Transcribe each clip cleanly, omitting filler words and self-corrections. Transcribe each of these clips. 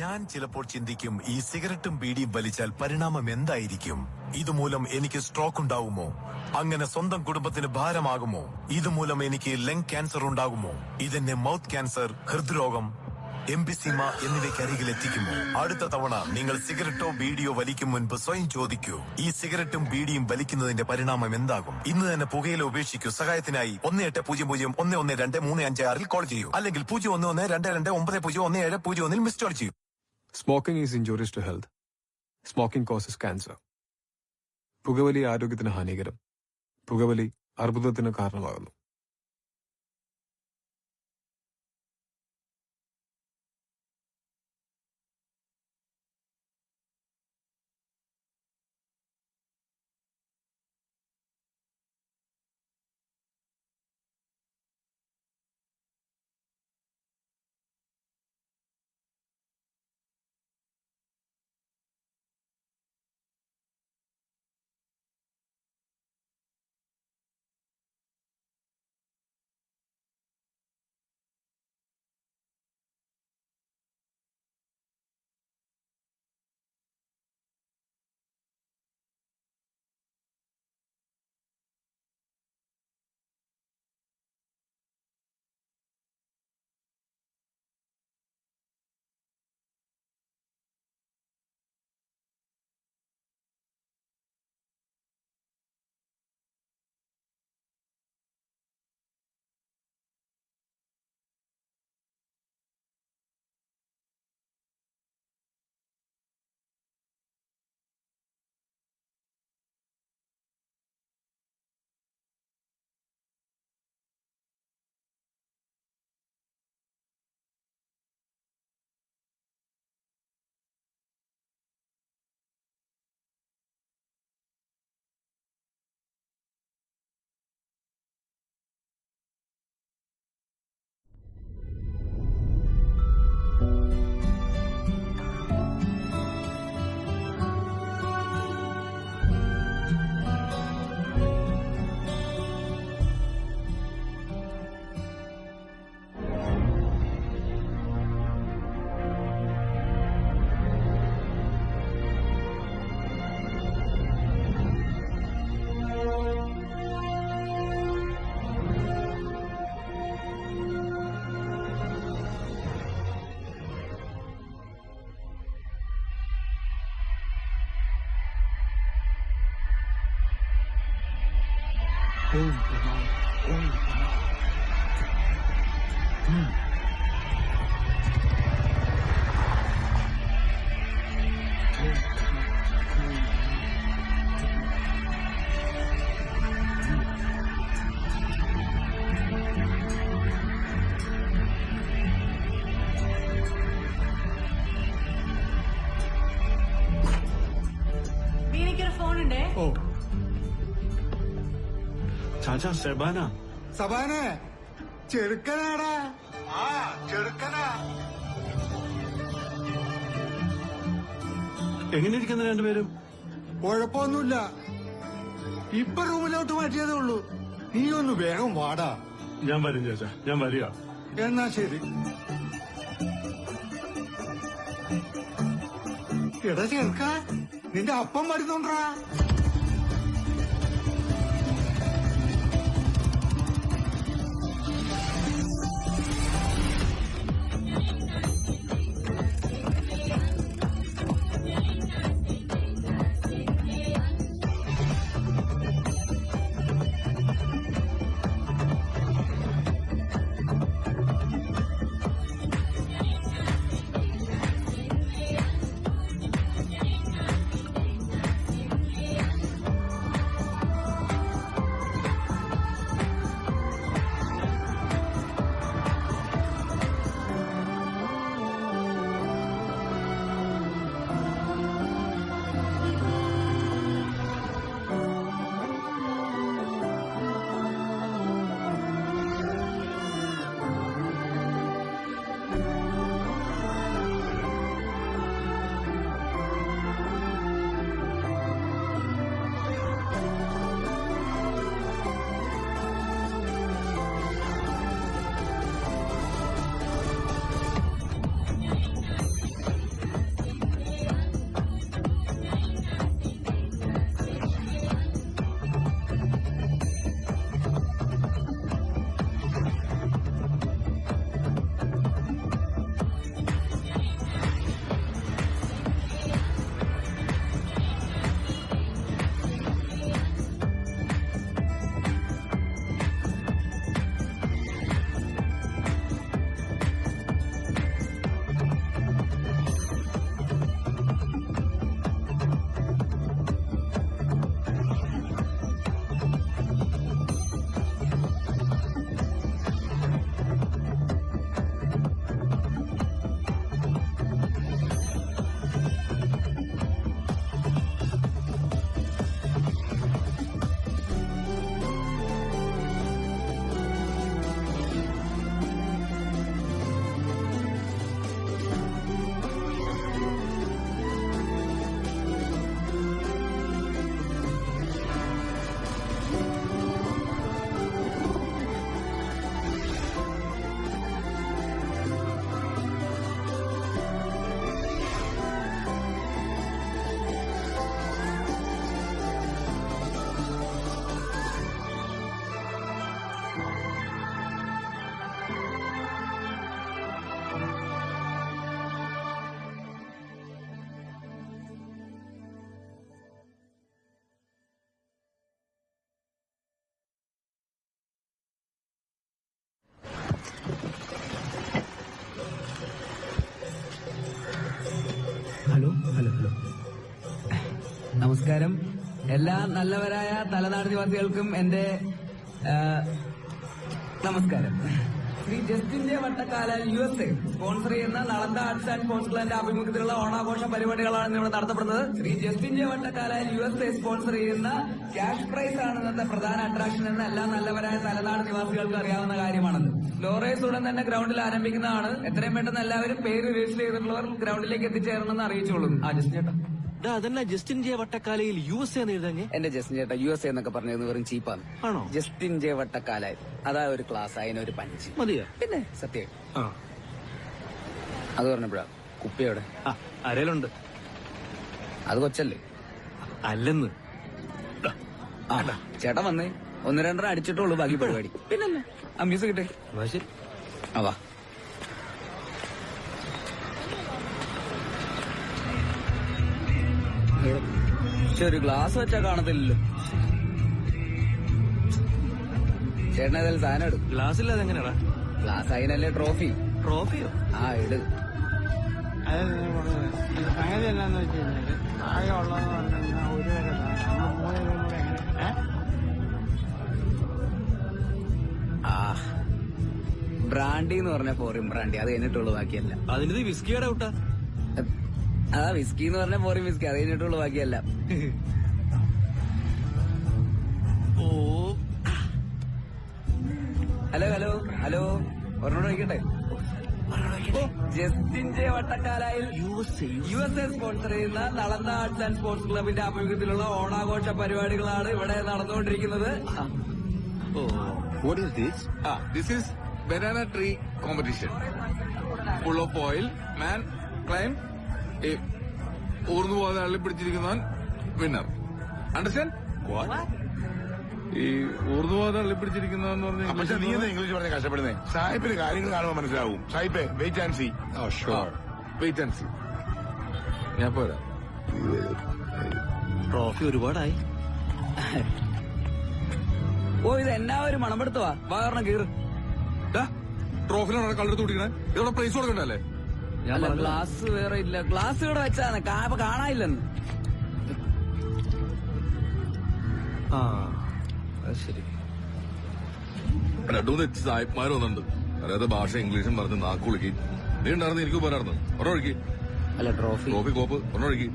ഞാൻ ചിലപ്പോൾ ചിന്തിക്കും, ഈ സിഗരറ്റും ബീഡിയും വലിച്ചാൽ പരിണാമം എന്തായിരിക്കും? ഇതുമൂലം എനിക്ക് സ്ട്രോക്ക് ഉണ്ടാകുമോ? അങ്ങനെ സ്വന്തം കുടുംബത്തിന് ഭാരമാകുമോ? ഇതുമൂലം എനിക്ക് ലങ് ക്യാൻസർ ഉണ്ടാകുമോ? ഇതെന്നെ മൗത്ത് ക്യാൻസർ, ഹൃദ്രോഗം, എംബിസിമ എന്നിവയ്ക്കരികിൽ എത്തിക്കുമോ? അടുത്ത തവണ നിങ്ങൾ സിഗരറ്റോ ബീഡിയോ വലിക്കും മുൻപ് സ്വയം ചോദിക്കൂ, ഈ സിഗരറ്റും ബീഡിയും വലിക്കുന്നതിന്റെ പരിണാമം എന്താകും? ഇന്ന് തന്നെ പുകയില ഉപേക്ഷിക്കൂ. സഹായത്തിനായി 1800-112356 കോൾ ചെയ്യൂ, അല്ലെങ്കിൽ 011229901701 മിസ് കോൾ ചെയ്യൂ. Smoking is injurious to health. Smoking causes cancer. പുകവലി ആരോഗ്യത്തിന് ഹാനികരം. പുകവലി അർബുദത്തിന് കാരണമാകുന്നു. ചാച്ചാ, സെബാന. സബാനെ, ചെറുക്കനാടാ. ചെറുക്കനാ. എങ്ങനെ ഇരിക്കുന്ന രണ്ടുപേരും? കുഴപ്പമൊന്നുമില്ല. ഇപ്പൊ റൂമിലോട്ട് മാറ്റിയതേ ഉള്ളൂ. നീ ഒന്ന് വേഗം വാടാ. ഞാൻ വരും ചാച്ചാ, ഞാൻ വരിക. എന്നാ ശരി. എടാ ചെറുക്ക, നിന്റെ അപ്പം വരുന്നുണ്ടാ? നമസ്കാരം. എല്ലാ നല്ലവരായ തലനാട് നിവാസികൾക്കും എന്റെ നമസ്കാരം. Shri Justin J Vattakkala USA sponsor ചെയ്യുന്ന നളന്ദ ആർട്സ് ആൻഡ് സ്പോർട്സ് ക്ലബിന്റെ ആഭിമുഖ്യത്തിലുള്ള ഓണാഘോഷ പരിപാടികളാണ് ഇവിടെ നടത്തപ്പെടുന്നത്. Shri Justin J Vattakkala USA sponsor ചെയ്യുന്ന ക്യാഷ് പ്രൈസ് ആണ് ഇന്നത്തെ പ്രധാന അട്രാക്ഷൻ എന്ന് എല്ലാ നല്ലവരായ തലനാട് നിവാസികൾക്ക് അറിയാവുന്ന കാര്യമാണത്. ഫ്ലോറേസ് ഉടൻ തന്നെ ഗ്രൗണ്ടിൽ ആരംഭിക്കുന്നതാണ്. എത്രയും പെട്ടെന്ന് എല്ലാവരും പേര് രജിസ്റ്റർ ചെയ്തിട്ടുള്ളവർ ഗ്രൗണ്ടിലേക്ക് എത്തിച്ചേരണമെന്ന് അറിയിച്ചോളും. ജസ്റ്റിൻ ചേട്ടാ, അതല്ല ജസ്റ്റിൻ ജെ വട്ടക്കാലയിൽ USA എന്ന് എഴുതാഞ്ഞേ. എന്റെ ജസ്റ്റിൻ ചേട്ടാ USA എന്നൊക്കെ പറഞ്ഞത് വെറും ചീപ്പാണ്. ആണോ? ജസ്റ്റിൻ ജെ വട്ടക്കാലായി അതാ ഒരു ക്ലാസ്, അതിനൊരു പഞ്ച് മതിയോ? പിന്നെ സത്യം അത് പറഞ്ഞപ്പോഴാ കുപ്പിയോടെ അരയിലുണ്ട്. അത് കൊച്ചല്ലേ? അല്ലെന്ന്. ചേട്ടൻ വന്നേ, 1-2 അടിച്ചിട്ടുള്ളൂ ബാക്കി പരിപാടി. പിന്നല്ലേ ആ മ്യൂസിക് കിട്ടേ. ശരി, വാ. ഒരു ഗ്ലാസ് വെച്ചാ കാണത്തില്ലല്ലോ. ചേട്ടൻ ഏതായാലും സാധനം എടുക്കും. ഗ്ലാസ്സില്ലാതെ എങ്ങനെയാടാ? ഗ്ലാസ് അതിനല്ലേ ട്രോഫി. ട്രോഫിയോ? ഇട്. സംഗതി എന്നാന്ന് വെച്ച് കഴിഞ്ഞാല് ആകെ ഉള്ളതെന്ന് പറഞ്ഞാൽ ഒരു വരെ 3 രൂപ കൂടെ എങ്ങനെ ബ്രാൻഡി എന്ന് പറഞ്ഞ ഫോറിൻ ബ്രാൻഡി, അത് കഴിഞ്ഞിട്ടുള്ളൂ ബാക്കിയല്ല. അതിന് വിസ്കിയുടെ ഔട്ടാ. അതാ വിസ്കി എന്ന് പറഞ്ഞ ഫോറിൻ വിസ്കി, അത് കഴിഞ്ഞിട്ടുള്ളൂ ബാക്കിയല്ല. ഓ, ഹലോ ഹലോ ഹലോ, ഒരെണ്ണോട് വയ്ക്കട്ടെ. ജസ്റ്റിൻ ജെ വട്ടക്കാലായിൽ USA സ്പോൺസർ ചെയ്യുന്ന നളന്ദ ആർട്സ് ആൻഡ് സ്പോർട്സ് ക്ലബിന്റെ ആഭിമുഖ്യത്തിലുള്ള ഓണാഘോഷ പരിപാടികളാണ് ഇവിടെ നടന്നുകൊണ്ടിരിക്കുന്നത്. What is this? This is banana tree competition. Full of oil, man climb. ഊർന്നു പോകാതെ അള്ളി പിടിച്ചിരിക്കുന്നവൻ വിന്നർ. അണ്ടർസ്റ്റാൻഡ്? ഈ ഊർന്നു പോകാതെ അള്ളി പിടിച്ചിരിക്കുന്നവെന്ന് പക്ഷെ നീ എന്താ ഇംഗ്ലീഷ് പറഞ്ഞ കഷ്ടപ്പെടുന്നേ? സാഹിബിന് കാര്യങ്ങൾ കാണുമ്പോൾ മനസ്സിലാവും. സാഹിബേ wait and see. Wait and see. ഞാൻ പോരാ. ട്രോഫി ഒരുപാടായി. ഇത് എന്നാ ഒരു മണപ്പെടുത്തുവാ. വാഹരണം കീറ്. ട്രോഫിലാണ് കള്ളെടുത്ത് കുടിക്കണേ. ഇവിടെ പ്രൈസ് കൊടുക്കണ്ടല്ലേ? ഗ്ലാസ് വേറെ ഇല്ല. ഗ്ലാസ് ഇവിടെ വെച്ചാണ് കാണാനില്ലെന്ന്. ശരി. 2-3 സാഹിബ്മാർ വന്നിട്ടുണ്ട്. അറിയാത്ത ഭാഷ ഇംഗ്ലീഷും പറഞ്ഞ് നാക്കുളിക്ക്. നീ ഉണ്ടായിരുന്നു, എനിക്ക് പോരായിരുന്നു. ഒരൊഴുക്കി. അല്ല ട്രോഫി കോപ്പ് ഒരൊഴുക്കി.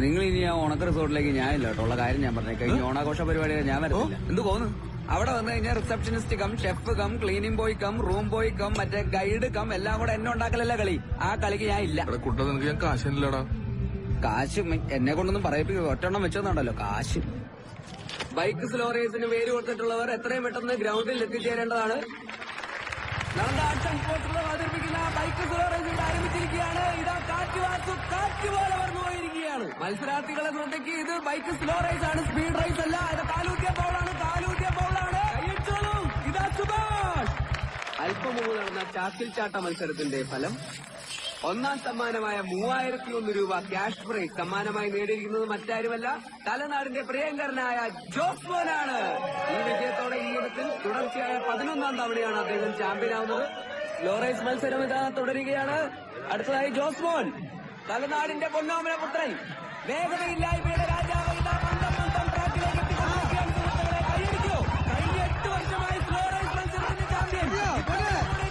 നിങ്ങൾ ഇനി ആ ഉണക്ക റിസോർട്ടിലേക്ക് ഞാനില്ല കേട്ടോ. ഉള്ള കാര്യം ഞാൻ പറഞ്ഞേക്കാം. ഇനി ഓണാഘോഷ പരിപാടികൾ ഞാൻ വരത്തില്ല. എന്ത് തോന്നുന്നു? അവിടെ വന്നു കഴിഞ്ഞാൽ receptionist cum, chef cum, cleaning boy cum, room boy cum, മറ്റേ ഗൈഡ് കം, എല്ലാം കൂടെ എന്നെ ഉണ്ടാക്കലല്ല കളി. ആ കളിക്ക് ഞാൻ ഇല്ല. കുട്ട നിനക്ക് ഞാൻ കാശില്ലടാ. കാശ് എന്നെ കൊണ്ടൊന്നും പറയിപ്പിക്കുക. ഒറ്റെണ്ണം വെച്ചോന്നുണ്ടല്ലോ കാശ്. ബൈക്ക് സ്ലോറേസിന് പേര് കൊടുത്തിട്ടുള്ളവർ എത്രയും പെട്ടെന്ന് ഗ്രൗണ്ടിൽ എത്തിച്ചേരേണ്ടതാണ്. Nalanda arts and sports club അവതരിപ്പിക്കുന്ന ബൈക്ക് സ്ലോറേസ് ഇവിടെ ആരംഭിച്ചിരിക്കുകയാണ്. ഇതാ കാറ്റ് പോലെ പറഞ്ഞു പോയിരിക്കുകയാണ്. മത്സരാർത്ഥികളെ ശ്രദ്ധയ്ക്ക്, ഇത് ബൈക്ക് സ്ലോ റേസ് ആണ്, സ്പീഡ് റേസ് അല്ല. ഇത് കാലൂട്ടിയ ബോളാണ്. ഇതാ സുഭാഷ്. അല്പം മുമ്പ് നടന്ന ചാക്കിൽ ചാട്ട മത്സരത്തിന്റെ ഫലം: ഒന്നാം സമ്മാനമായ 3001 രൂപ ക്യാഷ് പ്രൈസ് സമ്മാനമായി നേടിയിരിക്കുന്നത് മറ്റാരുമല്ല, തലനാടിന്റെ പ്രിയങ്കരനായ ജോസ്മോനാണ്. ഈ വിജയത്തോടെ ഈ ഇനത്തിൽ തുടർച്ചയായ 11ാം തവണയാണ് അദ്ദേഹം ചാമ്പ്യനാവുന്നത്. ലോറേസ് മത്സരം ഇതാ തുടരുകയാണ്. അടുത്തതായി ജോസ്മോൻ, തലനാടിന്റെ പൊന്നോമന പുത്രൻ, വേഗതയില്ലായ്മയുടെ രാജാവ്. ഇതാ പന്തം ട്രാക്കിലേക്ക് എത്തിക്കൊണ്ടിരിക്കുകയാണ്. സുഹൃത്തുക്കളെ, കൈയടിക്കോ? കഴിഞ്ഞ 8 വർഷമായി ലോറേസ് മത്സരത്തിന്റെ ചാമ്പ്യൻ.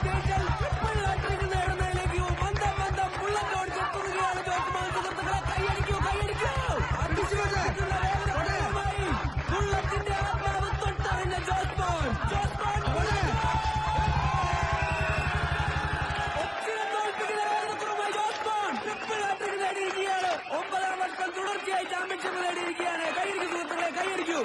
ജയിച്ചാൽ ട്രിപ്പിൾ ഹാട്രിക് നേടുന്നതിലേക്ക് പന്തം ബുള്ളറ്റോട് ചെത്തുകയാണ് ജോസ്മോൻ. സുഹൃത്തുക്കളെ, കൈയടിക്കൂ. ബുള്ളറ്റിന്റെ ആത്മാവ് തൊട്ടറിഞ്ഞ ജോസ്മോൻ. നേടിയിരിക്കുകയാണ്. 9ാം വർഷം തുടർച്ചയായി ചാമ്പ്യൻഷിപ്പ് നേടിയിരിക്കുകയാണ്. കൈയടിക്കൂ സുഹൃത്തുക്കളെ, കൈയടിക്കൂ.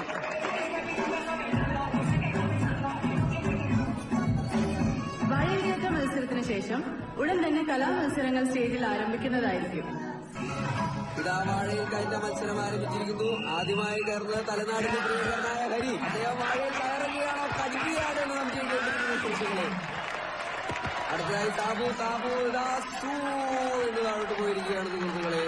വാഴയിലേറ്റ മത്സരത്തിന് ശേഷം ഉടൻ തന്നെ കലാമത്സരങ്ങൾ സ്റ്റേജിൽ ആരംഭിക്കുന്നതായിരിക്കും. ഇതാ വാഴയിൽ കയറ്റ മത്സരം ആരംഭിച്ചിരിക്കുന്നു. ആദ്യമായി കയറുന്നത് തലനാടിന്റെ പ്രിയങ്കരനായ ഹരി. അദ്ദേഹം വാഴയിൽ കയറുകയാണോ കടിക്കുകയാണോ എന്ന് നമുക്ക് കേട്ടിരിക്കുന്നു സുഹൃത്തുക്കളെ. അടുത്തതായി സാബു ഇതാ എന്ന് താഴോട്ട് പോയിരിക്കുകയാണ് സുഹൃത്തുക്കളെ.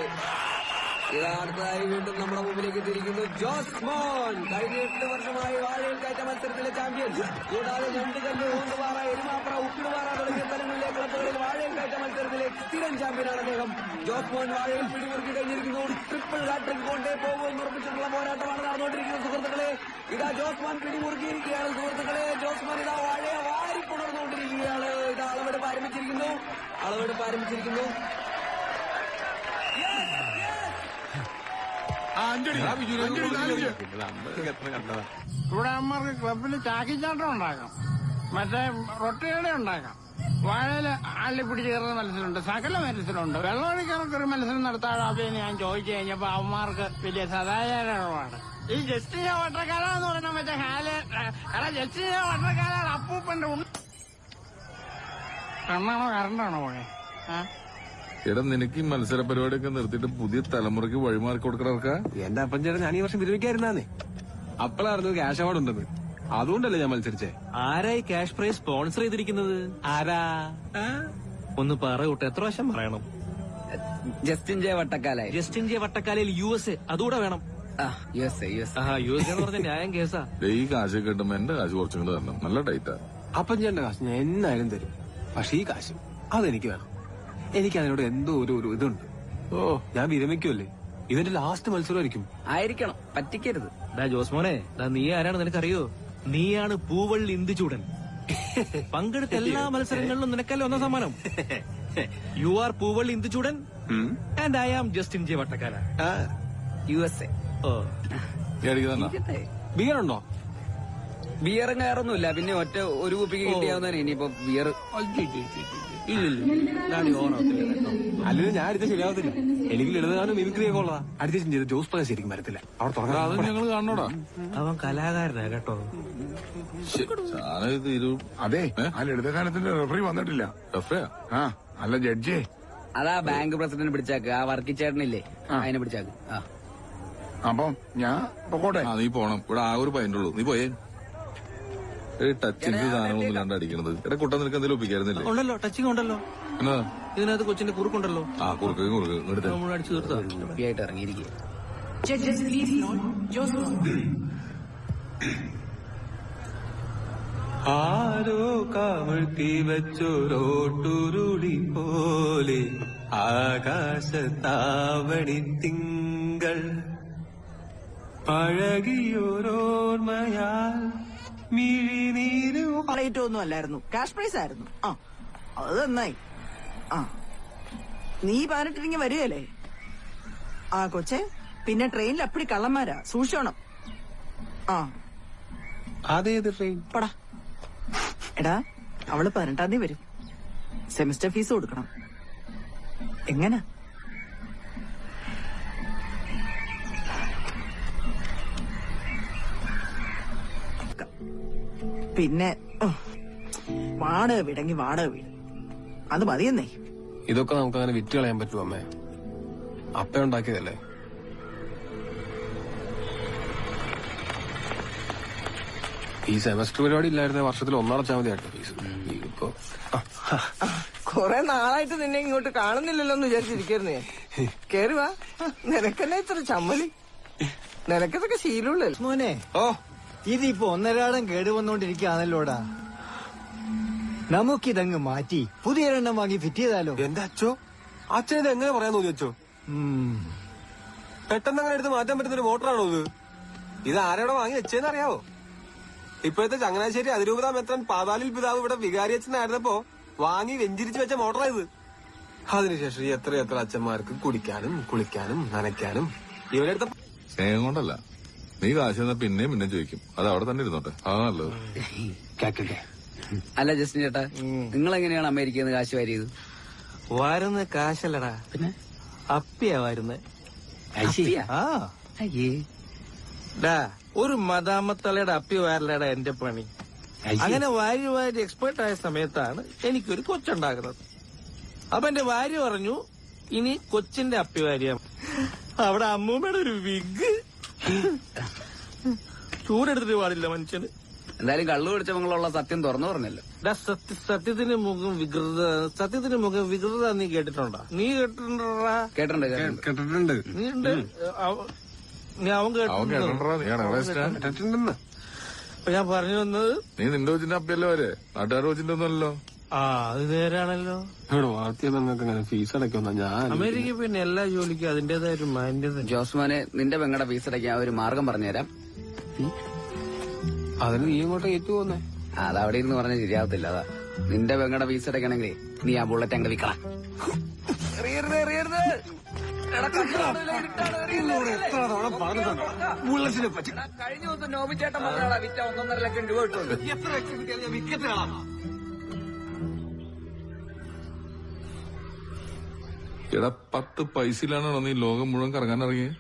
ഇതാ അടുത്തതായി വീണ്ടും നമ്മുടെ മുമ്പിലേക്ക് എത്തിയിരിക്കുന്നു ജോസ്മോൻ. കഴിഞ്ഞ 8 വർഷമായി വാഴയിൽ കയറ്റ കയറ്റ മത്സരത്തിലെ ചാമ്പ്യൻ. കൂടാതെ ഞണ്ടുകല്ല്, ഊന്നുപാറ, എരുമാപ്ര, ഉപ്പിടുപാറ തുടങ്ങിയ സ്ഥലങ്ങളിലെ ക്ലബ്ബുകളിൽ വാഴയിൽ കയറ്റ മത്സരത്തിലെ സ്ഥിരം ചാമ്പ്യനാണ് അദ്ദേഹം. ജോസ്മോൻ വാഴയിൽ പിടിമുറുക്കി കഴിഞ്ഞിരിക്കുന്നു. ട്രിപ്പിൾ ഹാട്രിക് കൊണ്ടേ പോകുമെന്ന് ഉറപ്പിച്ചിട്ടുള്ള പോരാട്ടമാണ് നടന്നുകൊണ്ടിരിക്കുന്നത് സുഹൃത്തുക്കളെ. ഇതാ ജോസ്മാൻ പിടിമുറുക്കിയിരിക്കുകയാണ് സുഹൃത്തുക്കളെ. ജോസ്മാൻ ഇതാ വാഴയെ വാരിക്കൊണ്ടുവന്നുകൊണ്ടിരിക്കുകയാണ്. ഇതാ അളവെടുപ്പ് ആരംഭിച്ചിരിക്കുന്നു. ഇവിടെ അമ്മമാർക്ക് ക്ലബിൽ ചാക്കിച്ചാട്ടം ഉണ്ടാക്കാം, മറ്റേ റൊട്ടിയുടെ ഉണ്ടാക്കാം, വാഴയില് അള്ളിപ്പിടിച്ച് കയറുന്ന മത്സരമുണ്ട്, സകല മത്സരമുണ്ട്. വെള്ളമൊഴിക്കാർക്ക് ഒരു മത്സരം നടത്താതെ ഞാൻ ചോദിച്ചു കഴിഞ്ഞപ്പോ അവന്മാർക്ക് വലിയ സദാചാരമാണ്. ഈ ജസ്റ്റിയ വട്ടക്കാല എന്ന് പറയുന്ന മറ്റേ ജസ്റ്റിയ വട്ടക്കാല അപ്പൂപ്പന്റെ കണ്ണാണോ കറണ്ടാണോ പോണേ? എടാ നിനക്ക് ഈ മത്സര പരിപാടിയൊക്കെ നിർത്തിയിട്ട് പുതിയ തലമുറയ്ക്ക് വഴിമാറി കൊടുക്കണവർക്കാ? എന്റെ അപ്പൻ ചേട്ടൻ ഞാൻ ഈ വർഷം വിരമിക്കായിരുന്നേ. അപ്പോഴായിരുന്നു ക്യാഷ് അവാർഡ് ഉണ്ടെന്ന്. അതുകൊണ്ടല്ലേ ഞാൻ മത്സരിച്ചേ. ആരായി ക്യാഷ് പ്രൈസ് സ്പോൺസർ ചെയ്തിരിക്കുന്നത്? ആരാ? ഒന്ന് പറയൂട്ടെ, എത്ര വർഷം പറയണം? ജസ്റ്റിൻ ജെ വട്ടക്കാലായി. ജസ്റ്റിൻ ജെ വട്ടക്കാലയിൽ USA അതുകൂടെ വേണം. USA എന്ന് പറഞ്ഞ ന്യായം കേസാ. ഈ കാശൊക്കെ കിട്ടുമ്പോ എന്റെ കാശ് കുറച്ചും കൂടെ തരണം. നല്ല ടൈറ്റാ. അപ്പൻ ചേട്ടന്റെ കാശ് ഞാൻ എന്നായാലും തരും. പക്ഷെ ഈ കാശ് അതെനിക്ക് വേണം. എനിക്ക് അതിനോട് എന്തോ ഒരു ഇതുണ്ട്. ഞാൻ വിരമിക്കുമല്ലേ, ഇതിന്റെ ലാസ്റ്റ് മത്സരമായിരിക്കും. ആയിരിക്കണം, പറ്റിക്കരുത്. ജോസ്മോനെ, നീ ആരാണ് നിനക്കറിയോ? നീയാണ് പൂവള്ളി ഇന്ദുചൂടൻ. പങ്കെടുത്ത എല്ലാ മത്സരങ്ങളിലും നിനക്കല്ലേ ഒന്നാം സമ്മാനം. You are Poovalli Induchoodan and I am Justin J Vattakkala, USA. ബിയറുണ്ടോ? ബിയറും കയറൊന്നുമില്ല. പിന്നെ ഒരു കുപ്പിക്ക് കിട്ടിയാവുന്നതാണ്. ഇനിയിപ്പോ ബിയർ അല്ലെങ്കിൽ ഞാൻ അടുത്ത ശരിയാവത്തില്ല. എനിക്ക് ലളിതഗാനം മിമിക്രിയൊക്കെ ഉള്ളതാ. അടുത്ത ചെയ്ത് ജോസ് പ്രകാശ് ശരിക്കും വരത്തില്ല. അവിടെ അത് ഞങ്ങൾ കാണണോടാ. അവൻ കലാകാരനാ കേട്ടോ. അതെ, ആ ലളിതഗാനത്തിന്റെ റെഫറി വന്നിട്ടില്ല. റഫറിയാ? ആ, അല്ല ജഡ്ജേ. അതാ ബാങ്ക് പ്രസിഡന്റ് പിടിച്ചാക്ക്. ആ വർക്കിച്ചേട്ടനില്ലേ, അതിനെ പിടിച്ചാക്ക്. അപ്പൊ ഞാൻ പൊക്കോട്ടെ. നീ പോണം. ഇവിടെ ആ ഒരു പൈൻ്റുള്ളൂ. നീ പോയേ. ടച്ചിങ് സാധനങ്ങളൊന്നും ഇല്ലാണ്ട് അടിക്കണത്. എടാ കുട്ട നിനക്ക് എന്തെങ്കിലും ഒപ്പിക്കായിരുന്നില്ലേ? ഉണ്ടല്ലോ, ടച്ചിങ് ഉണ്ടല്ലോ. എന്നാ ഇതിനകത്ത് കൊച്ചിന്റെ കുറുക്കുണ്ടല്ലോ. കുറുക്ക് എടുത്ത് നമ്മൾ അടിച്ചു തീർത്താ. കുപ്പിയായിട്ട് ഇറങ്ങിയിരിക്കുക. ആരോ കമഴ്ത്തി വെച്ചോരോട്ടുരുളി പോലെ ആകാശത്താവണി തിങ്കൾ പഴകിയോരോർമ്മയാൽ മിഴിനീരു. പ്ലേറ്റ് ഒന്നും അല്ലായിരുന്നു, ക്യാഷ് പ്രൈസ് ആയിരുന്നു. അത് നന്നായി. നീ 18 വരികയല്ലേ? കൊച്ചെ, പിന്നെ ട്രെയിനിൽ അപ്പടി കള്ളന്മാരാ, സൂക്ഷിച്ചോണം. അതേത് ട്രെയിൻ? പടാ എടാ, അവള് 18 വരും. സെമിസ്റ്റർ ഫീസ് കൊടുക്കണം. എങ്ങനാ? പിന്നെ വാടക വീടെങ്കിൽ വാടക വീട്, അത് മതിയെന്നേ. ഇതൊക്കെ നമുക്ക് അങ്ങനെ വിറ്റ് കളയാൻ പറ്റുമോ അമ്മേ? അപ്പ ഉണ്ടാക്കിയതല്ലേ. ഈ സെമസ്റ്റർ പരിപാടി ഇല്ലായിരുന്ന വർഷത്തിൽ ഒന്നടച്ചാൽ മതിയായിരുന്നു ഫീസ്. ഇപ്പൊ കൊറേ നാളായിട്ട് നിന്നെ ഇങ്ങോട്ട് കാണുന്നില്ലല്ലോ എന്ന് വിചാരിച്ചിരിക്കുന്നു ഞാൻ. കേറി വാ. നിനക്കെന്നെ ഇത്ര ചമ്മലി? നിനക്കതൊക്കെ ശീലമുള്ള മോനെ. ഇതിപ്പോ ഒന്നരാടം കേടുവന്നോണ്ടിരിക്കുകയാണല്ലോടാ. നമുക്കിതങ്ങ് മാറ്റി പുതിയൊരെണ്ണം വാങ്ങി ഫിറ്റ് ചെയ്താലോ? എന്റെ അച്ഛൻ ഇത് എങ്ങനെ പറയാൻ തോന്നി അച്ഛോ? പെട്ടെന്ന് അങ്ങനെ എടുത്ത് മാറ്റാൻ പറ്റുന്ന ഒരു മോട്ടറാണോ ഇത്? ഇത് ആരോടെ വാങ്ങി വെച്ചേന്ന് അറിയാവോ? ഇപ്പോഴത്തെ ചങ്ങനാശ്ശേരി അതിരൂപതാ മെത്രൻ പാതാലിൽ പിതാവ് ഇവിടെ വികാരിയച്ഛനായിരുന്നപ്പോ വാങ്ങി വെഞ്ചിരിച്ച് വെച്ച മോട്ടറാ ഇത്. അതിനുശേഷം എത്ര അച്ഛന്മാർക്ക് കുടിക്കാനും കുളിക്കാനും നനയ്ക്കാനും ഇവരെടുത്ത സ്നേഹം കൊണ്ടല്ല. നീ കാശ് തന്നാ പിന്നെയും ചോദിക്കും. അത് അവിടെ തന്നെ ഇരുന്നോട്ടെ. അതാ നല്ലത്. അല്ല ജസ്റ്റിൻ ചേട്ടാ, നിങ്ങൾ എങ്ങനെയാണ് അമേരിക്കയിൽ നിന്ന് കാശ് വാരിയത്? വരുന്ന കാശല്ലടാ, പിന്നെ അപ്പിയാ വരുന്നത്. ഒരു മദാമത്തലയുടെ അപ്പി വാരലടാ എന്റെ പണി. അങ്ങനെ വാരി എക്സ്പേർട്ട് ആയ സമയത്താണ് എനിക്കൊരു കൊച്ചുണ്ടാകുന്നത്. അപ്പൊ എന്റെ ഭാര്യ പറഞ്ഞു, ഇനി കൊച്ചിന്റെ അപ്പി വാരിയാ. അവിടെ അമ്മൂമ്മയുടെ ഒരു വിഗ് ചൂടെടുത്തിട്ട് പാടില്ല മനുഷ്യന്. എന്തായാലും കള്ളു പിടിച്ചവങ്ങളുള്ള സത്യം തുറന്നു പറഞ്ഞല്ലോ. സത്യത്തിന് മുഖം വികൃത നീ കേട്ടിട്ടുണ്ടോ? നീ കേട്ടിട്ടുണ്ടോടാ? കേട്ടിട്ടുണ്ട്. നീ ഉണ്ട്. നീ അവൻ കേട്ടിട്ടുണ്ടെന്ന്. ഞാൻ പറഞ്ഞു വന്നത് നീ നിന്റെ കൊച്ചിന്റെ അപ്പയല്ലേ വരെ നാട്ടുകാരുടെ കൊച്ചിന്റെ ഒന്നുമല്ലോ. ആ അത് നേരാണല്ലോ. വളർത്തിയ പെങ്ങൾക്ക് അങ്ങനെ ഫീസ് അടയ്ക്കുന്ന ഞാൻ അമേരിക്ക പിന്നെ എല്ലാ ജോലിക്കും അതിന്റേതായ ഒരു മാന്യത. ജോസ്മാനെ നിന്റെ പെങ്ങടെ ഫീസ് അടയ്ക്കാൻ ഒരു മാർഗം പറഞ്ഞുതരാം. അതിന് നീ ഇങ്ങോട്ട് ഏറ്റു പോന്നേ. അതവിടെ ഇരുന്ന് പറഞ്ഞ ശരിയാവത്തില്ല. അതാ നിന്റെ പെങ്ങടെ ഫീസ് അടയ്ക്കണമെങ്കിൽ നീ ആ ബുള്ളറ്റ് അങ്ങ് വിൽക്കണം. ബുള്ളറ്റിനെ പറ്റി കഴിഞ്ഞ ദിവസം നോബിച്ചേട്ടൻ പറഞ്ഞാടാ വിറ്റ 1.5 ലക്ഷം രൂപ കിട്ടുമല്ലോ. എത്ര ലക്ഷം കിട്ടിയാൽ ഞാൻ വിക്കറ്റ് കാണാം. എടാ 10 പൈസയിലാണോ നീ ലോകം മുഴുവൻ കറങ്ങാൻ ഇറങ്ങിയത്?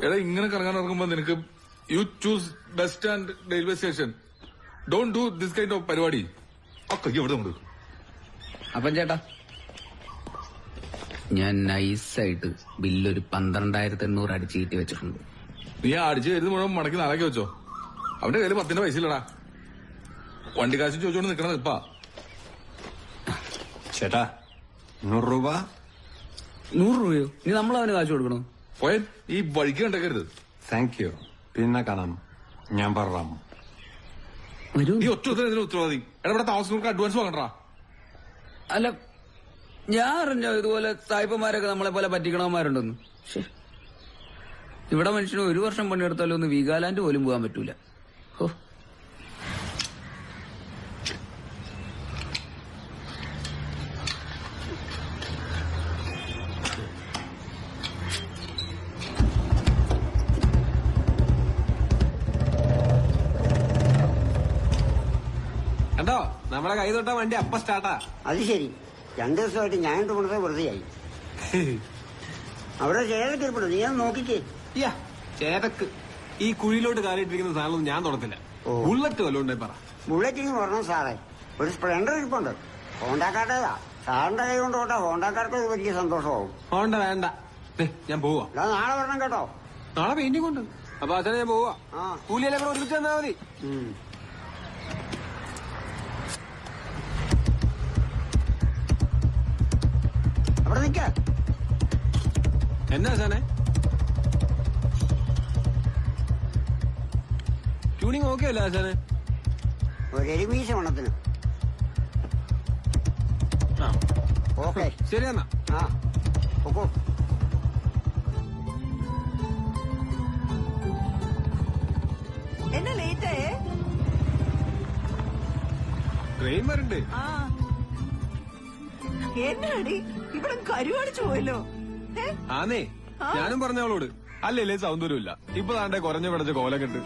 എടാ ഇങ്ങനെ കറങ്ങാൻ ഇറങ്ങുമ്പോ നിനക്ക് you choose bus stand railway station. Don't do this kind of പരിപാടി. ഒക്കെ എവിടെ ഉണ്ട്? അപ്പം ചേട്ടാ ഞാൻ നൈസായിട്ട് ബില്ലൊരു 12,800 അടിച്ച് കീട്ടി വെച്ചിട്ടുണ്ട്. നീ അടിച്ചു കരുത് മുഴുവൻ മടക്കി നാളേക്ക് വെച്ചോ. അവന്റെ കയ്യിൽ 10 പൈസ ഇല്ലടാ. വണ്ടി കാശ് ചോദിച്ചോണ്ട് നിക്കണത് ഇപ്പാ. ചേട്ടാ 100 രൂപ. 100 രൂപയോ? നീ നമ്മളവന് കാശ് കൊടുക്കണോ? പോയ ഈ വഴിക്ക് കണ്ടേക്കരുത്. Thank you. പിന്നെ കാണാം. ഞാൻ പറയാം. ഈ ഒറ്റ ഉത്തരവാദി. എടാ ഇവിടെ താമസിക്കുന്നവർക്ക് അഡ്വാൻസ് വാങ്ങണ്ടാ. അല്ല ഞാൻ അറിഞ്ഞോ ഇതുപോലെ സായിപ്പന്മാരൊക്കെ നമ്മളെ പോലെ പറ്റിക്കണവന്മാരുണ്ടെന്ന്. ഇവിടെ മനുഷ്യന് 1 വർഷം പണിയെടുത്താലും ഒന്ന് വീഗാലാൻഡ് പോലും പോകാൻ പറ്റൂല. ഓ കണ്ടോ നമ്മളെ കൈ തൊട്ട വണ്ടി അപ്പ സ്റ്റാർട്ടാ. അത് ശരി. 2 ദിവസമായിട്ട് ഞാൻ കൊണ്ടത് വെറുതെയായി. അവിടെ ചേരക്ക് ഇരിപ്പുണ്ട്, നീ അത് നോക്കിക്കേ. ചേതക്ക് ഈ കുഴിയിലോട്ട് കാലിട്ടിരിക്കുന്ന സാധനം ഞാൻ തുടത്തില്ല. ബുള്ളറ്റ് വല്ലോണ്ടേ പറ. ബുള്ളറ്റിങ് പറഞ്ഞു സാറേ, ഒരു സ്പ്ലെൻഡർ ഇരിപ്പുണ്ട്. ഹോണ്ടക്കാരുടേതാ. സാറിന്റെ കൈ കൊണ്ട് തൊട്ടാ ഹോണ്ടക്കാർക്ക് വലിയ സന്തോഷമാവും. ഹോണ്ട വേണ്ട, ഞാൻ പോവാ. നാളെ വരണം കേട്ടോ. നാളെ പെയിന്റിംഗ് ഉണ്ട്. അപ്പൊ അച്ഛനെ ഞാൻ പോവാ. കൂലിയെല്ലാം കൂടെ ഒരുമിച്ച് തന്നാ മതി. അവിടെ നിക്ക. എന്നാ അച്ഛനെ ട്യൂണിങ് ഓക്കെ അല്ലേ അച്ഛനെ? ഒരു എരുമീശ വണ്ണത്തിന്. ഓക്കെ ശരി എന്നാ. ഓക്കോ. എന്നാ ലേറ്റായേ? ട്രെയിൻ വരണ്ടേ? എന്നാടി ഇവിടെ കരുവാടിച്ചു പോയല്ലോ. ആന്നേ ഞാനും പറഞ്ഞവളോട്. അല്ലേ സൗന്ദര്യമില്ല. ഇപ്പൊ താണ്ടെ കുറഞ്ഞ പിടച്ച കോലം കെട്ട്.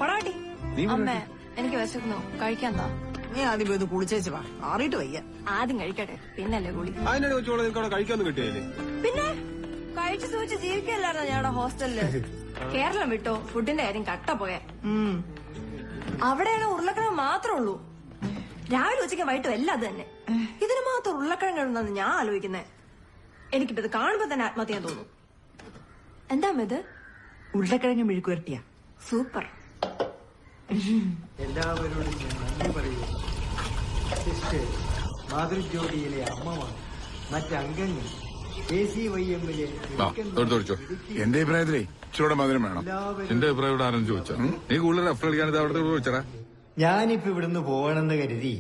അമ്മേ എനിക്ക് വിശക്കുന്നു, കഴിക്കാൻ താ. നീ ആദ്യം പോയി കുളിച്ചേച്ച് വാ, ആറിയിട്ട് വയ്യ. ആദ്യം കഴിക്കട്ടെ പിന്നല്ലേ കുളി. അതിനാണ് വെച്ചോളെ നിനക്ക് അവിടെ കഴിക്കാന്ന് കിട്ടിയല്ലേ? പിന്നെ കഴിച്ചു സൂചിച്ച് ജീവിക്കല്ലായിരുന്നോ ഞങ്ങളുടെ ഹോസ്റ്റലില്. കേരളം വിട്ടോ ഫുഡിന്റെ കാര്യം കട്ട പോയെ. അവിടെയാണ് ഉരുളക്കിഴങ്ങ് മാത്രമേ ഉള്ളൂ. രാവിലെ ഉച്ചയ്ക്ക് വൈകിട്ടും എല്ലാം അത് തന്നെ. ഇതിന് മാത്രം ഉരുളക്കിഴങ്ങ് എഴുതുന്നത് ഞാൻ ആലോചിക്കുന്നേ. എനിക്കിപ്പത് കാണുമ്പോ തന്നെ ആത്മഹത്യ തോന്നും. എന്താ ഇത്? ഉരുളക്കിഴങ്ങ് മെഴുക്കുവരട്ടിയ സൂപ്പർ. എല്ലാവരോടും ഞാൻ നന്ദി പറയുന്നു. മാതൃജ്യോതിയിലെ അമ്മമാണ് മറ്റംഗങ്ങൾ ACYM-ലെ എന്റെ അഭിപ്രായത്തിലേ ഇച്ചിരൂടെ മധുരം വേണം. എന്റെ അഭിപ്രായം ഇവിടെ ആരും ചോദിച്ചാ നീ കൂടുതൽ റെഫർ അടിക്കാനത് അവിടെ ചോദിച്ചടാ. ഞാനിപ്പോ ഇവിടുന്ന് പോകണമെന്ന് കരുതി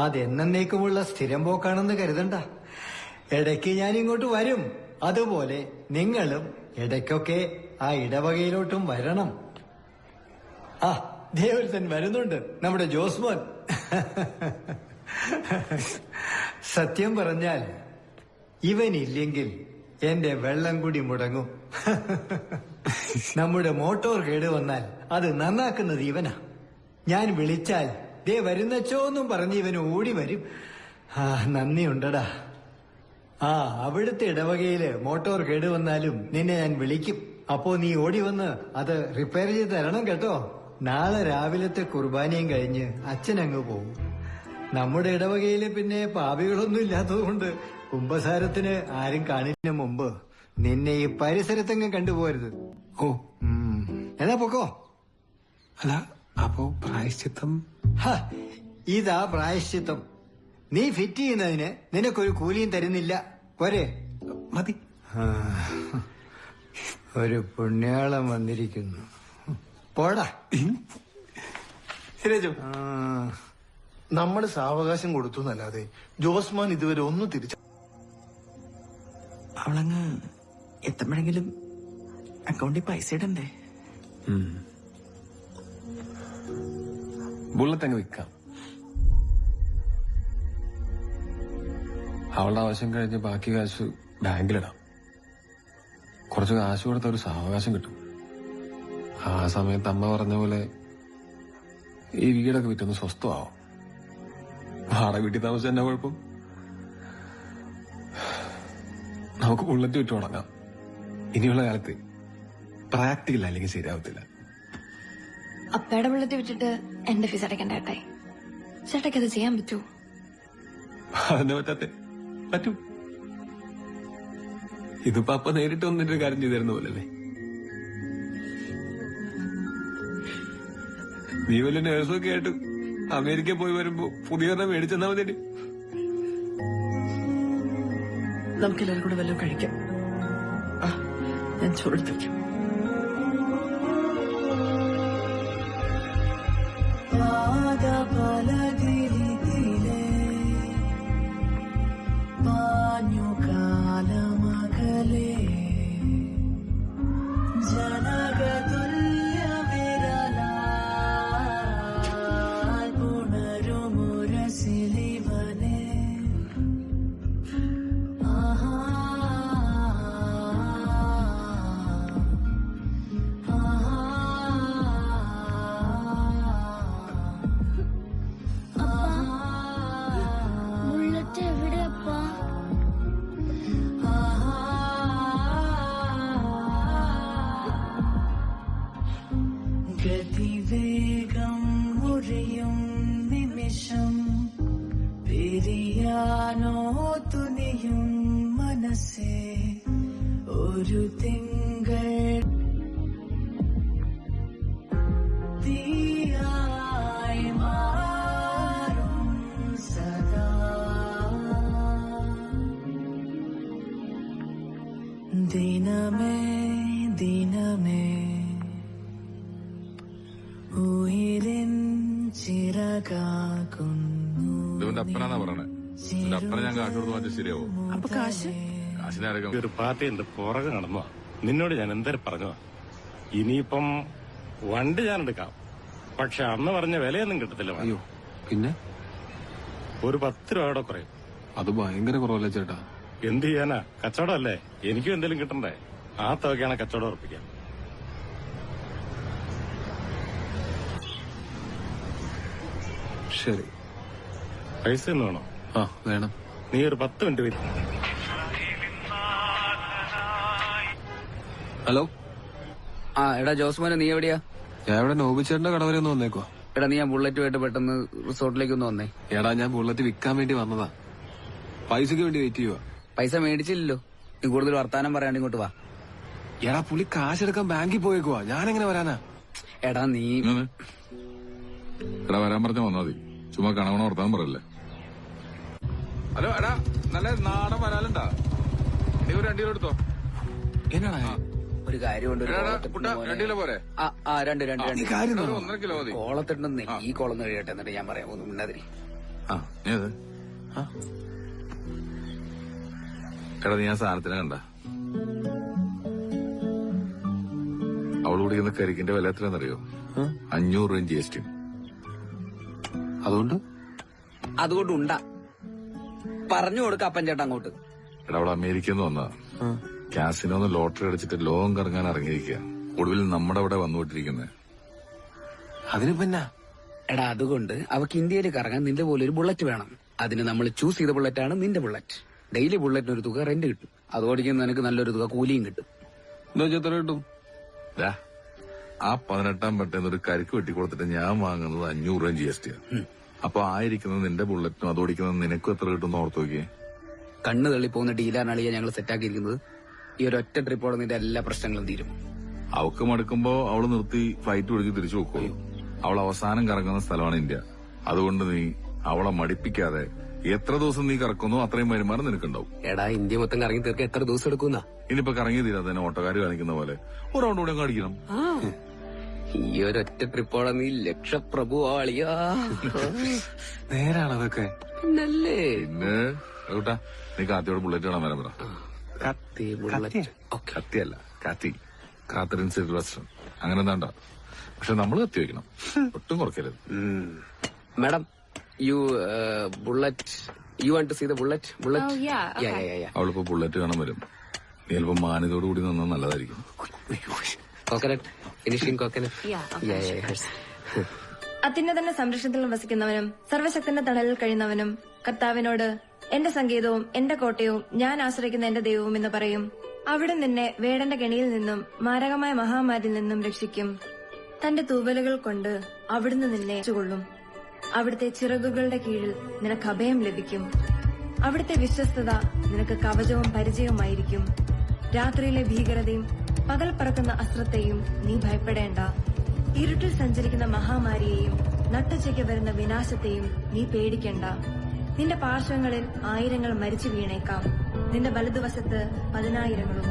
അതെന്നേക്കുമുള്ള സ്ഥിരം പോക്കാണെന്ന് കരുതണ്ട. ഇടയ്ക്ക് ഞാൻ ഇങ്ങോട്ട് വരും. അതുപോലെ നിങ്ങളും ഇടയ്ക്കൊക്കെ ആ ഇടവകയിലോട്ടും വരണം. ദേവൽസൻ വരുന്നുണ്ട്, നമ്മുടെ ജോസ്മോൻ. സത്യം പറഞ്ഞാൽ ഇവനില്ലെങ്കിൽ എന്റെ വെള്ളം കൂടി മുടങ്ങും. നമ്മുടെ മോട്ടോർ കേടുവന്നാൽ അത് നന്നാക്കുന്നത് ഇവനാ. ഞാൻ വിളിച്ചാൽ ദേ വരുന്നച്ചോന്നും പറഞ്ഞ് ഇവന് ഓടി വരും. നന്ദിയുണ്ടടാ. അവിടുത്തെ ഇടവകയില് മോട്ടോർ കേടുവന്നാലും നിന്നെ ഞാൻ വിളിക്കും. അപ്പോ നീ ഓടി വന്ന് അത് റിപ്പയർ ചെയ്ത് തരണം കേട്ടോ. നാളെ രാവിലത്തെ കുർബാനയും കഴിഞ്ഞ് അച്ഛനങ്ങ് പോകും. നമ്മുടെ ഇടവകയില് പിന്നെ പാപികളൊന്നും ഇല്ലാത്തതുകൊണ്ട് കുംഭസാരത്തിന് ആരും കാണിന് മുമ്പ് നിന്നെ ഈ പരിസരത്തെങ്ങും കണ്ടുപോകരുത്. എന്നാ പൊക്കോ. അല്ല അപ്പോ പ്രായശ്ചിത്തം? ഇതാ പ്രായശ്ചിത്തം. നീ ഫിറ്റ് ചെയ്യുന്നതിന് നിനക്കൊരു കൂലിയും തരുന്നില്ല. പോരെ? മതി. ഒരു പുണ്യാളം വന്നിരിക്കുന്നു. പോടാ. നമ്മൾ സാവകാശം കൊടുത്തു എന്നല്ലാതെ ജോസ്മാൻ ഇതുവരെ ഒന്നും തിരിച്ചു. അവളങ്ങ് എത്തുമ്പോഴെങ്കിലും അക്കൗണ്ടിൽ പൈസ ഇടണ്ടേ? ബുള്ളറ്റ് അങ്ങ് വിൽക്കാം. അവളുടെ ആവശ്യം കഴിഞ്ഞ് ബാക്കി കാശ് ബാങ്കിലിടാം. കുറച്ച് കാശ് കൊടുത്ത ഒരു സാവകാശം കിട്ടും. ആ സമയത്ത് അമ്മ പറഞ്ഞ പോലെ ഈ വീടൊക്കെ വിറ്റൊന്ന് സ്വസ്ഥമാവും. വാടക വീട്ടിൽ താമസിച്ച എന്നെ കുഴപ്പം. നമുക്ക് ബുള്ളറ്റ് വിറ്റ് തുടങ്ങാം. ഇനിയുള്ള കാലത്ത് പ്രാക്ടിക്കൽ അല്ലെങ്കിൽ ശരിയാവത്തില്ല. അപ്പയുടെ ബുള്ളറ്റ് വിട്ടിട്ട് എന്റെ ഫീസ് അടയ്ക്കണ്ട ഏട്ടായി. ചേട്ടയ്ക്ക് അത് ചെയ്യാൻ പറ്റുമോ? അതെന്നെ പറ്റാത്തെ? പറ്റും. ഇതിപ്പോ അപ്പ നേരിട്ട് വന്നിട്ട് കാര്യം ചെയ്തിരുന്ന പോലല്ലേ. നീ വല്ല നേഴ്സൊക്കെ ആയിട്ട് അമേരിക്കയിൽ പോയി വരുമ്പോ പുതിയ മേടിച്ചെന്നാ മതി. നമുക്കെല്ലാവരും കൂടെ വല്ലതും കഴിക്കാം. ഞാൻ ചോറെടുത്ത് വയ്ക്കാം. ഒരു തിങ്കൾ തീയായി മാറും സദാ ദിനമേ ദിനമേ ഉയിരിൻ ചിറകാകുന്നു. ഇവന്റെ അപ്പനാന്നാ പറയണേ. എന്റെ അപ്പനെ ഞാൻ കാശ് കൊടുത്ത് മാറ്റി ശരിയാവോ? അപ്പൊ കാശ് ഒരു പാർട്ടി എന്റെ പുറകെ നടന്നോ. നിന്നോട് ഞാൻ എന്തായാലും പറഞ്ഞോ. ഇനിയിപ്പം വണ്ടി ഞാൻ എടുക്കാം. പക്ഷെ അന്ന് പറഞ്ഞ വിലയൊന്നും കിട്ടത്തില്ല. അയ്യോ, പിന്നെ ഒരു 10 രൂപയുടെ കുറയും. അത് ഭയങ്കര കുറവല്ലേ ചേട്ടാ. എന്ത് ചെയ്യാനാ, കച്ചവടം അല്ലേ. എനിക്കും എന്തെങ്കിലും കിട്ടണ്ടേ. ആ തുകയാണ് കച്ചവടം ഉറപ്പിക്കാം. ശരി, പൈസ എന്ന് വേണോ? ആ വേണം. നീ ഒരു 10 മിനിറ്റ് വെയിറ്റ്. ഹലോ. ആ എടാ ജോസ്മാനെ, നീ എവിടെയാ? ഞാൻ ഇവിടെ നോബിച്ചേട്ടന്റെ കട വരെ ഒന്ന് വന്നേക്കോ. എടാ നീ ഞാൻ ബുള്ളറ്റുമായിട്ട് പെട്ടെന്ന് റിസോർട്ടിലേക്ക് ഒന്ന് വന്നേ. എടാ ഞാൻ ബുള്ളറ്റ് വിൽക്കാൻ വേണ്ടി വന്നതാ. പൈസക്ക് വേണ്ടി വെയിറ്റ് ചെയ്യുക. പൈസ മേടിച്ചില്ലല്ലോ. നീ കൂടുതൽ വർത്താനം പറയാണ്ട് ഇങ്ങോട്ട് വാ. എടാ പുള്ളി കാശെടുക്കാൻ ബാങ്കിൽ പോയേക്കുവാ. ഞാനെങ്ങനെ വരാനാ? എടാ നീ എടാ വരാൻ പറഞ്ഞ വന്നാ മതി. ചുമ്മാ കണവണ വർത്താനം പറയല്ലേ. ഹലോ എടാ, നല്ല നാടൻ വരാലുണ്ടാ? നീ ഒരു 2 കിലോ എടുത്തോ. എന്നാ ഒരു കാര്യമുണ്ട്. 2 കിലോ പോരെ? 2 1.5 കിലോ മതി. കോളത്തിട്ടുണ്ടെന്ന് ഈ കോളന്ന് കഴിയട്ടെ, എന്നിട്ട് ഞാൻ പറയാം. ഒന്നും മിണ്ടാതിരി. എടാ നീ ആ സാധനത്തിനെ കണ്ട? അവള് കുടിക്കുന്ന കരിക്കിന്റെ വില എത്രയാണെന്നറിയോ? 500 രൂപയും GST. അതുകൊണ്ട് ഉണ്ടാ പറഞ്ഞു കൊടുക്ക അപ്പൻ ചേട്ടാ അങ്ങോട്ട്. എടാ അവള് അമേരിക്കന്ന് വന്നാ. കാസിനോന്ന് ലോട്ടറി അടിച്ചിട്ട് ലോകം കറങ്ങാൻ ഇറങ്ങിയിരിക്കുക. ഒടുവിൽ നമ്മുടെ അവിടെ വന്നുകൊണ്ടിരിക്കുന്നത്. അതിന് പിന്നെ എടാ അതുകൊണ്ട് അവക്ക് ഇന്ത്യയിൽ കറങ്ങാൻ നിന്റെ പോലെ ഒരു ബുള്ളറ്റ് വേണം. അതിന് നമ്മൾ ചൂസ് ചെയ്ത ബുള്ളറ്റാണ് നിന്റെ ബുള്ളറ്റ്. ഡെയിലി ബുള്ളറ്റിന് ഒരു തുക റെന്റ് കിട്ടും. അത് ഓടിക്കുന്ന നിനക്ക് നല്ലൊരു തുക കൂലിയും കിട്ടും. എത്ര കിട്ടും? ആ 18-ാം പെട്ടെന്ന് ഒരു കരിക്ക് വെട്ടിക്കൊടുത്തിട്ട് ഞാൻ വാങ്ങുന്നത് 500 രൂപയും GST. അപ്പൊ ആയിരിക്കുന്നത് നിന്റെ ബുള്ളറ്റിനും അതോടിക്കുന്നത് നിനക്കും എത്ര കിട്ടും ഓർത്ത് നോക്കിയേ. കണ്ണ് തള്ളിപ്പോകുന്ന ഡീലാണളിയെ ഞങ്ങൾ സെറ്റാക്കിയിരിക്കുന്നത്. ഈ ഒരു ഒറ്റ ട്രിപ്പോടെ നിന്റെ എല്ലാ പ്രശ്നങ്ങളും തീരും. അവക്ക് മടുക്കുമ്പോ അവള് നിർത്തി ഫ്ലൈറ്റ് പിടിച്ച് തിരിച്ചു വെക്കുള്ളൂ. അവൾ അവസാനം കറങ്ങുന്ന സ്ഥലമാണ് ഇന്ത്യ. അതുകൊണ്ട് നീ അവളെ മടിപ്പിക്കാതെ എത്ര ദിവസം നീ കറക്കുന്നോ അത്രയും വരുമാനം നിനക്കുണ്ടാവും. എടാ ഇന്ത്യ മൊത്തം കറങ്ങി തീർക്കാൻ എത്ര ദിവസം എടുക്കുന്ന? ഇനിയിപ്പോ കറങ്ങി തീരാ തന്നെ ഓട്ടോക്കാർ കാണിക്കുന്ന പോലെ ഒരു റൗണ്ട് കൂടെ കാണിക്കണം. ഈ ഒരൊറ്റ ട്രിപ്പോടെ നീ ലക്ഷപ്രഭു ആളിയാ. നേരാണ് അതൊക്കെ. നല്ലേ പിന്നെ കൂട്ടാ നീ കാത്തിയോട് ബുള്ളറ്റ് കാണാൻ വരാൻ പറ. കത്തി ബുള്ളറ്റ് കത്തിയല്ല കാത്തി, കാത്തറിൻ സിൽവസ്റ്റർ അങ്ങനെ എന്താ. പക്ഷെ നമ്മൾ കത്തി വെക്കണം, ഒട്ടും കുറയ്ക്കരുത്. Madam you bullet, you want to see the bullet? Bullet അവളിപ്പോ ബുള്ളറ്റ് കാണാൻ വരും. നീ ചിലപ്പോ മാന്യതയോട് കൂടി നിന്നാൽ നല്ലതായിരിക്കും. Coconut, finishing coconut. അത്യുന്നതന്റെ സംരക്ഷണത്തിൽ വസിക്കുന്നവനും സർവശക്തന്റെ തണലിൽ കഴിയുന്നവനും കർത്താവിനോട് എന്റെ സംഗീതവും എന്റെ കോട്ടയവും ഞാൻ ആശ്രയിക്കുന്ന എന്റെ ദൈവവും എന്ന് പറയും. അവിടെ നിന്നെ വേടന്റെ കെണിയിൽ നിന്നും മാരകമായ മഹാമാരിയിൽ നിന്നും രക്ഷിക്കും. തന്റെ തൂവലുകൾ കൊണ്ട് അവിടുന്ന് നിന്നെ കൊള്ളും. അവിടുത്തെ ചിറകുകളുടെ കീഴിൽ നിനക്ക് അഭയം ലഭിക്കും. അവിടുത്തെ വിശ്വസ്തത നിനക്ക് കവചവും പരിചയവുമായിരിക്കും. രാത്രിയിലെ ഭീകരതയും പകൽ പറക്കുന്ന അസ്ത്രത്തെയും നീ ഭയപ്പെടേണ്ട. ഇരുട്ടിൽ സഞ്ചരിക്കുന്ന മഹാമാരിയെയും നട്ടുച്ചയ്ക്ക് വരുന്ന വിനാശത്തെയും നീ പേടിക്കണ്ട. നിന്റെ പാർശ്വങ്ങളിൽ 1000 മരിച്ചു വീണേക്കാം, നിന്റെ വലതുവശത്ത് 10,000.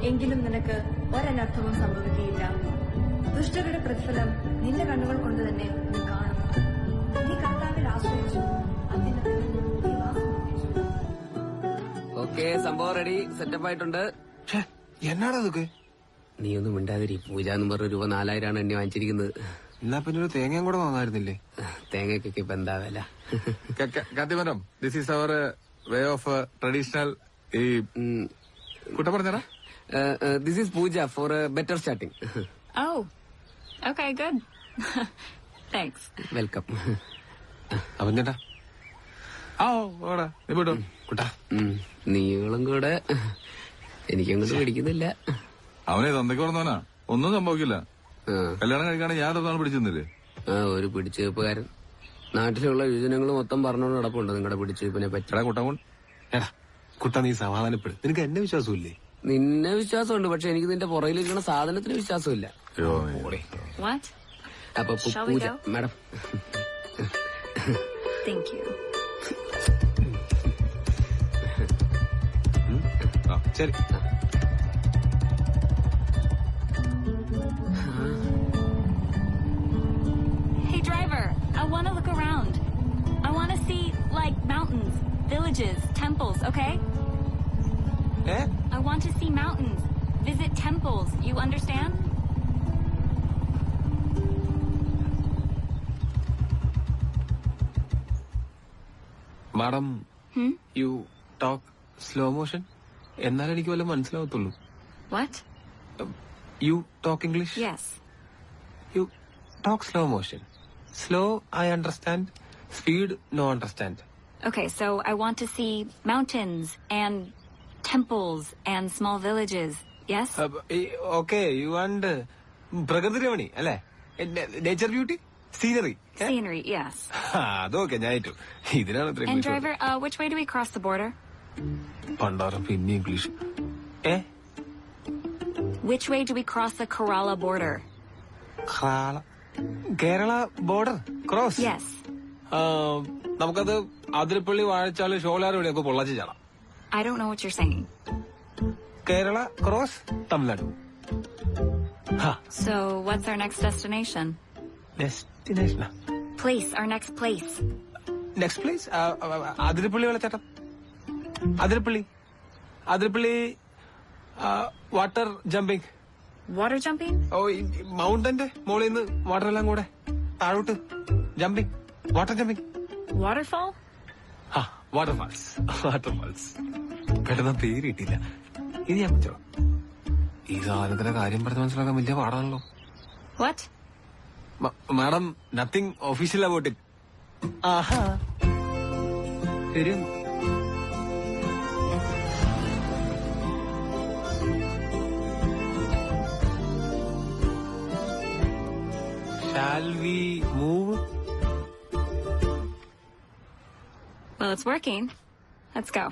എങ്കിലും നിനക്ക് ഒരനർത്ഥവും സംഭവിക്കുകയില്ല. ദുഷ്ടരുടെ പ്രതിഫലം നിന്റെ കണ്ണുകൾ കൊണ്ട് തന്നെ നീ കാണും. നീ കർത്താവിൽ ആശ്രയിച്ചു. ഓക്കെ, സംഭവം റെഡി, സെറ്റപ്പ് ആയിട്ടുണ്ട്. എന്നാടാ അതൊക്കെ? നീ ഒന്നും മിണ്ടാതിരി. പൂജ എന്ന് പറഞ്ഞ രൂപ 4,000 എണ്ണി വാങ്ങിച്ചിരിക്കുന്നത്. എന്നാ പിന്നെ ഒരു തേങ്ങയും കൂടെ വാങ്ങായിരുന്നില്ലേ? തേങ്ങയ്ക്കൊക്കെ ഇപ്പൊ എന്താ വില? Kathy madam, this is our way of traditional. ഈ കുട്ട പറഞ്ഞാ this is puja for better starting. Oh, okay, good. Thanks. Welcome. അവൻ ചേട്ടാ നീ പോട്ടോ കുട്ടാ. നീളും കൂടെ എനിക്കങ്ങോട്ട് പിടിക്കുന്നില്ല. അവനെ തന്തയ്ക്ക് പറഞ്ഞവനാ, ഒന്നും സംഭവിക്കില്ല. കല്യാണം കഴിക്കാണെങ്കിൽ ഞാൻ അതാണ് പിടിച്ചിരുന്നില്ലേ? ഒരു പിടിച്ചുവെപ്പുകാരൻ. നാട്ടിലുള്ള യുവജനങ്ങൾ മൊത്തം പറഞ്ഞോണ്ട് നടപ്പുണ്ട് നിങ്ങളുടെ പിടിച്ചുവെപ്പിനെ പറ്റി. കുട്ട നീ സമാധാനപ്പെടും. നിനക്ക് എന്നെ വിശ്വാസമില്ലേ? നിന്നെ വിശ്വാസമുണ്ട്, പക്ഷെ എനിക്ക് നിന്റെ പുറകിലിരിക്കുന്ന സാധനത്തിന് വിശ്വാസമില്ല. What? അപ്പൊ Shall we puja go? Madam. Thank you. ശരി. Hey, driver, I want to look around. I want to see, like, mountains, villages, temples, okay? I want to see mountains, visit temples, you understand? Madam, you talk slow motion, എന്നാലും എനിക്ക് വല്ല മനസ്സിലാവത്തുള്ളൂ. What? You talk English? Yes. You talk slow motion. Slow I understand, speed no understand. Okay, so I want to see mountains and temples and small villages, yes? Okay, you want പ്രകൃതി രമണി അല്ലേ? Nature beauty, scenery. Scenery, yes. അതൊക്കെ ഞാൻ ഏറ്റു. ഇതിനാണ് ഇത്രയും And driver, which way do we cross the border? പണ്ടാരം പിന്നെ English. Which way do we cross the Kerala border? Kerala border cross? Yes. നമുക്കത് അതിരപ്പള്ളി, വാഴച്ചാല്, ഷോലാർ വഴിയൊക്കെ പൊള്ളാച്ചി ചാടാം. I don't know what you're saying. Kerala cross Tamil Nadu. So, what's our next destination? ഡെസ്റ്റിനേഷനാ? Place, our next place. Next place Athirappilly വെള്ളച്ചാട്ടം. Athirappilly water jumping. Water jumping? ഓ, മൗണ്ടന്റെ മുകളിൽ നിന്ന് water എല്ലാം കൂടെ താഴോട്ട് jumping, water jumping. Waterfall? Waterfalls. പെട്ടെന്ന് പേര് കിട്ടിയില്ല. ഇനി ഞാൻ പറ്റോ? ഈ സാധനത്തിന്റെ കാര്യം പറഞ്ഞ് മനസ്സിലാക്കാൻ വലിയ പാടാണല്ലോ. What? Madam, nothing official about it. ശരി. Shall we move? Well, it's working. Let's go.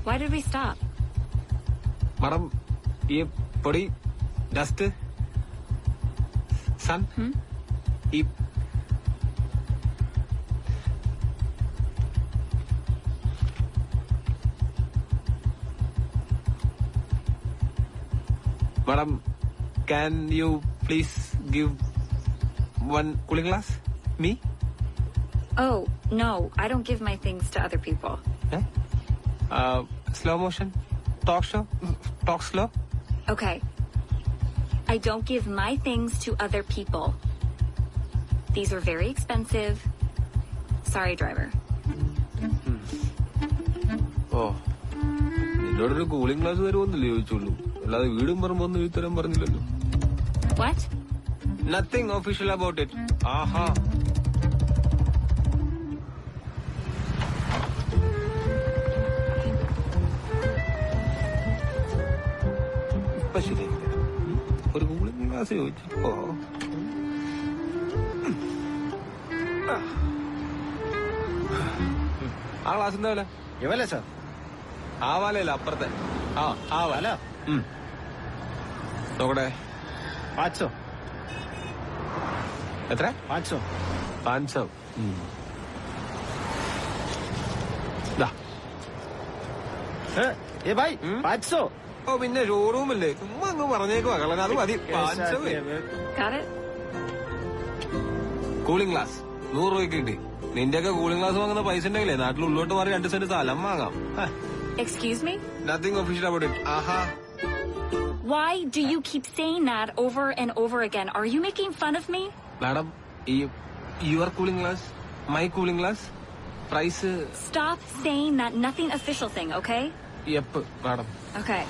Why did we stop? Madam, ये बड़ी dust, sun, ये Madam, can you please give one cooling glass? Me? Oh, no, I don't give my things to other people. Slow motion? Talk show? Talk slow? Okay. I don't give my things to other people. These are very expensive. Sorry, driver. Oh. നിന്നോടൊരു cooling glass തരുമെന്നല്ലേ ചോദിച്ചുള്ളൂ, അല്ലാതെ വീടും പറമ്പൊന്നും ഈ തരം പറഞ്ഞില്ലല്ലോ. What? Nothing official about it. ആഹാ. ഇപ്പൊ ശരിയാക്കി തരാം. ഒരു കൂളിംഗ് ഗ്ലാസ് ചോദിച്ചപ്പോ ആ ഗ്ലാസ് എന്താ വില? ഇവല്ലേ സാർ? ആ വാലയല്ല, അപ്പുറത്തെ. ആ വാല നോക്കട്ടെ. 500. എത്ര? 500. 500. ഏ ഭായ് 500. ഓ പിന്നെ ഷോറൂമല്ലേ, ചുമ്മാ അങ്ങ് പറഞ്ഞേക്കുവാ കളന. അത് മതി. 500. Got it? കൂളിംഗ് ഗ്ലാസ് 100 രൂപയ്ക്ക് കിട്ടി. നിന്റെയൊക്കെ കൂളിംഗ് ഗ്ലാസ് വാങ്ങുന്ന പൈസ ഉണ്ടെങ്കിലേ നാട്ടിൽ ഉള്ളോട്ട് മാറി 2 സെന്റ് സ്ഥലം വാങ്ങാം. Excuse me? Nothing official about it. Aaha. Why do you keep saying that over and over again? Are you making fun of me? Madam, ഈ your cooling glass, my cooling glass price. Stop saying that nothing official thing, okay? എപ്പ് madam. Okay.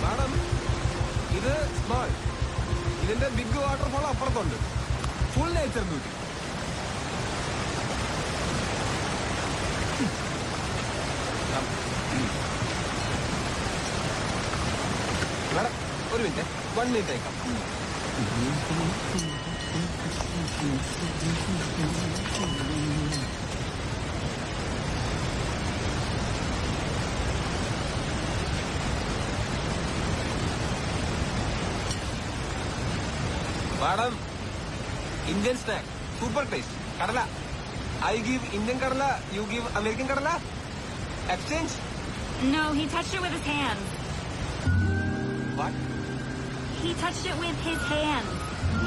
Madam, ഇത് small. ഇതിന്റെ big waterfall അപ്പുറത്തുണ്ട്. Full nature beauty. Madam ഒരു minute, 1 minute അയക്കാം. Madam, Indian snack, super taste. Kadala. I give Indian kadala, you give American kadala. Exchange? No, he touched it with his hands. What? He touched it with his hands.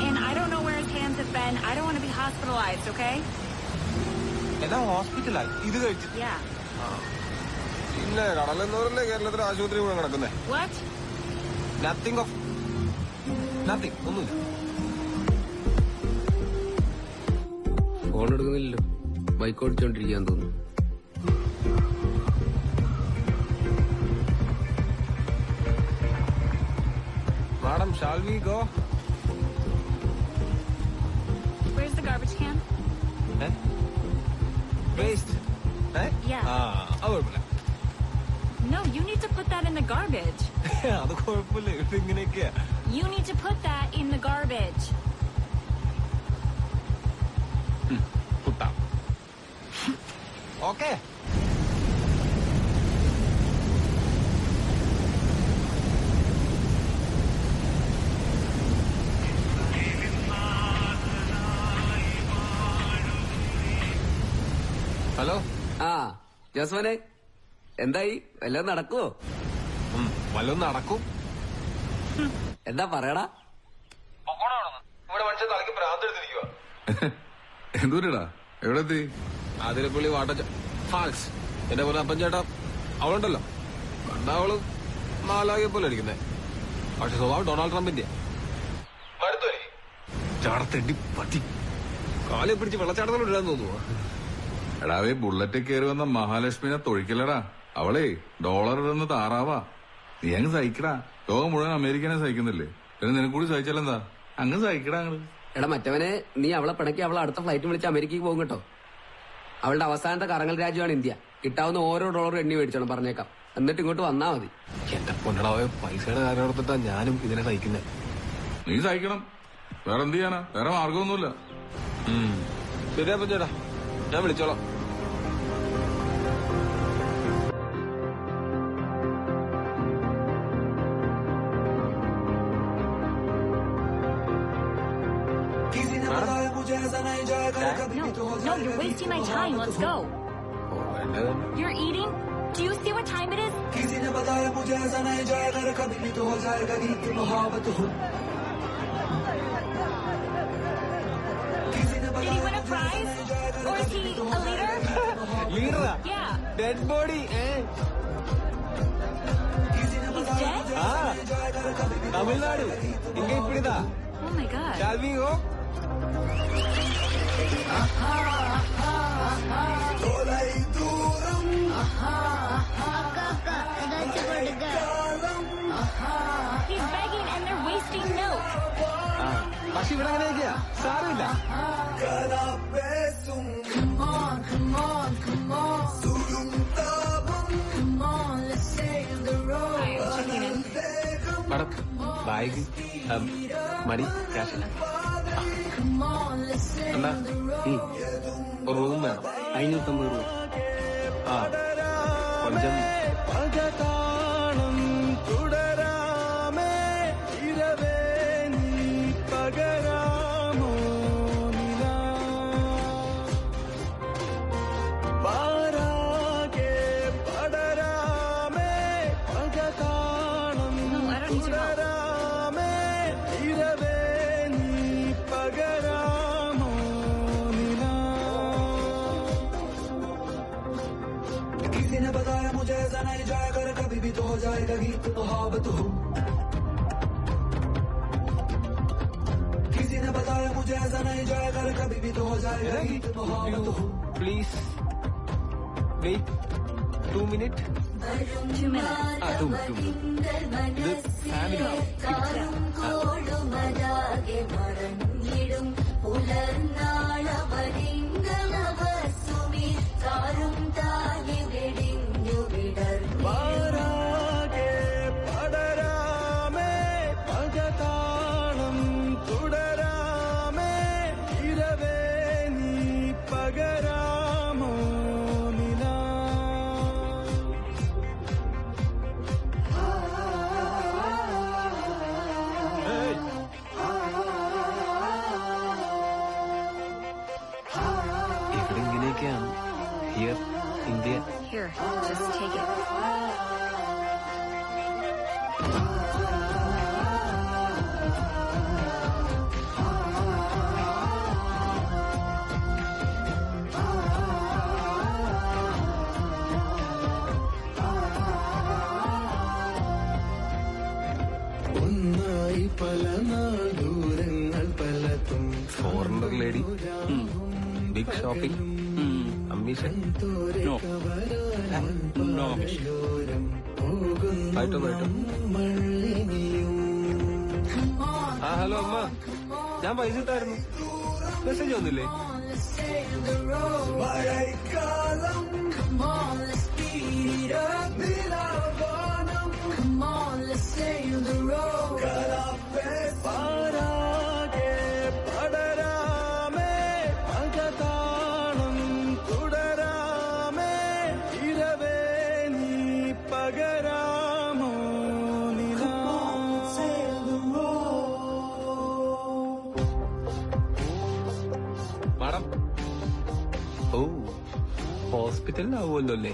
And I don't know where his hands have been. I don't want to be hospitalized, okay? എന്നാ ഹോസ്പിറ്റലായി ഇത് കഴിച്ചു? Yeah. ഇല്ല, കടലെന്നോരല്ലേ കേരളത്തിലെ ആശുപത്രി മുഴുവൻ കിടക്കുന്നേ. What? Nothing of nothing, ഒന്നുമില്ല. Phone എടുക്കുന്നില്ലല്ലോ, bike ഓടിച്ചോണ്ടിരിക്കാൻ തോന്നുന്നു. Madam, shall we go? Where's the garbage can? Waste. Yeah. അത് കുഴപ്പമില്ല. No, you need to put that in the garbage. അത് കുഴപ്പമില്ല, ഇത് ഇങ്ങനെയൊക്കെയാ. You need to put that in the garbage. Kutta. Okay. Hello. ആ ജോസ്മനെ, എന്തായി? വല്ലതും നടക്കുവോ? വല്ലതും നടക്കും. എന്താ പറയടാ? ഇവിടെ മനുഷ്യൻ തലയ്ക്ക് ഭ്രാന്തെടുത്തിരിക്കുക. എന്തൂരടാ, എവിടെ എത്തി? അതിരപ്പള്ളി വാട്ട ഫാൾസ്. എന്റെ പോലെ അപ്പം ചേട്ടാ അവളുണ്ടല്ലോ, കണ്ട അവള് മാലാകെ പോലെ അടിക്കുന്നേ. പക്ഷെ സ്വഭാവം ഡൊണാൾഡ് ട്രംപിന്റെ. ചാടത്തെണ്ടി പറ്റി കാലെ പിടിച്ച് വെള്ളച്ചാട്ടത്തോട് ഇടാൻ തോന്നുവോ? എടാവേ, ബുള്ളറ്റ് കയറി വന്ന മഹാലക്ഷ്മിനെ തൊഴിക്കലടാ. അവളെ ഡോളർ ഇടുന്ന താറാവാ. നീ അങ്ങ് സഹിക്കടാ. ലോകം മുഴുവൻ അമേരിക്കനെ സഹിക്കുന്നില്ലേ, പിന്നെ നിനക്ക് കൂടി സഹിച്ചാലെന്താ? അങ്ങ് സഹിക്കടാ അങ്ങ്. എടാ മറ്റവനെ, നീ അവളെ പിണക്കി അവളെ അടുത്ത ഫ്ലൈറ്റ് വിളിച്ച് അമേരിക്കക്ക് പോകും കേട്ടോ. അവളുടെ അവസാനത്തെ കറങ്ങൽ രാജ്യമാണ് ഇന്ത്യ. കിട്ടാവുന്ന ഓരോ ഡോളറും എണ്ണി മേടിച്ചോണം പറഞ്ഞേക്കാം. എന്നിട്ട് ഇങ്ങോട്ട് വന്നാ മതി. എന്റെ പൊന്നടാവേ, പൈസയുടെ കാര്യം ഓർത്തിട്ടാ ഞാനും ഇതിനെ സഹിക്കുന്നേ. നീ സഹിക്കണം, വേറെ എന്ത് ചെയ്യാനാ? വേറെ മാർഗമൊന്നുമില്ല. ശരിയാ ചേട്ടാ, ഞാൻ വിളിച്ചോളാം. No, you're wasting my time. Let's go. You're eating? Do you see what time it is? Did he win a prize? Or is he a leader? Leader? Yeah. Dead body, He's dead? Tamil Nadu. Inga ipidida. Oh my God. Shall we go? He's begging and they're wasting milk. പക്ഷെ ഇവിടെ അങ്ങനെയൊക്കെയാ സാരമില്ല. Madam, bag, money, cash. എന്താ ഒരു room വേണം 550 രൂപ. കൊഞ്ചം Please wait 2 minutes. 2 minutes. 2 minutes. This family. Here, India. Here, just take it. Foreigner lady. Big shopping. Ambition? No. No ambition. Item. Hello, Amma. ഞാൻ പൈസ ഇട്ടായിരുന്നു. മെസ്സേജ് വന്നില്ലേ? മാഡം ഹോസ്പിറ്റലിലാവുമല്ലോ അല്ലേ?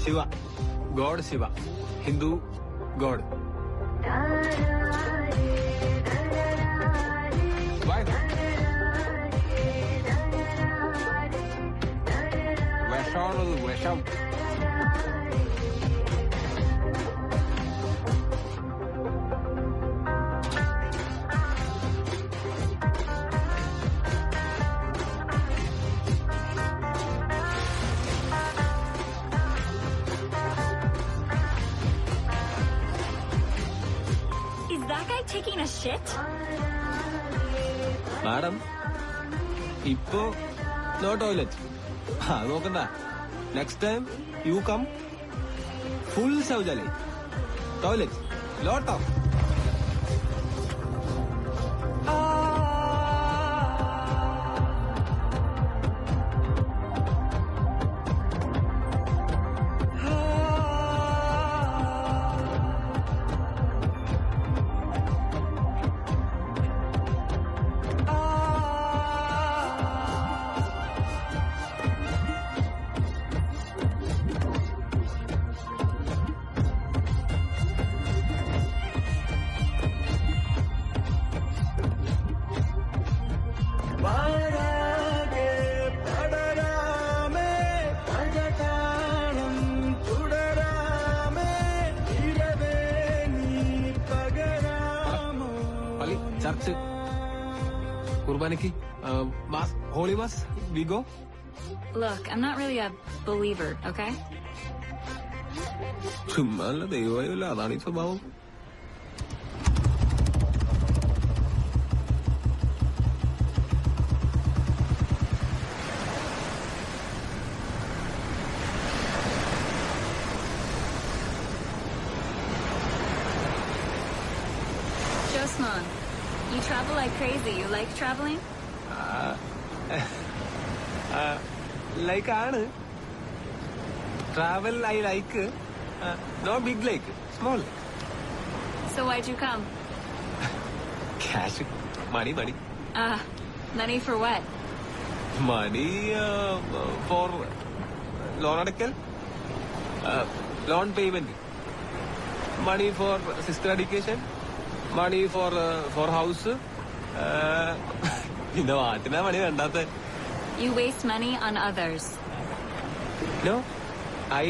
Shiva, god Shiva, Hindu god. വിഷമാണത്, വിഷം. Taking a shit? മാഡം ഇപ്പോ no toilet. നോക്കണ്ട, next time you come full ശൗചാലയം, ടോയ്ലറ്റ് ലോട്ടോ. കുർബാനയ്ക്ക് mass, holy mass, we go. Look, I'm not really a believer, okay? ചുമ്മാല്ല ദൈവമല്ല, അതാണ് ഈ സ്വഭാവം. Josman, you travel like crazy. You like traveling? Like ആണ്. Travel I like. No big like, small. So why'd you come? Cash, money. Money for what? Money for loan അടയ്ക്കൽ, loan payment, money for sister education, money for house. പിന്നെ വാറ്റിനാ മണി വേണ്ടാത്ത. You waste money on others. No, I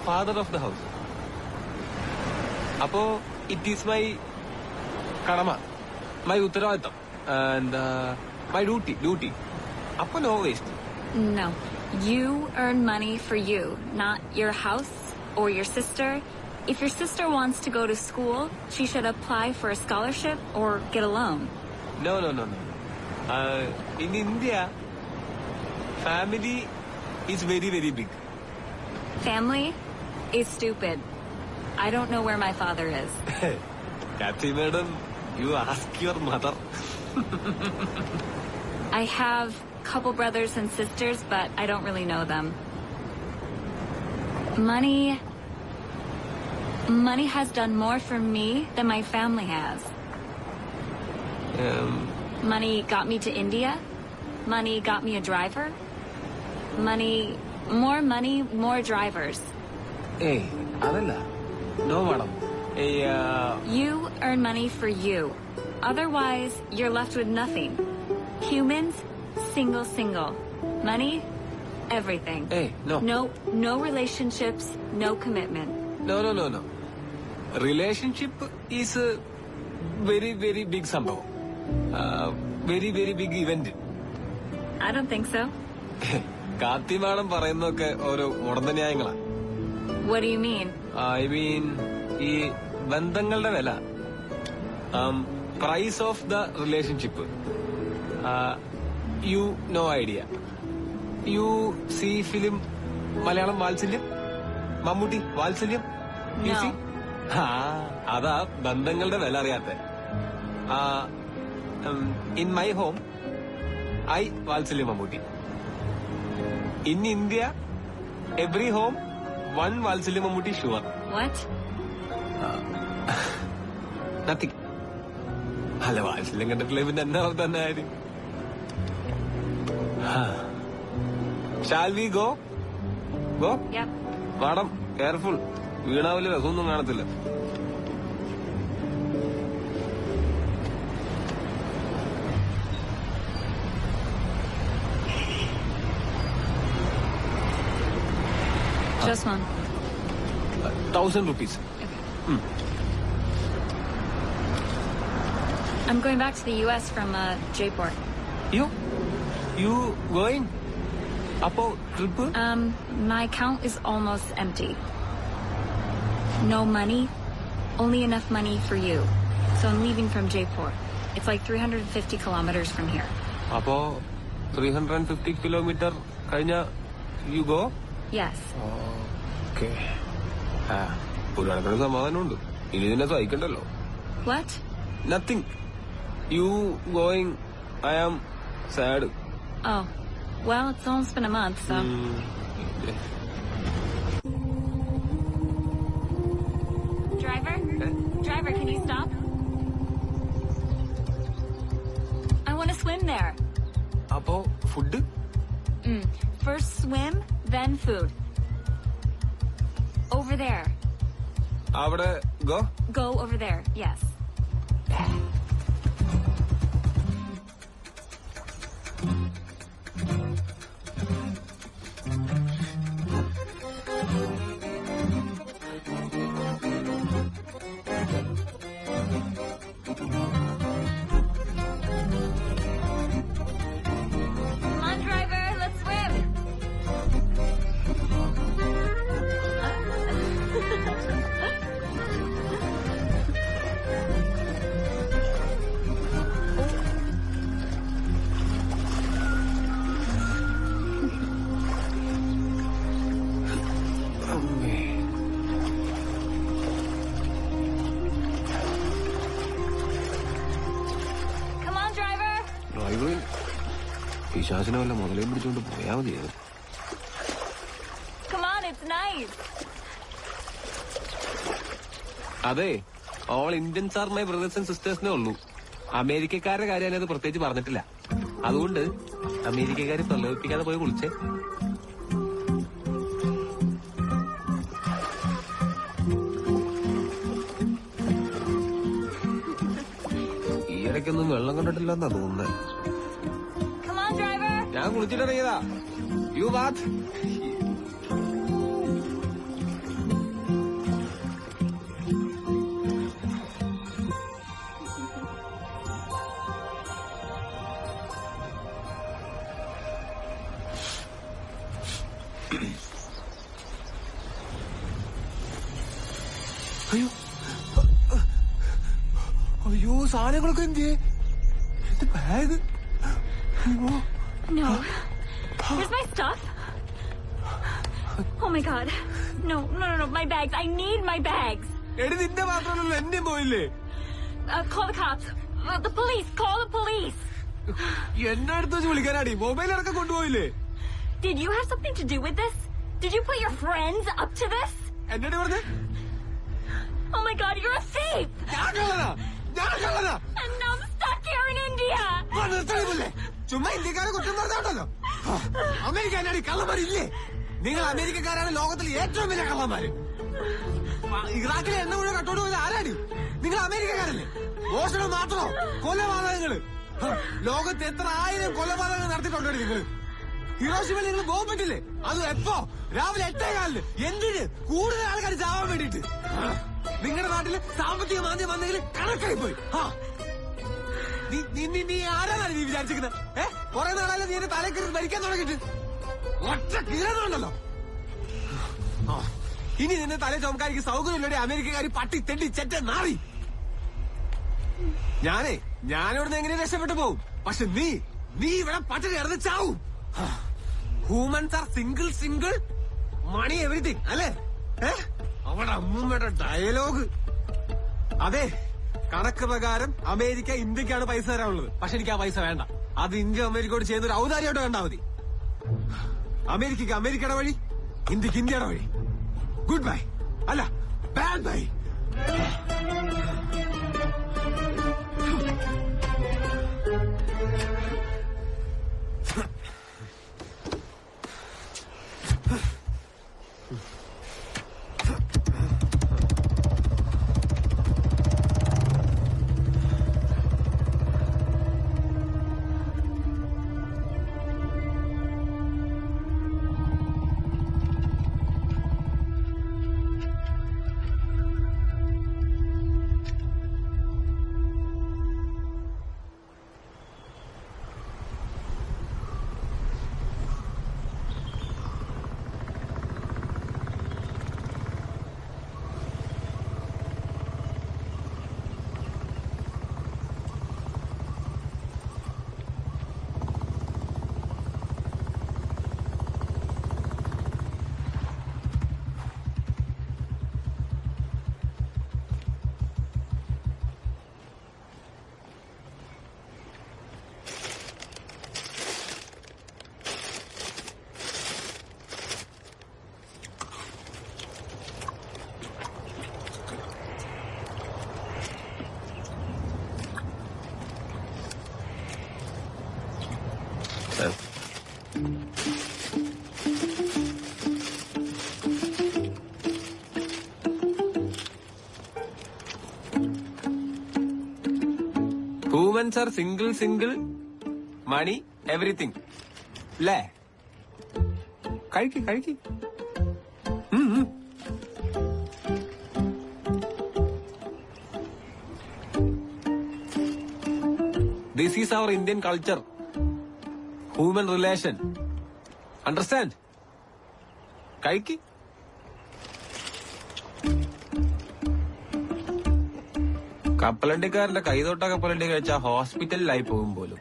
father of the house. അപ്പോ it is my കടമ, my ഉത്തരവാദിത്തം, and my duty. അപ്പൊ no waste. No. You earn money for you, not your house or your sister. If your sister wants to go to school, she should apply for a scholarship or get a loan. No. In India, family is very, very big. Family is stupid. I don't know where my father is. Kathy madam, you ask your mother. I have a couple brothers and sisters, but I don't really know them. Money has done more for me than my family has. Money got me to India. Money got me a driver. Money, more drivers. Hey, adalla. No, madam. You earn money for you. Otherwise, you're left with nothing. Humans, single. Money, everything. Hey, no. No relationships, no commitment. No. Relationship is a very, very big sambavam. Very, very big event. I don't think so. Kathy madam പറയുന്നതൊക്കെ ഓരോ മുടന്ത ന്യായങ്ങളാ. What do you mean? I mean, ഈ ബന്ധങ്ങളുടെ വില, price of the relationship. You no idea. You see film Malayalam Vatsalyam, Mammootty വാത്സല്യം. You see, അതാ ബന്ധങ്ങളുടെ വില അറിയാത്ത. ഇൻ മൈ ഹോം ഐ വാത്സല്യം Mammootty. In India, every home, one Valsalyam Mammootty sure. What? Nothing. അല്ല, വാത്സല്യം കണ്ടിട്ടില്ലേ പിന്നെ എന്താ തന്നെ ആര്. Shall we go? Yep. Madam careful, വീണാ വലിയ രസമൊന്നും കാണത്തില്ല. Just one. 1,000 rupees. I'm going back to the U.S. from Jaipur. You going? Apo trip? My account is almost empty. No money, only enough money for you. So I'm leaving from Jaipur. It's like 350 kilometers from here. Apo 350 kilometer കഴിഞ്ഞ you go? Yes. Okay. ഒരു കണക്കിന് സമാധാനമുണ്ട്. ഇനി ഇതിനെ സഹിക്കണ്ടല്ലോ. What? Nothing. You going, I am sad. Oh. Well, it's almost been a month, so. Driver, can you stop? I want to swim there. അപ്പോ food? First swim, then food. Over there. അവിടെ go? Go over there, yes. പിശാചിനെ വല്ല മുതലേം പിടിച്ചോണ്ട് പോയാ മതിയത്. Come on, it's nice. അതെ, all Indians are my brothers and സിസ്റ്റേഴ്സിനേ ഉള്ളൂ. അമേരിക്കക്കാരുടെ കാര്യം അതിനകത്ത് പ്രത്യേകിച്ച് പറഞ്ഞിട്ടില്ല. അതുകൊണ്ട് അമേരിക്കക്കാര് പ്രലോഭിപ്പിക്കാതെ പോയി കുളിച്ചേ. ഈയിടയ്ക്കൊന്നും വെള്ളം കണ്ടിട്ടില്ലെന്നാ തോന്നുന്നത്. Come on, driver. ഞാൻ കുളിച്ചിട്ടിറങ്ങിയതാ. You watch. അയ്യോ അയ്യോ, സാധനങ്ങളൊക്കെ എന്ത് എന്റെ bag. No. Where's my stuff? Oh my god. No, my bags. I need my bags. എടി നിന്റെ മാത്രമല്ലല്ലോ എന്റെയും പോയില്ലേ? Call the cops. The police. Call the police. എന്നെ അടുത്ത് വെച്ച് വിളിക്കാനാടി മൊബൈൽ അടക്കം കൊണ്ടുപോയില്ലേ? Did you have something to do with this? Did you put your friends up to this? എന്നോട് പറഞ്ഞേ? Oh my god, you're a thief! ഞാൻ കള്ളനാ. And now I'm stuck here in India! ചുമ്മാ ഇന്ത്യക്കാരെ കുറ്റം പറഞ്ഞാണ്ടല്ലോ. അമേരിക്കാനാടി കള്ളന്മാരില്ലേ? നിങ്ങൾ അമേരിക്കക്കാരാണ് ലോകത്തിൽ ഏറ്റവും വലിയ കള്ളന്മാര്. ഇറാഖിലെ എണ്ണ മുഴുവൻ കട്ടോട് പോയത് ആരാടി? നിങ്ങൾ അമേരിക്കക്കാരല്ലേ? മോഷണം മാത്രമോ? കൊലപാതകങ്ങള്. ലോകത്ത് എത്ര 1000 കൊലപാതകങ്ങൾ നടത്തിയിട്ടുണ്ടോ നിങ്ങൾ? ഹിരോഷിമയിൽ നിങ്ങൾ പോകാൻ പറ്റില്ലേ? അത് എപ്പോ? രാവിലെ 8:15. എന്തിന്? കൂടുതൽ ആൾക്കാർ ചാവാൻ വേണ്ടിട്ട്. നിങ്ങളുടെ നാട്ടില് സാമ്പത്തിക മാന്ദ്യം വന്നെങ്കിൽ കണക്കായി പോയി. നീ ആരാണ് നീ വിചാരിച്ചിരിക്കുന്നത്? കുറെ നാളായാലും നീ എന്നെ തലക്കറി ഭരിക്കാൻ തുടങ്ങിയിട്ട് ഒറ്റ കീഴുന്നുണ്ടല്ലോ. ഇനി നിന്നെ തല ചുമക്കാരിക്ക് സൗകര്യമില്ലേ? അമേരിക്കക്കാരി പട്ടി തെണ്ടി ചെറ്റ നാറി. ഞാനിവിടുന്ന് എങ്ങനെ രക്ഷപ്പെട്ടു പോവും? പക്ഷെ നീ ഇവിടെ പട്ടിണി കിടന്ന് ചാവും. Humans are single money everything അല്ലേ? അവിടെ അമ്മൂമ്മയുടെ ഡയലോഗ്. അതെ, കണക്ക് പ്രകാരം അമേരിക്ക ഇന്ത്യക്കാണ് പൈസ തരാനുള്ളത്. പക്ഷെ എനിക്ക് ആ പൈസ വേണ്ട. അത് ഇന്ത്യ അമേരിക്കയോട് ചെയ്യുന്ന ഒരു ഔദാര്യമായിട്ട് വേണ്ടാ മതി. അമേരിക്കക്ക് അമേരിക്കയുടെ വഴി, ഇന്ത്യക്ക് ഇന്ത്യയുടെ വഴി. ഗുഡ് ബൈ, അല്ല bad bye. Humans are single money everything അല്ലേ? കഴിക്ക്. This is our Indian culture. Human relation. Understand? കഴിക്ക്. കപ്പലണ്ടിക്കാരന്റെ കൈതൊട്ട കപ്പലണ്ടി കഴിച്ചാൽ ഹോസ്പിറ്റലിലായി പോകും പോലും.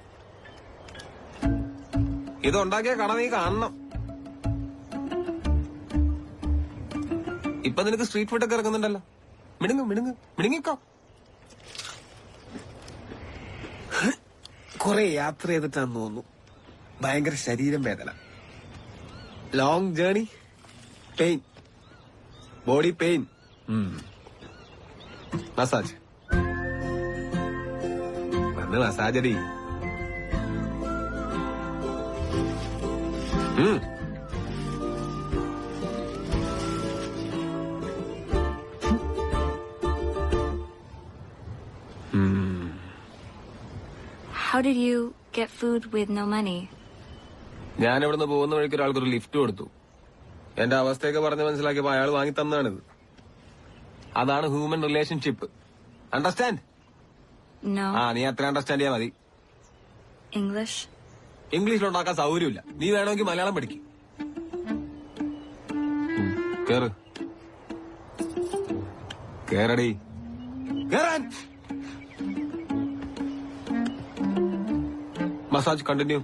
ഇതുണ്ടാക്കിയ കട നീ കാണണം. ഇപ്പൊ നിനക്ക് സ്ട്രീറ്റ് ഫുഡൊക്കെ ഇറങ്ങുന്നുണ്ടല്ലോ. മിടുങ്ങിക്കോ. കുറെ യാത്ര ചെയ്തിട്ടാന്ന് തോന്നുന്നു. ഭയങ്കര ശരീരം വേദന, long journey, pain, body pain, massage massage അടി. How did you get food with no money? ഞാൻ ഇവിടുന്ന് പോകുന്ന വഴിക്ക് ഒരാൾക്കൊരു ലിഫ്റ്റ് കൊടുത്തു. എന്റെ അവസ്ഥയൊക്കെ പറഞ്ഞ് മനസ്സിലാക്കിയപ്പോ അയാൾ വാങ്ങി തന്നാണിത്. അതാണ് ഹ്യൂമൻ റിലേഷൻഷിപ്പ്. അണ്ടർസ്റ്റാൻഡ്? No. നീ അത്ര അണ്ടർസ്റ്റാൻഡ് ചെയ്യാൻ മതി. English? ഇംഗ്ലീഷിലുണ്ടാക്കാൻ സൗകര്യമില്ല. നീ വേണമെങ്കിൽ മലയാളം പഠിക്കും. കേറ്, കേറടി, കേറാൻ. Massage continue.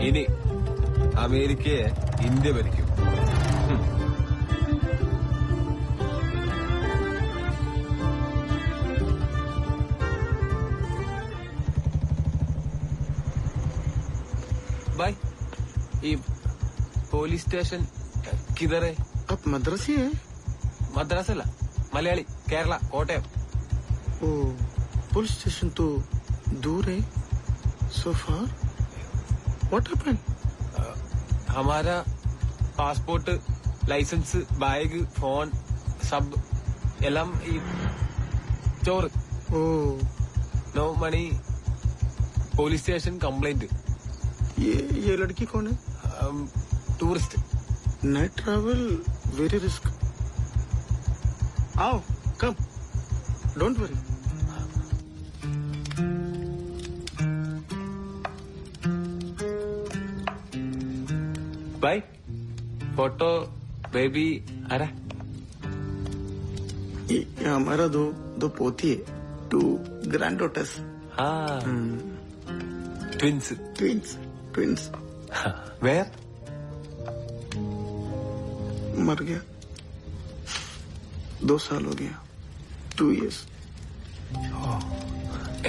ഇനി അമേരിക്കയെ ഇന്ത്യ ഭരിക്കും. भाई ये पुलिस स्टेशन किधर है? आप मद्रासी है? मद्रास अല്ല, മലയാളി, കേരള, കോട്ടയം. ओ, पुलिस स्टेशन तो दूर है. So far, what happened? हमारा पासपोर्ट, ലൈസൻസ്, ബാഗ്, ഫോൺ, സബ് എല്ലാം ഈ ചോറ്. ओ, no money, police station complaint. ये लड़की कौन है? Tourist. Night travel very risk. आओ, कम, डोंट वरी. भाई फोटो बेबी आरा. ये हमारा दो पोती है, 2 ग्रैंड डॉटर्स. हाँ, ट्विंस. वेयर? मर गया. 2 साल हो गया. 2 years.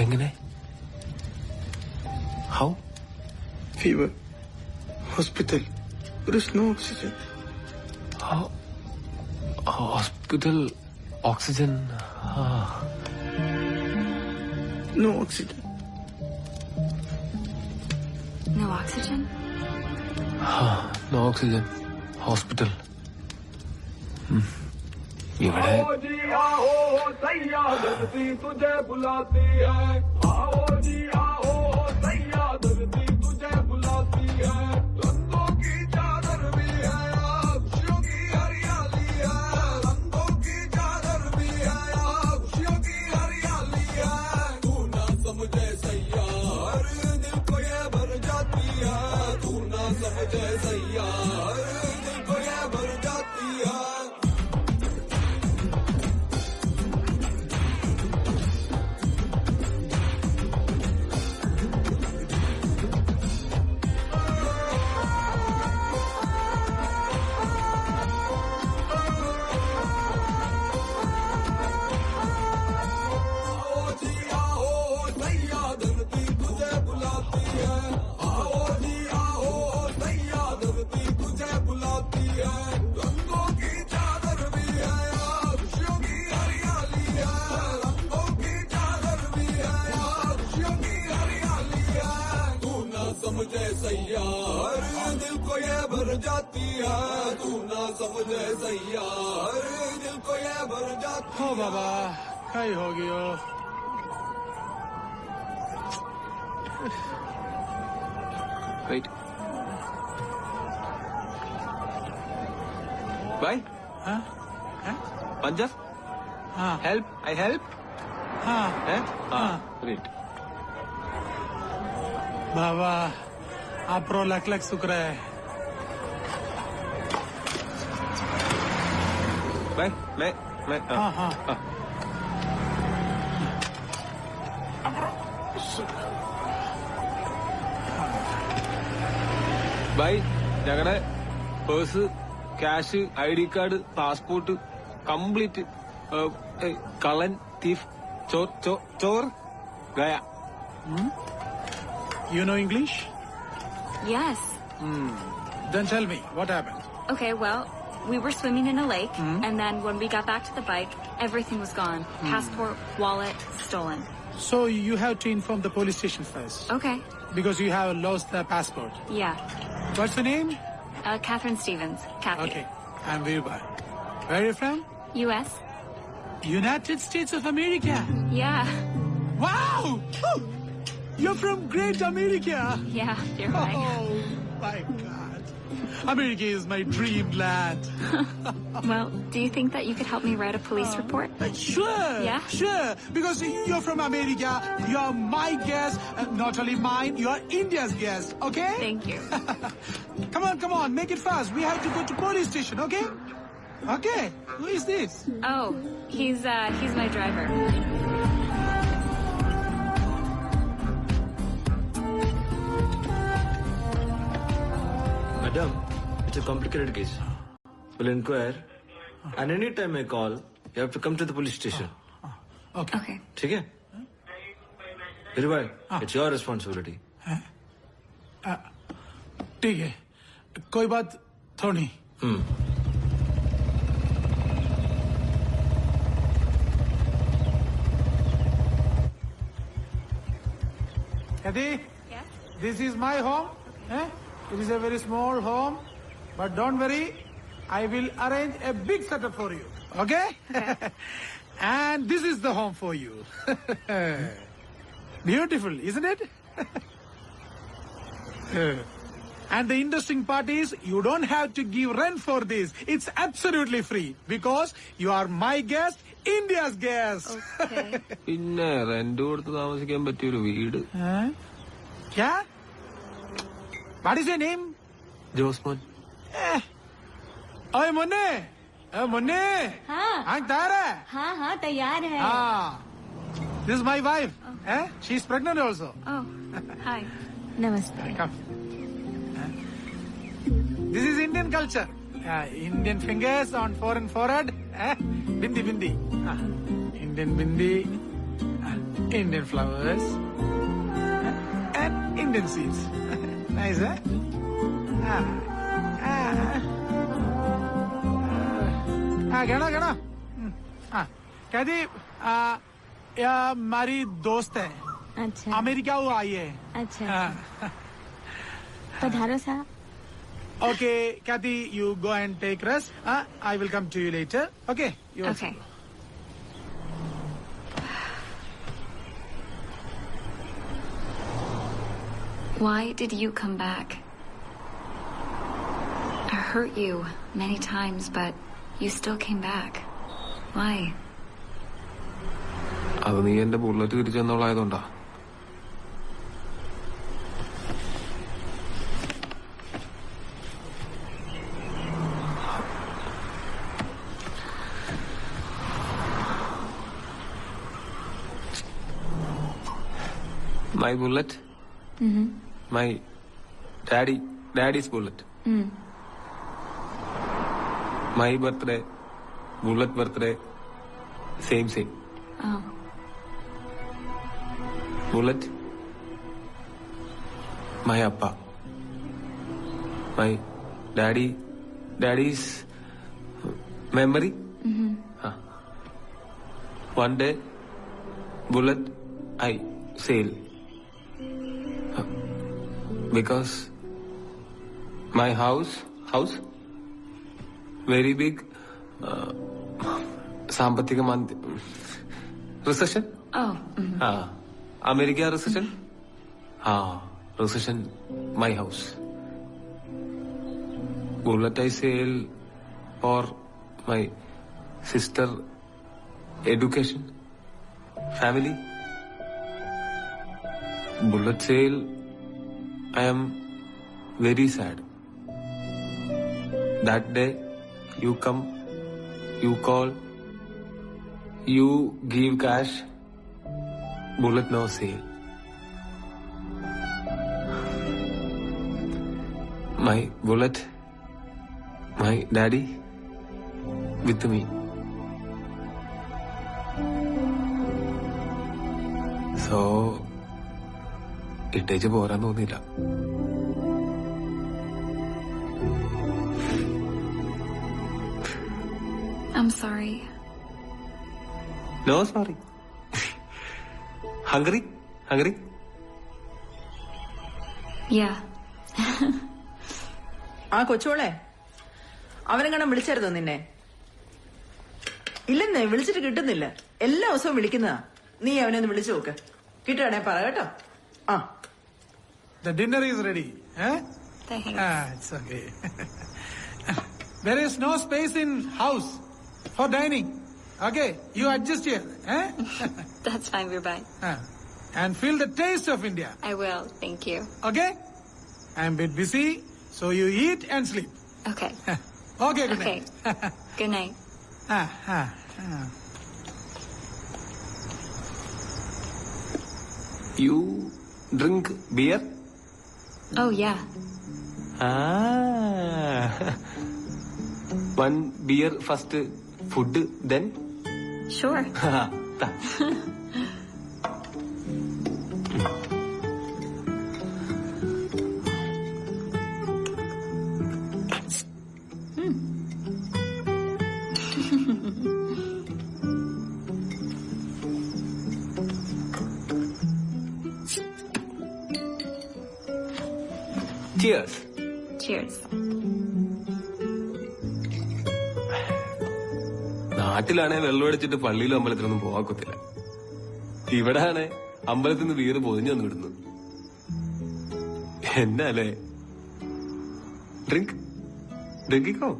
എങ്ങനെ? How? Fever. Hospital. There is no oxygen. Hospital. Oxygen. No oxygen. No oxygen? No oxygen. Hospital. ഇവിടെ तुझे बुलाती है. आओ जी आओ, सैया धरती तुझे बुलाती है. रंगों की चादर भी है, खुशियों की हरियाली है. रंगों की चादर भी है, खुशियों की हरियाली है. तू ना समझे सैया, हर दिल को ये भर जाती है. तू ना समझे सैया, हर दिल को ये भर जाती है. समझे सैया, हर दिल को ये भर जाती है. तू ना समझे सैया, हर दिल को ये भर जाती है. हो बाबा, कई हो गयो. Wait. Bye. Huh? Panjab? Help? I help? Great. बाबा आपरो लख लख शुक्र है. मैं हाँ. भाई ഞങ്ങളുടെ purse, cash, ID card, passport complete കള്ളൻ thief, chor, gaya. You know English? Yes. Then tell me, what happened? Okay, well, we were swimming in a lake, and then when we got back to the bike, everything was gone. Passport, wallet, stolen. So you have to inform the police station first. Okay. Because you have lost the passport. Yeah. What's the name? Catherine Stevens. Kathy. Okay. I'm Veerbai. Where are you from? U.S. United States of America. Yeah. Wow! You're from Great America. Yeah, you're right. Oh, my God. America is my dreamland. Well, do you think that you could help me write a police report? Sure. Yeah? Sure. Because you're from America, you're my guest, not only mine, you're India's guest, okay? Thank you. Come on, make it fast. We have to go to police station, okay? Okay. Who is this? Oh, he's my driver. Madam, it's a complicated case. We'll inquire. And any time I call, you have to come to the police station. Okay. Okay. ठीक है? Veerbai, it's your responsibility. ठीक है. कोई बात थोड़ी. Kathy? Yes? This is my home. It is a very small home. But don't worry, I will arrange a big setup for you. Okay? And this is the home for you. Beautiful, isn't it? And the interesting part is, you don't have to give rent for this. It's absolutely free. Because you are my guest, India's guest. Okay. പിന്നെ rent കൊടുത്ത് താമസിക്കാൻ പറ്റിയൊരു വീട്. Yeah? What is your name? Josmon. ओए मुन्ने, मुन्ने. हाँ. तैयार है? हाँ, तैयार है. This is my wife. She is pregnant also. Oh, hi. Namaste. Come. This is Indian culture. Indian fingers on foreign forehead. Bindi. Indian bindi. Indian flowers. And Indian seeds. Nice, eh? गणा कहती हमारी दोस्त है. अच्छा. America वो आई है. अच्छा. पधारो साहब. Okay, Kathy, you go and take rest. I will come to you later. Okay? You also Okay. go. Why did you come back? I hurt you many times, but you still came back. Why? അത് നീ എന്റെ bullet തിരിച്ചു തന്നോളായതുകൊണ്ടാ. My bullet? My daddy's bullet. My birthday, bullet birthday, same. Oh. Bullet, my appa. My daddy's memory. One day, bullet, I sail. Because my house, very big, സാമ്പത്തിക recession. Oh. America recession. Recession, my house. Bullet I sell for my sister education, family. Bullet sale, I am very sad. That day, you come, you call, you give cash, bullet no sale. My bullet, my daddy, with me. So ഇട്ടേച്ച് പോരാൻ തോന്നിയില്ല. I'm sorry. No sorry. Hungry hungry. Yeah. ആ കൊച്ചോളെ അവനെങ്ങനെ വിളിച്ചായിരുന്നോ നിന്നെ? ഇല്ലെന്നേ, വിളിച്ചിട്ട് കിട്ടുന്നില്ല. എല്ലാ ദിവസവും വിളിക്കുന്നതാ. നീ അവനെ ഒന്ന് വിളിച്ചു നോക്ക്, കിട്ടുവാണേ പറ കേട്ടോ. ആ, The dinner is ready. Eh? Thanks. It's okay. There is no space in house for dining. Okay, you adjust here. Eh? That's fine, we're bye. And feel the taste of India. I will, thank you. Okay? I'm a bit busy, so you eat and sleep. Okay. Okay, good Okay. night. Good night. You drink beer? Oh, yeah. One beer first, food then? Sure. Cheers. Cheers. നാട്ടിലാണെ വെള്ളം അടിച്ചിട്ട് പള്ളിയിലും അമ്പലത്തിലൊന്നും പോവാക്കൊത്തില്ല. ഇവിടാണ് അമ്പലത്തിൽ നിന്ന് വീറ് പൊതിഞ്ഞു വന്നു വിടുന്നു. എന്നാലേ? Drink ഡ്രിങ്കിക്കോ?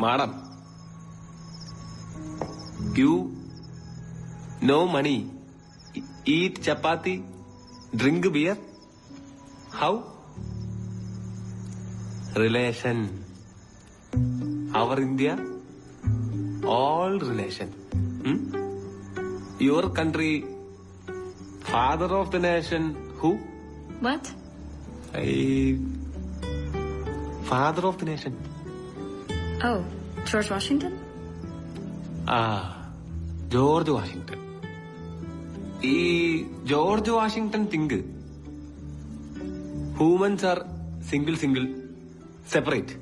Madam, you no money, eat chapati, drink beer. How? Relation. Our India, all relation. Your country, father of the nation, who? What? Father of the nation. Oh, George Washington? George Washington. ഈ George Washington think humans are single separate,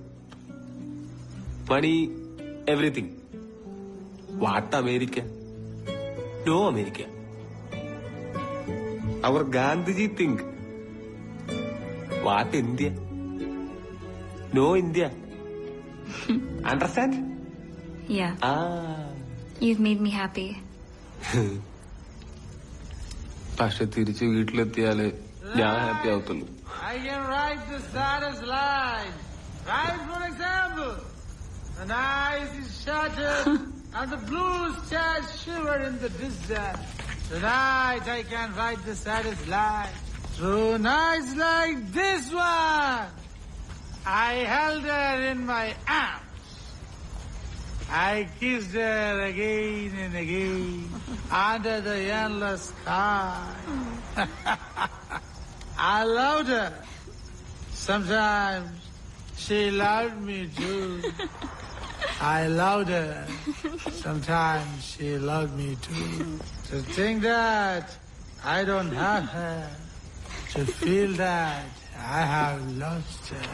money everything. What America? No America. അവർ Gandhiji think what India? No India. Understand? Yeah. You've made me happy. പക്ഷെ തിരിച്ച് വീട്ടിലെത്തിയാലേ ഞാൻ happy ആവത്തുള്ളൂ. I can write the saddest line. Right, for example, the night is shattered and the blue stars shiver in the distance. Tonight I can write the saddest line. Through nights like this one, I held her in my arms. I kissed her again and again under the endless sky. I loved her. Sometimes she loved me too. I loved her. Sometimes she loved me too. To think that I don't have her. To feel that I have lost her.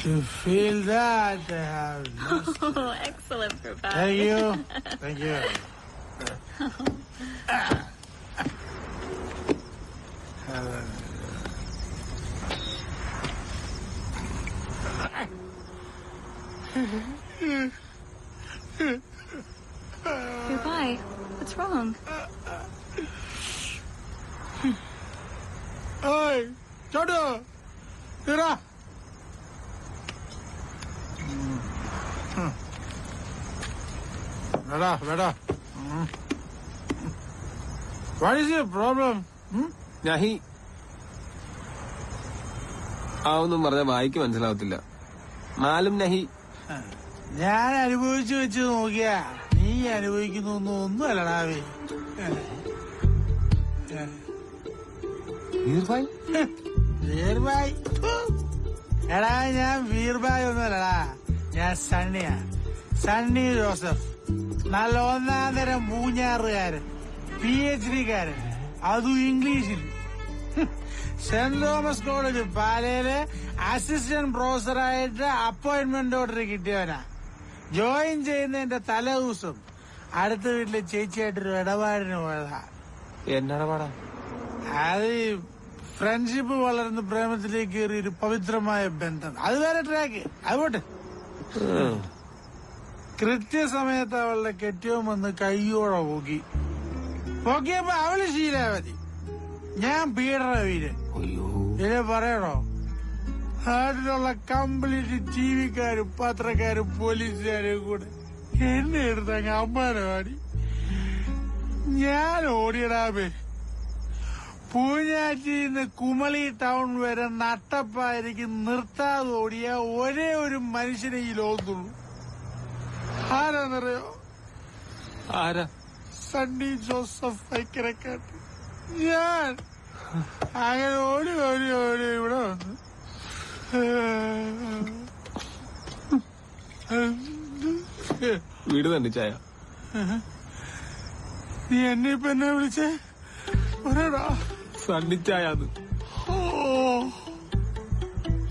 To feel that I have lost her. Oh, excellent for Bobby. Thank you. Thank you. Goodbye. What's wrong? Hey, Chodu! Tira! Beda. What is your problem? നഹി. ഒന്നും പറഞ്ഞ വായിക്ക് മനസ്സിലാവത്തില്ല. മാലും നഹി. ഞാൻ അനുഭവിച്ചു വെച്ച് നോക്കിയാ നീ അനുഭവിക്കുന്നു ഒന്നും അല്ലടാവേ. വീർബായ് എടാ, ഞാൻ വീർബായ് ഒന്നുമല്ലടാ, ഞാൻ സണ്ണിയാ. സണ്ണി ജോസഫ്. നല്ല ഒന്നാം തരം പൂഞ്ഞാറുകാരൻ, PhD-കാരൻ, അതും ഇംഗ്ലീഷിൽ. സെന്റ് തോമസ് കോളേജ് പാലയില് അസിസ്റ്റന്റ് പ്രൊഫസറായിട്ട് അപ്പോയിന്റ്മെന്റ് ഓർഡർ കിട്ടിയവനാ. ജോയിൻ ചെയ്യുന്നതിന്റെ തലേ ദിവസം അടുത്ത വീട്ടിലെ ചേച്ചിയായിട്ടൊരു ഇടപാടിന് പോയതാ. എന്നിടപാടാ? അത് ഫ്രണ്ട്ഷിപ്പ് വളർന്ന് പ്രേമത്തിലേക്ക് കയറി ഒരു പവിത്രമായ ബന്ധം. അത് വേറെ ട്രാക്ക്. അതുപോട്ടെ. കൃത്യസമയത്ത് അവളുടെ കെട്ടിയോൻ വന്ന് കയ്യോടെ പോക്കിയപ്പോ അവള് ശീലാവതി, ഞാൻ പീഡന വീരൻ. ഇനി പറയണോ? നാട്ടിലുള്ള കംപ്ലീറ്റ് ടിവിക്കാരും പത്രക്കാരും പോലീസുകാരും കൂടെ എന്നെ എടുത്തങ്ങ് അമ്മാനെ പാടി. ഞാൻ ഓടിയടാമേ. പൂഞ്ഞാറ്റിന്ന് കുമളി ടൗൺ വരെ നട്ടപ്പായിരിക്കും നിർത്താതെ ഓടിയ ഒരേ ഒരു മനുഷ്യനെ ഈ ലോകത്തുള്ളൂ. ആരാന്നറിയോ? ആരാ? സണ്ണി ജോസഫ് വൈക്കരക്കാട്ട്. ഞാൻ അങ്ങനെ ഓടി ഓടി ഓടി ഇവിടെ വന്നു. വീട് തന്നെ ചായ. നീ എന്നെ ഇപ്പൊ എന്നെ വിളിച്ചേ? പറയടാ. സണ്ണിച്ചായാന്ന്.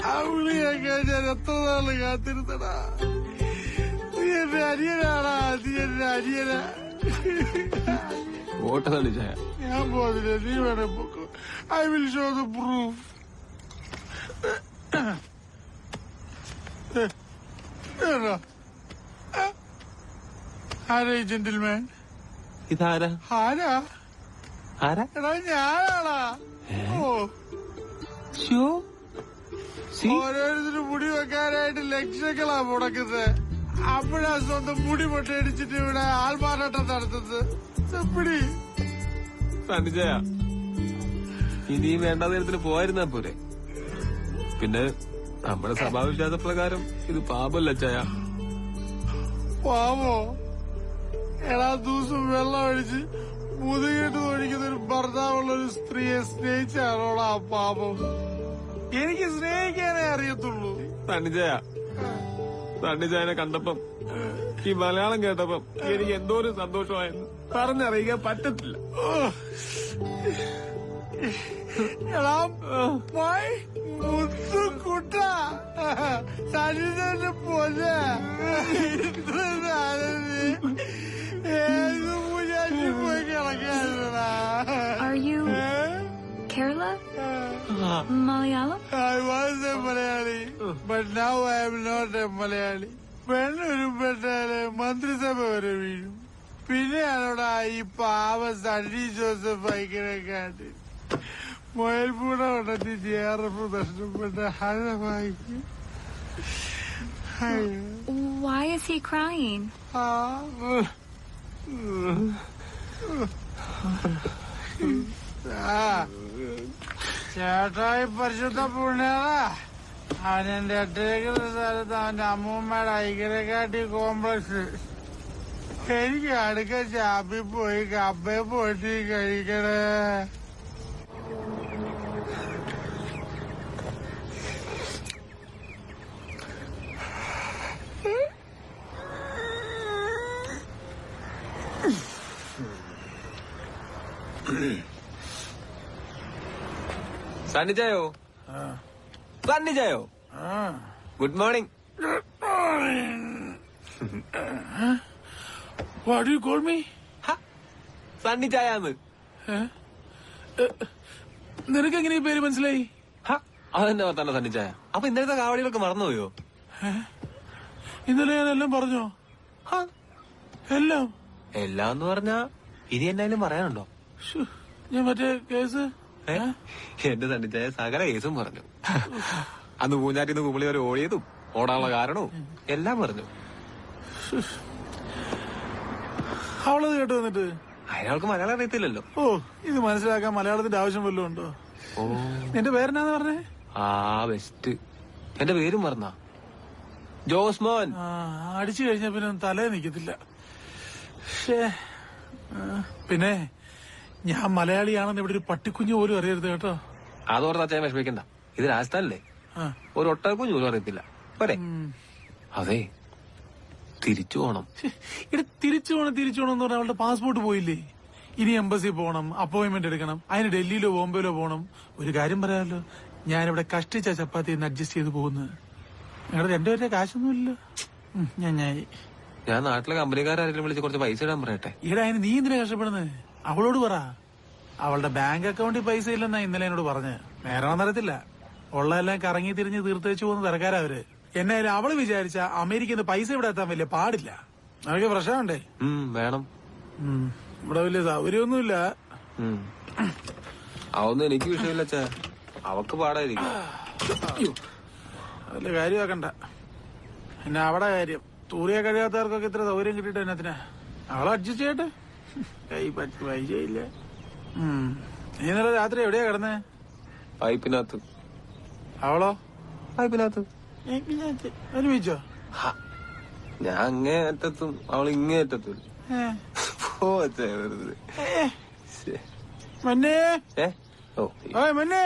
ആ വിളിയൊക്കെ ഞാൻ എത്ര നാള് കാത്തിരുന്നടാ. നീ എന്റെ അരിയനാടാ, നീ എന്റെ അരിയനാ. ഓട്ട സണ്ണിച്ചായ. ഞാൻ പോകുന്നില്ല, നീ വേണേ പോക്കോ. I will show the proof. ആരാ ഈ ജെന്റിൽമാൻ? ഇതാരാ? ആരാ? ആരാ? എടാ ഞാനാടാ. ഓരോരുത്തരും മുടി വെക്കാനായിട്ട് ലക്ഷങ്ങളാ മുടക്കുന്നത്. അപ്പോഴാ സ്വന്തം മുടി പൊട്ടയടിച്ചിട്ട് ഇവിടെ ആൾമാറാട്ടം നടത്തുന്നത്. സണ്ണിച്ചായ, ഇനിയും വേണ്ട നേരത്തിന് പോയിരുന്നാ പോരെ. പിന്നെ നമ്മുടെ സ്വഭാവവിശ്വാസ പ്രകാരം ഇത് പാപല്ല ചായ. പാവോ? എടാ ദിവസം വെള്ളം അടിച്ച് മുതുകിട്ട് ഒഴിക്കുന്ന ഒരു ഭർത്താവുള്ള ഒരു സ്ത്രീയെ സ്നേഹിച്ചാണോടാ പാപം? എനിക്ക് സ്നേഹിക്കാനേ അറിയത്തുള്ളൂ. സണ്ണിച്ചായനെ കണ്ടപ്പം, ഈ മലയാളം കേട്ടപ്പം എനിക്ക് എന്തോ ഒരു സന്തോഷമായിരുന്നു, പറഞ്ഞറിയിക്കാൻ പറ്റത്തില്ല. എടാ മുത്തുക്കുട്ട, സണ്ണിച്ചാന്റെ പോലെ ഏത് പൂജാറ്റി പോയി കിടക്കാനാ? Are you Kerala? Malayalam? I was a Malayali, but now I am not a Malayali. പെണ്ണൊരു പെട്ടാല് മന്ത്രിസഭ വരെ വീഴും. പിന്നെയാണോടാ ഈ പാവ സണ്ണി ജോസഫ് വൈക്കനെക്കാട്ട് മൊയൽപൂട ഉടത്തി JRF നഷ്ടപ്പെട്ട ഹഴവായിക്കും. Why is he crying? ചേട്ടായി പരിശുദ്ധ പുണ്യാളാ. അവനെന്റെ ഒറ്റയ്ക്കുള്ള സ്ഥലത്ത് അവന്റെ അമ്മൂമ്മയുടെ ഐക്യരെക്കാട്ടി കോംപ്ലക്സ്. എനിക്ക് അടുക്ക ചാപ്പി പോയി കപ്പയെ പോയിട്ട് കഴിക്കണേ. സണ്ണിച്ചായോ? സണ്ണിച്ചായോ? Good morning. What do you call me? സണ്ണിച്ചായാന്ന്. നിനക്കെങ്ങനെ ഈ പേര് മനസ്സിലായി? അതെന്നെ പറഞ്ഞ സണ്ണിച്ചായ. അപ്പൊ ഇന്നലത്തെ കാവടികളൊക്കെ മറന്നുപോയോ? ഇന്നലെ ഞാൻ എല്ലാം പറഞ്ഞോ? എല്ലാം എല്ലാം എന്ന് പറഞ്ഞാ ഇനി എന്നാലും പറയാനുണ്ടോ? ഞാൻ മറ്റേ കേസ് എന്റെ സണ്ണിച്ചായ സകല കേസും പറഞ്ഞു. അന്ന് പൂഞ്ഞാറ്റിന്ന് കുമളി വരെ ഓടിയതും ഓടാനുള്ള കാരണവും എല്ലാം പറഞ്ഞു. അവളത് കേട്ടു വന്നിട്ട് അയാൾക്ക് മലയാളം അറിയത്തില്ലല്ലോ. ഇത് മനസ്സിലാക്കാൻ മലയാളത്തിന്റെ ആവശ്യം വല്ലതും ഉണ്ടോ? നിന്റെ പേരെന്നാന്ന് പറഞ്ഞേ? ബെസ്റ്റ്. എന്റെ പേരും പറഞ്ഞ ജോസ്മോൻ. അടിച്ചു കഴിഞ്ഞ പിന്നെ തലേ നിക്കത്തില്ല. പിന്നെ ഞാൻ മലയാളിയാണെന്ന് ഇവിടെ ഒരു പട്ടിക്കുഞ്ഞു പോലും അറിയരുത് കേട്ടോ. അതോർത്ത് അച്ഛൻ വിഷമിക്കണ്ട. ഇത് രാജസ്ഥാനല്ലേ, ഒരു ഒട്ടകുഞ്ഞു പോലും അറിയത്തില്ല. പോരെ? അതെ, തിരിച്ചു പോണം. ഇവിടെ തിരിച്ചു പോണം എന്ന് പറഞ്ഞാൽ അവളുടെ പാസ്പോർട്ട് പോയില്ലേ? ഇനി എംബസി പോകണം, അപ്പോയിന്റ്മെന്റ് എടുക്കണം, അതിന് ഡൽഹിയിലോ ബോംബെയിലോ പോകണം. ഒരു കാര്യം പറയാമല്ലോ, ഞാനിവിടെ കഷ്ടിച്ച ചപ്പാത്തി അഡ്ജസ്റ്റ് ചെയ്ത് പോകുന്നത്. നിങ്ങളുടെ രണ്ടുപേരുടെ കാശൊന്നുമില്ല. ഞാൻ നാട്ടിലെ കമ്പനിക്കാരെങ്കിലും വിളിച്ച് കുറച്ച് പൈസ ഇടാൻ പറയട്ടെ. ഈടാ, അതിന് നീ എന്തിനാ കഷ്ടപ്പെടുന്നത്? അവളോട് പറ. അവളുടെ ബാങ്ക് അക്കൗണ്ടിൽ പൈസ ഇല്ലെന്നാ ഇന്നലെ എന്നോട് പറഞ്ഞ്. നേരമാണെന്ന് അറിയത്തില്ല, ഉള്ളതെല്ലാം കറങ്ങി തിരിഞ്ഞ് തീർത്ത് വെച്ച് പോകുന്ന തിരക്കാരാ അവര്. എന്നായാലും അവള് വിചാരിച്ച അമേരിക്കന്ന് പൈസ ഇവിടെ എത്താൻ വലിയ പാടില്ല. അതൊക്കെ പ്രശ്നമുണ്ടേ. വേണം. ഇവിടെ വലിയ സൗകര്യമൊന്നുമില്ല. അതൊന്നും എനിക്ക് വിഷയമില്ല അച്ഛാ, അവക്ക് പാടായിരിക്കും. വലിയ കാര്യമാക്കണ്ട. പിന്നെ അവിടെ കാര്യം തൂറിയ കഴിയാത്തവർക്കൊക്കെ ഇത്ര സൗകര്യം കിട്ടിയിട്ട് എന്നത്തിനാ? അവളെ അഡ്ജസ്റ്റ് ചെയ്യട്ടെ. കൈ പറ്റി പൈസയില്ല. നീ ഇന്നലെ രാത്രി എവിടെയാ കിടന്നേ? പൈപ്പിനകത്ത്. അവളോ? പൈപ്പിനകത്ത്. ഒരുമിച്ചോ? ഞാൻ അങ്ങേ അറ്റത്തും അവൾ ഇങ്ങേ അറ്റത്തും. മന്നേ, മന്നേ.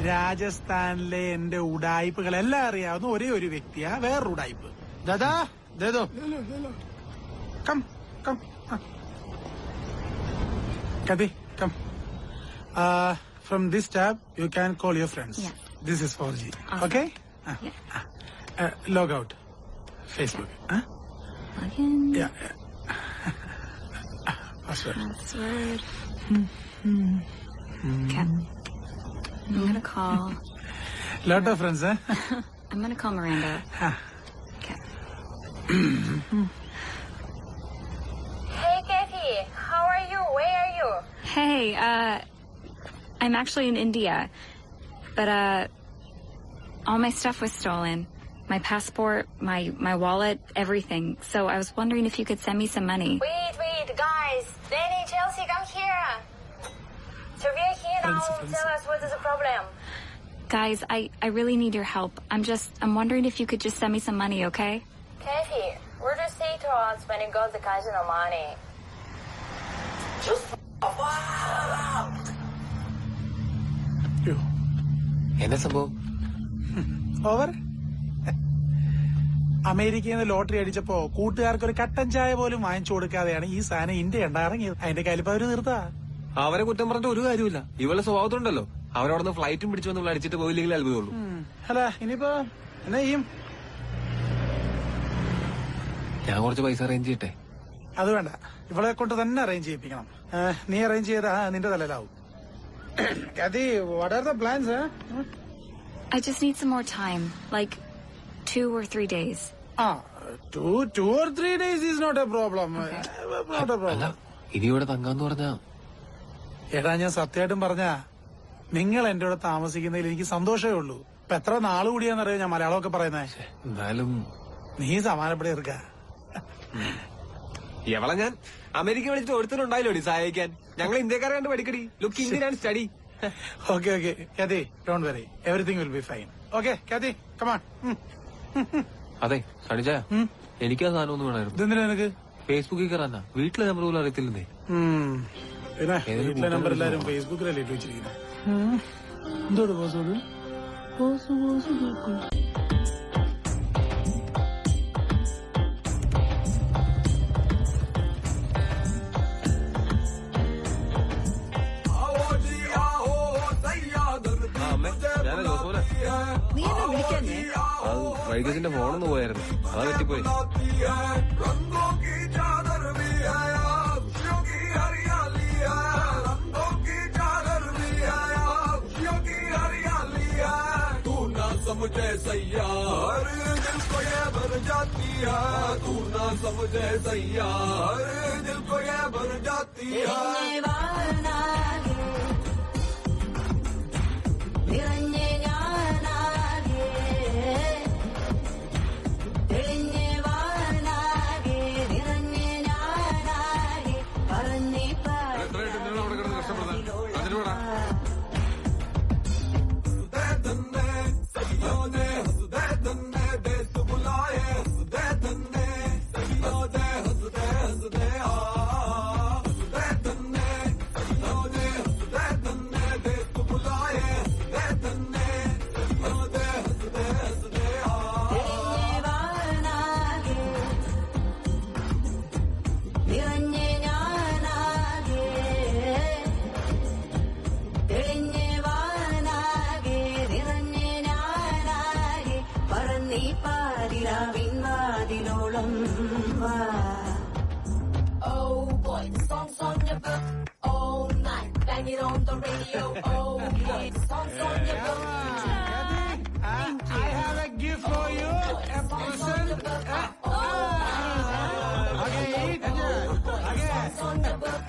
രാജസ്ഥാനിലെ എന്റെ ഉടായ്പകളെല്ലാം അറിയാവുന്ന ഒരേ ഒരു വ്യക്തിയാ വേറൊരു ഉടായ്പ്. ദാദാ ദേദോ കം കം കതി കം. From this tab you can call your friends. This is 4G. Okay? Log out Facebook. Password. Okay. I'm gonna call. Lot of friends, huh? I'm gonna call Miranda. Okay. Hey, Kathy. How are you? Where are you? Hey, I'm actually in India, but all my stuff was stolen. My passport, my wallet, everything. So I was wondering if you could send me some money. Wait, guys. Danny, Chelsea, come here. So we are here now. Tell us what is the problem. Guys, I really need your help. I'm wondering if you could just send me some money, okay? Kathy, where do you say to us when you got the casino money? Just എന്താ സംഭവം? Over. അമേരിക്കയിൽ നിന്ന് lottery അടിച്ചപ്പോ കൂട്ടുകാർക്ക് ഒരു കട്ടൻ ചായ പോലും വാങ്ങിച്ചു കൊടുക്കാതെയാണ് ഈ സാധനം ഇന്ത്യ ഇറങ്ങിയത്. അതിന്റെ കലിപ്പ് അവര് തീർത്താ. അവരെ കുറ്റം പറഞ്ഞിട്ട് ഒരു കാര്യമില്ല. ഇവളുടെ സ്വഭാവത്തുണ്ടല്ലോ, അവരവിടുന്ന് ഫ്ലൈറ്റും പിടിച്ചു വന്ന് അടിച്ചിട്ട് പോയില്ലെങ്കിൽ അത്ഭുതമുള്ളൂ. അല്ല, ഇനിയിപ്പോ എന്നാ ചെയ്യും? ഞാൻ കുറച്ച് പൈസ അറേഞ്ച് ചെയ്യട്ടെ? അത് വേണ്ട, ഇവളെ കൊണ്ട് തന്നെ അറേഞ്ച് ചെയ്യിപ്പിക്കണം. നീ അറേഞ്ച് ചെയ്താ നിന്റെ തലയിലാവും. What are the plans? I just need some more time, like 2 or 3 days. 2 or 3 days is not a problem. Not a problem. ഇനി ഇവിടെ തങ്കാന്ന് പറഞ്ഞാ? എടാ, ഞാൻ സത്യമായിട്ടും പറഞ്ഞാ, നിങ്ങൾ എന്റെ കൂടെ താമസിക്കുന്നതിൽ എനിക്ക് സന്തോഷമേ ഉള്ളൂ. ഇപ്പൊ എത്ര നാള് കൂടിയാന്നറിയോ ഞാൻ മലയാളമൊക്കെ പറയുന്നേ. എന്നാലും നീ സമാനപ്പെടെ ഇരിക്ക. എവളെ ഞാൻ അമേരിക്ക വിളിച്ചിട്ട് ഒരുത്തരുണ്ടായില്ലോ സഹായിക്കാൻ. ഞങ്ങൾ ഇന്ത്യക്കാരെ കണ്ട് പഠിക്കടി. Look Indian and study. Okay Kathy, don't worry, everything will be fine. Okay Kathy, come on. അതെ സണിജ, എനിക്ക് ആ സാധനം ഒന്നും വേണമായിരുന്നു. ഇതെന്തിനാ നിനക്ക്? ഫേസ്ബുക്കിൽ കയറാനാ. വീട്ടിലെ നമ്പർ പോലും അറിയത്തില്ലെന്നേ. പിന്നെ വീട്ടിലെ നമ്പർ എല്ലാരും ഫേസ്ബുക്കിലല്ലേ ഇട്ട് വെച്ചിരിക്കുന്നത്. എന്തോട് പാസ്വേഡ്? നീ എന്നെ വിളിക്കാഞ്ഞേ? വൈദ്യുസിന്റെ ഫോണൊന്ന് പോയായിരുന്നു, അതാ പറ്റിപ്പോയി. समझे सैयार दिल को ये भर जाती है, तू ना समझे सैयार दिल को ये भर जाती है.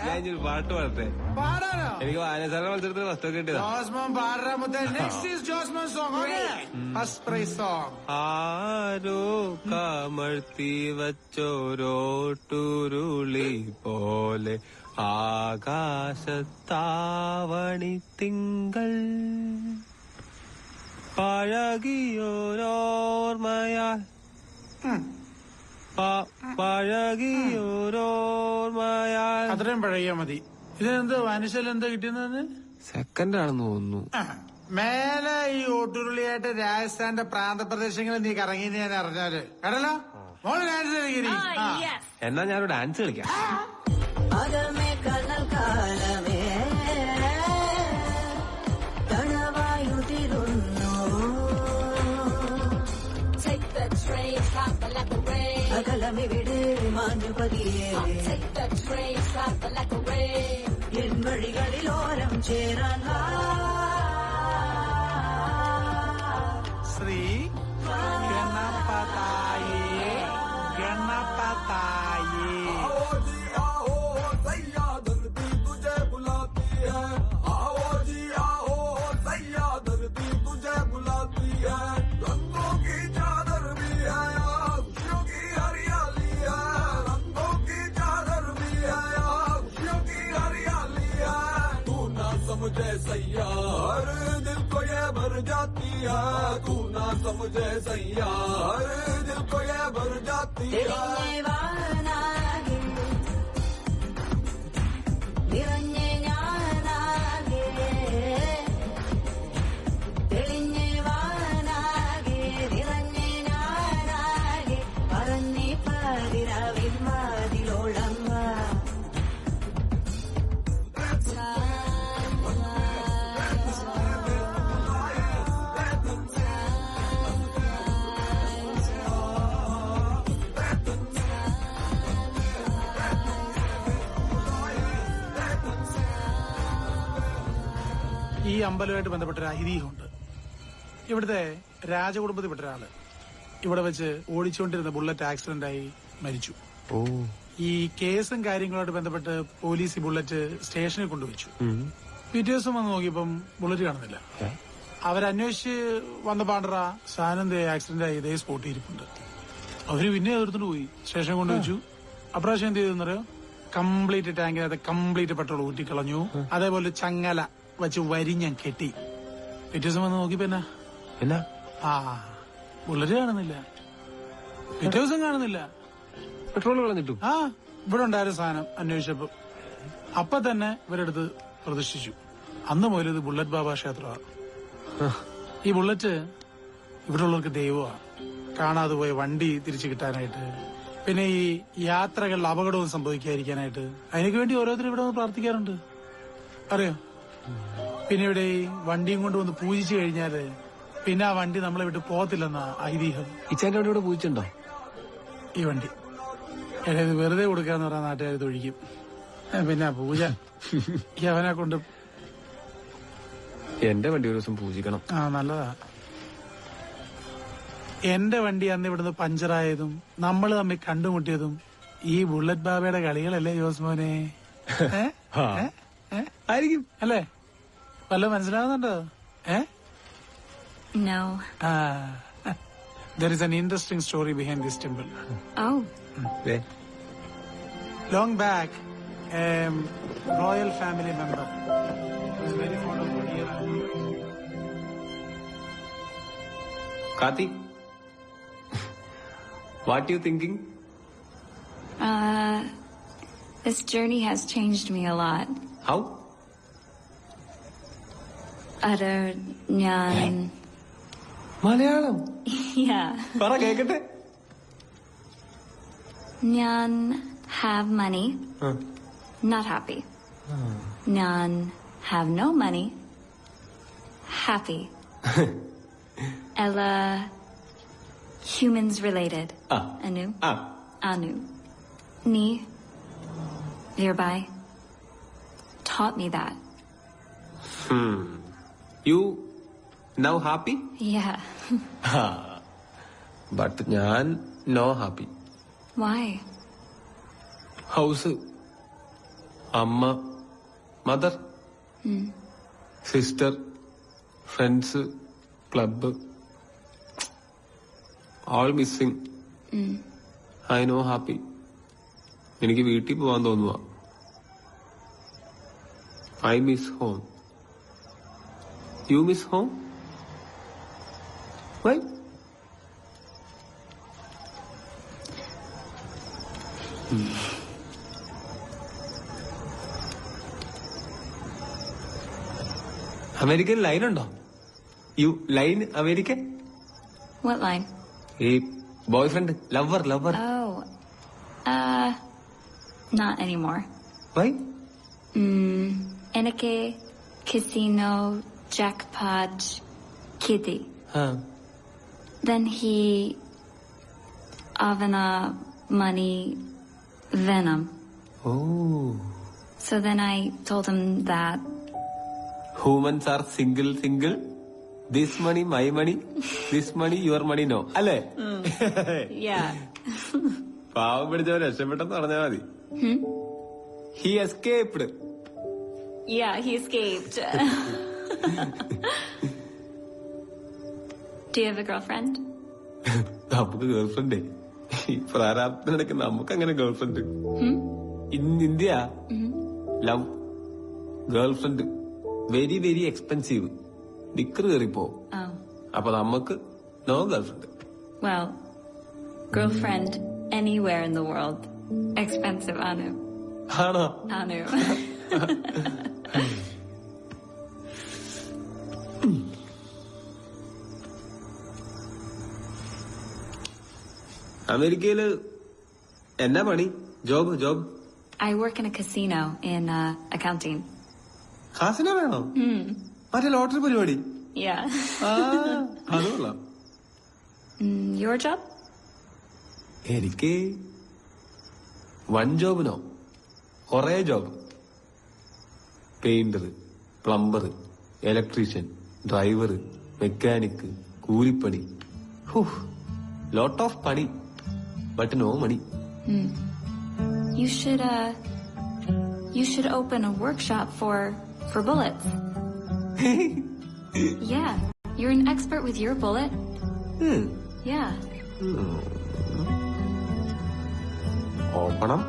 ഞാനൊരു പാട്ട് പാടട്ടെ? എനിക്ക് വായനശാല മത്സരത്തിന് പുസ്തകം കിട്ടിയതാ. ആരോ കമഴ്ത്തി വച്ചോരോട്ടുരുളി പോലെ ആകാശത്താവണി തിങ്കൾ പഴകിയോരോർമ്മയാൽ പഴകിയോരോർമ്മയാൽ. അത്രയും പഴകിയാ മതി. ഇതിനെന്ത് വാനിശാല എന്താ കിട്ടിയെന്ന്? സെക്കൻഡ് ആണെന്ന് തോന്നുന്നു. മേലെ ഈ ഓട്ടുരുളിയായിട്ട് രാജസ്ഥാന്റെ പ്രാന്തപ്രദേശങ്ങളിൽ നീ കറങ്ങിന്ന് ഞാൻ അറിഞ്ഞാല് കടലോ മോള് ഡാൻസ് കളിക്കരി. എന്നാ ഞാനൊരു ഡാൻസ് കളിക്കാം. എൻ വഴികളിലോരം ചേരാൻ ശ്രീ ഗണപതായേ ഗണപതായേ. समझे सैयार दिल को ये भर जाती है, तू ना समझे सैयार दिल को ये भर जाती है. ഈ അമ്പലമായിട്ട് ബന്ധപ്പെട്ട ഒരു ഐതിഹ്യമുണ്ട്. ഇവിടുത്തെ രാജകുടുംബത്തിൽപ്പെട്ട ഒരാള് ഇവിടെ വെച്ച് ഓടിച്ചുകൊണ്ടിരുന്ന ബുള്ളറ്റ് ആക്സിഡന്റ് ആയി മരിച്ചു. ഈ കേസും കാര്യങ്ങളുമായിട്ട് ബന്ധപ്പെട്ട് പോലീസ് ഈ ബുള്ളറ്റ് സ്റ്റേഷനിൽ കൊണ്ടുവച്ചു. പിറ്റേ ദിവസം വന്ന് നോക്കിയപ്പം ബുള്ളറ്റ് കാണുന്നില്ല. അവരന്വേഷിച്ച് വന്ന പാണ്ടറ സാനന്ദ ആക്സിഡന്റ് ആയി ഇതേ സ്പോട്ടിൽ ഇരിപ്പുണ്ട്. അവര് പിന്നെ എതിർത്തോണ്ട് പോയി സ്റ്റേഷൻ കൊണ്ടുവച്ചു. അപ്രാവശ്യം എന്ത് ചെയ്തെന്നറിയോ? കംപ്ലീറ്റ് ടാങ്കിനകത്ത് കംപ്ലീറ്റ് പെട്രോൾ ഊറ്റിക്കളഞ്ഞു. അതേപോലെ ചങ്ങല വെച്ച് വരിഞ്ഞാൻ കെട്ടി. പിറ്റേ ദിവസം വന്ന് നോക്കിയപ്പോ എന്നാ ബുള്ളറ്റ് കാണുന്നില്ല. പിറ്റേ ദിവസം കാണുന്നില്ല. പെട്രോൾ കളഞ്ഞിട്ടു. ഇവിടെ ഉണ്ടായിരുന്ന സാധനം അന്വേഷിച്ചപ്പോ അപ്പൊ തന്നെ ഇവരെടുത്ത് പ്രതിഷ്ഠിച്ചു. അന്ന് മുതൽ ഇത് ബുള്ളറ്റ് ബാബ ക്ഷേത്രമാണ്. ഈ ബുള്ളറ്റ് ഇവിടെ ഉള്ളവർക്ക് ദൈവമാണ്. കാണാതെ പോയ വണ്ടി തിരിച്ചു കിട്ടാനായിട്ട്, പിന്നെ ഈ യാത്രകളിൽ അപകടവും സംഭവിക്കാതിരിക്കാനായിട്ട് അതിനൊക്കെ വേണ്ടി ഓരോരുത്തരും ഇവിടെ വന്ന് പ്രാർത്ഥിക്കാറുണ്ട്. അറിയോ? പിന്നെ ഇവിടെ ഈ വണ്ടിയും കൊണ്ട് വന്ന് പൂജിച്ചു കഴിഞ്ഞാല് പിന്നെ ആ വണ്ടി നമ്മളെ വിട്ട് പോകത്തില്ലെന്നാ ഐതിഹ്യം. ഇച്ചാന്റെ അവിടെ പൂച്ചുണ്ടോ ഈ വണ്ടി ഇത് വെറുതെ കൊടുക്കാന്ന് പറഞ്ഞ നാട്ടുകാർ തൊഴിക്കും. പിന്നെ പൂജ അവനെ കൊണ്ട് എന്റെ വണ്ടി ഒരു ദിവസം പൂജിക്കണം. നല്ലതാ. എന്റെ വണ്ടി അന്ന് ഇവിടുന്ന് പഞ്ചറായതും നമ്മൾ തമ്മിൽ കണ്ടുമുട്ടിയതും ഈ ബുള്ളറ്റ് ബാബയുടെ കളികളല്ലേ ജോസ്മോനെ? ആയിരിക്കും അല്ലേ? വല്ല മനസ്സിലാവുന്നുണ്ടോ? No. There is an interesting story behind this temple. Oh. Long back, a royal family member was very fond of Odiyara. Kati, what are you thinking? This journey has changed me a lot. How? Malayalam? Yeah. പറ കേക്കട്ടെ. Nyan have money, not happy. Nyan have no money, happy. Ella humans related. Anu. Anu. Ni nearby taught me that. You now happy? Yeah. But ഞാൻ no happy. Why? House, അമ്മ, mother, sister, friends, club, all missing. I know happy. എനിക്ക് വീട്ടിൽ പോവാൻ തോന്നുക. I miss home. You miss home? Why? American line ഉണ്ടോ? You line American? What line? ഈ boyfriend, lover. Oh. Not anymore. Why? Enake casino jackpot kitty. Then he avana money venom. Oh. So then I told him that Humans are single. This money my money, this money your money no. അല്ലേ? yeah. പാവം പിടിച്ചവൻ രക്ഷപ്പെട്ടെന്ന് പറഞ്ഞാൽ മതി. He escaped. Yeah, he escaped. Do you have a girlfriend? നമുക്ക് girlfriend ഈ പ്രാരാബ്ദത്തിനിടയ്ക്ക് നമുക്ക് അങ്ങനെ girlfriend. In India love girlfriend very very expensive. ഡിക്കർ കയറിപ്പോ. അപ്പൊ നമുക്ക് no girlfriend. Well, girlfriend anywhere in the world. Expensive, Anu. ആണോ? Anu. അമേരിക്കയില് എന്നാ പണി? Job? I work in a casino in accounting. Casino വേണോ? മറ്റേ ലോട്ടറി പരിപാടി? Yeah. അത് കൊള്ളാം. Your job? എനിക്ക് വൺ ജോബിനോ കൊറേ job. Painter, plumber, electrician, driver, mechanic, കൂലിപ്പണി. ലോട്ട് ഓഫ് പണി, but no money. You should open a workshop for bullets. Yeah, you're an expert with your bullet. Yeah. ഓപ്പണം.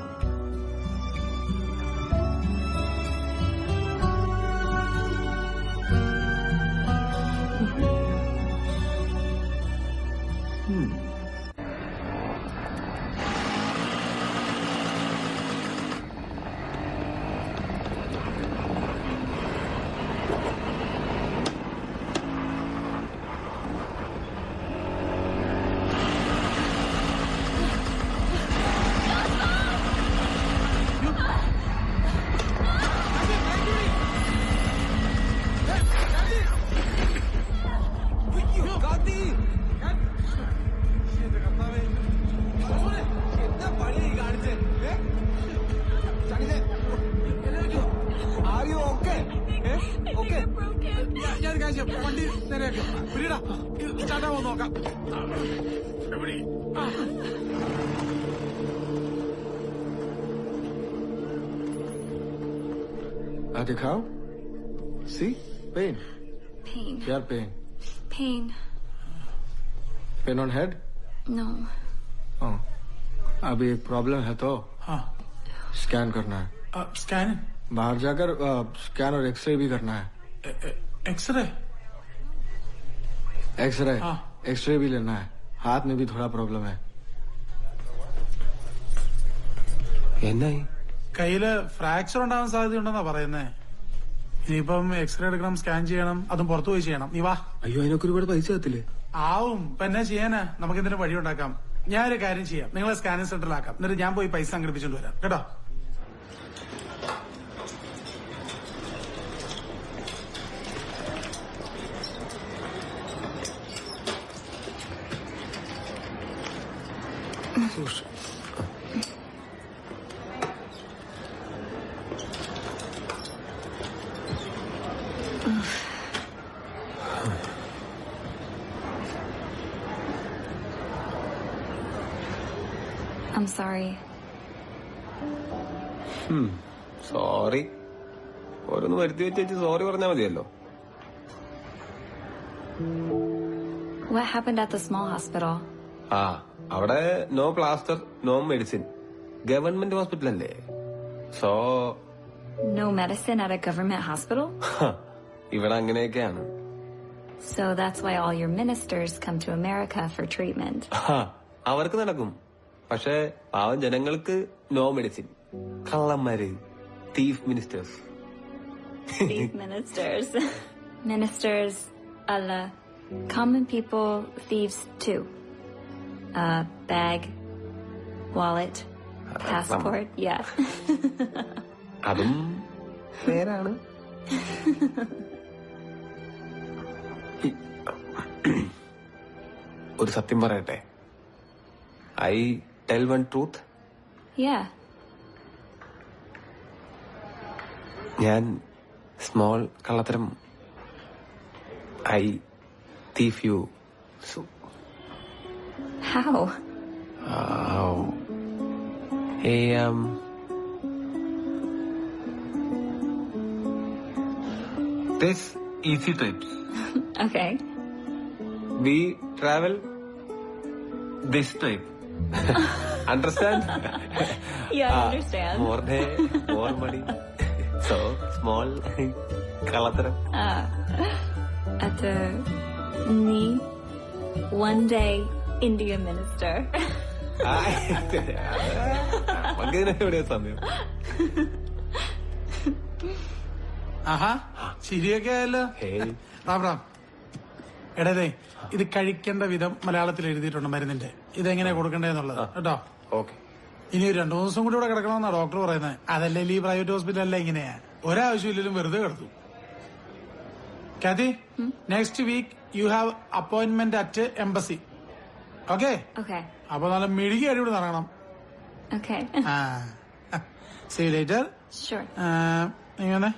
ചങ്ങനാശ്ശേരി വണ്ടി നേരെയാക്കാം. പിടിടാ, ചാട്ടാവോ നോക്കാം. दिखाओ. See? Pain. Pain. Your pain. Pain. Pain on head? No. Oh. अभी एक problem है तो हाँ. स्कैन करना है. स्कैन? बाहर जाकर स्कैन और एक्सरे भी करना है. एक्सरे? एक्सरे. एक्सरे भी लेना है. हाथ में भी थोड़ा प्रॉब्लम है. എന്നായി? കയ്യില് ഫ്രാക്ചർ ഉണ്ടാവാൻ സാധ്യതയുണ്ടെന്നാ പറയുന്നേ. ഇനിയിപ്പം എക്സ്റേ എടുക്കണം, സ്കാൻ ചെയ്യണം, അതും പുറത്തു പോയി ചെയ്യണം. നീ വാ. അയ്യോ, അതിനൊക്കെ ഒരുപാട് പൈസ ആകത്തില്ലേ? ആവും. ഇപ്പൊ എന്നാ ചെയ്യാനാ? നമുക്ക് ഇതിന് വഴി ഉണ്ടാക്കാം. ഞാനൊരു കാര്യം ചെയ്യാം, നിങ്ങളെ സ്കാനിങ് സെന്ററിലാക്കാം. എന്നിട്ട് ഞാൻ പോയി പൈസ സംഘടിപ്പിച്ചോണ്ട് വരാം കേട്ടോ. I'm sorry. സോറി. ഓരോന്ന് വരുത്തി വെച്ച് സോറി പറഞ്ഞാ മതിയല്ലോ. What happened at the small hospital? അവിടെ no plaster, no medicine. Government hospital അല്ലേ, so No medicine at a government hospital? ഇവിടെ അങ്ങനെയൊക്കെയാണ്. So that's why all your ministers come to America for treatment. അവർക്ക് നടക്കും, പക്ഷെ പാവം ജനങ്ങൾക്ക് നോ മെഡിസിൻ. കള്ളന്മാര്, thief ministers. Thief ministers. Ministers, Allah. Common people, thieves too. Bag, wallet, passport, yeah. അതും നേരാണ്. ഒരു സത്യം പറയട്ടെ? I tell one truth. Yeah. ഞാൻ സ്മോൾ കള്ളത്തരം. I thief you. So, How? This easy trips. Okay. We travel this type. Understand? Yeah, I understand. More day, more money. So, small kalataram. At the knee, one day, India minister. ആഹാ, ശരിയൊക്കെ ആയല്ലോ. റാം റാം. എടേ, ഇത് കഴിക്കേണ്ട വിധം മലയാളത്തിൽ എഴുതിയിട്ടുണ്ട് മരുന്നിന്റെ. ഇതെങ്ങനെയാ കൊടുക്കണ്ടേന്നുള്ളത് കേട്ടോ. ഓക്കെ. ഇനി 2 ദിവസം കൂടി ഇവിടെ കിടക്കണമെന്നാ ഡോക്ടർ പറയുന്നത്. അതല്ലേ ഈ പ്രൈവറ്റ് ഹോസ്പിറ്റലല്ല ഇങ്ങനെയാ, ഒരാവശ്യമില്ലെങ്കിലും വെറുതെ കിടത്തു. Kathy, next week you have appointment at embassy. Okay? Okay. അപ്പൊ നല്ല മെഴുകി അടി ഇവിടെ നടക്കണം. Okay. See you later. Sure. ഇങ്ങനെ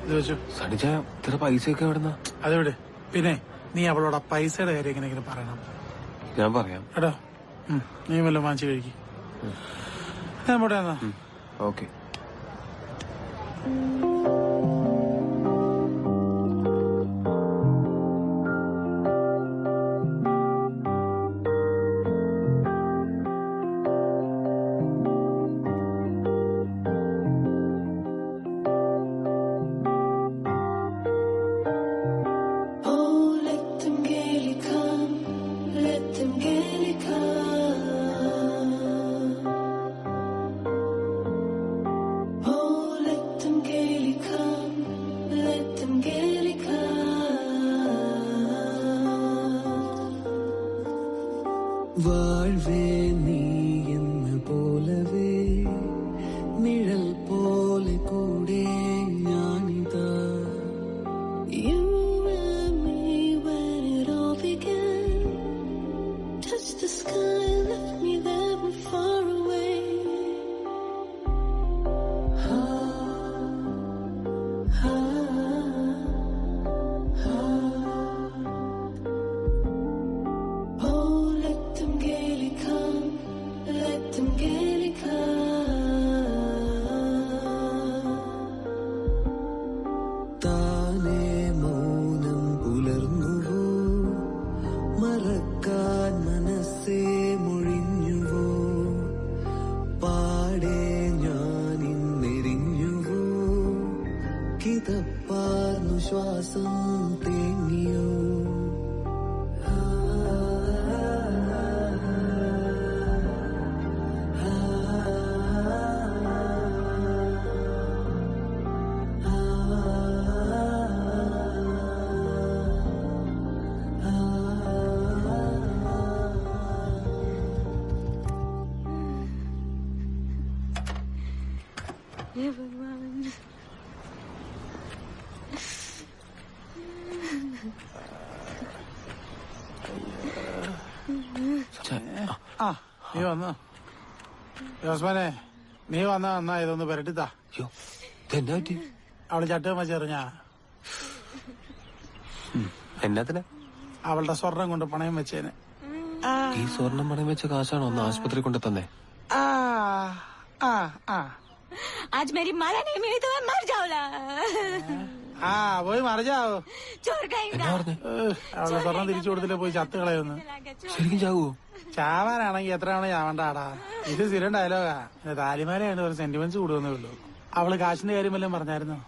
ഇത് വെച്ചു. സടിച്ച ഇത്ര പൈസയൊക്കെ എവിടുന്ന? അതെവിടെ? പിന്നെ നീ അവളോട് ആ പൈസയുടെ കാര്യം എങ്ങനെയെങ്കിലും പറയണം. ഞാൻ പറയാം എടാ, നീ വല്ലതും വാങ്ങിച്ചു കഴിക്കും. ഞാൻ പോട്ടെ എന്നാ. ഓക്കെ. വാഴ്വേ നീ എന്ന പോലവേ നിഴൽ പോലെ കൂടെ ഞാനിതാ. You and me when it all began. Touch the sky. കിതപ്പാർന്നു ശ്വാസം തേങ്ങിയോ നീ വന്നോ ജോസ്മാനെ? നീ വന്നാ ഇതൊന്ന് പെരട്ടിത്താ. അവള് ചട്ടുകമ്മ ചെറിഞ്ഞ എന്നാത്തിനാ? അവളുടെ സ്വർണം കൊണ്ട് പണയം വെച്ചേനെ. ഈ സ്വർണം പണയം വെച്ച കാശാണോ ഒന്ന് ആശുപത്രി കൊണ്ട് തന്നെ? आज मेरी माला नहीं मिली तो मैं मर जाऊंगा। പോയി മറിച്ചാവോ? चोर कहीं അവളുടെ സ്വർണം തിരിച്ചു കൊടുത്തില്ല, പോയി ചത്ത് കളയൊന്ന്. ശരിക്കും ചാവോ? ചാവാനാണെങ്കിൽ എത്ര തവണ ചാവണ്ടാടാ. ഇത് സ്ഥിരം ഡയലോഗാ. താലിമാലയാണ് ഒരു സെന്റിമെന്റ്സ് കൂടുവന്നേ ഉള്ളൂ. അവള് കാശിന്റെ കാര്യം വല്ലതും പറഞ്ഞായിരുന്നോ?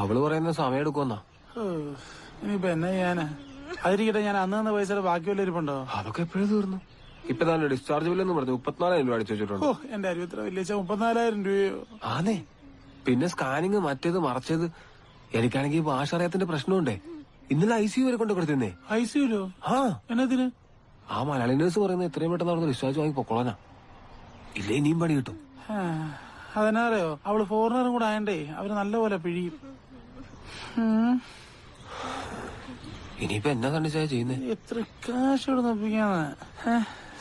അവള് പറയുന്ന സമയം എടുക്കുമെന്നാ. ഇനിയിപ്പൊ എന്നാ ചെയ്യാനാ? അതിരിക്കട്ടെ, ഞാൻ അന്ന് തന്ന പൈസയുടെ ബാക്കി വല്ല ഇരിപ്പുണ്ടോ? അതൊക്കെ എപ്പോഴും തീർന്നു. ഇപ്പൊ തന്നെ ഡിസ്ചാർജ് ബില്ലെന്ന് പറഞ്ഞു 34,000 രൂപ അടിച്ചു വെച്ചിട്ടുണ്ട്. എന്റെ അരി ഇത്ര വലിയ 34,000 രൂപയോ? ആന്നേ. പിന്നെ സ്കാനിങ് മറ്റേത് മറച്ചത്. എനിക്കാണെങ്കിൽ ഭാഷാറിയത്തിന്റെ പ്രശ്നമുണ്ടേ. ഇന്നലെ ICU വരെ കൊണ്ട് കൊടുത്തിരുന്നേ. ICU? എന്നതിന്? ആ മലയാളി നേഴ്സ് പറയുന്നത് എത്രയും പെട്ടെന്ന് അവിടെ ഡിസ്ചാർജ് വാങ്ങി പൊക്കോളാനാ. ഇല്ല ഇനിയും പണി കിട്ടും. അതെന്നാറിയോ, അവള് ഫോറിനറും കൂടെ ആയണ്ടേ അവര് നല്ലപോലെ പിഴിയും. ഇനിയിപ്പോ എന്നാ കണ്ടിച്ചാ ചെയ്യുന്നേ? എത്ര കാശ് ഇവിടെ നോപ്പിക്കാന്ന്.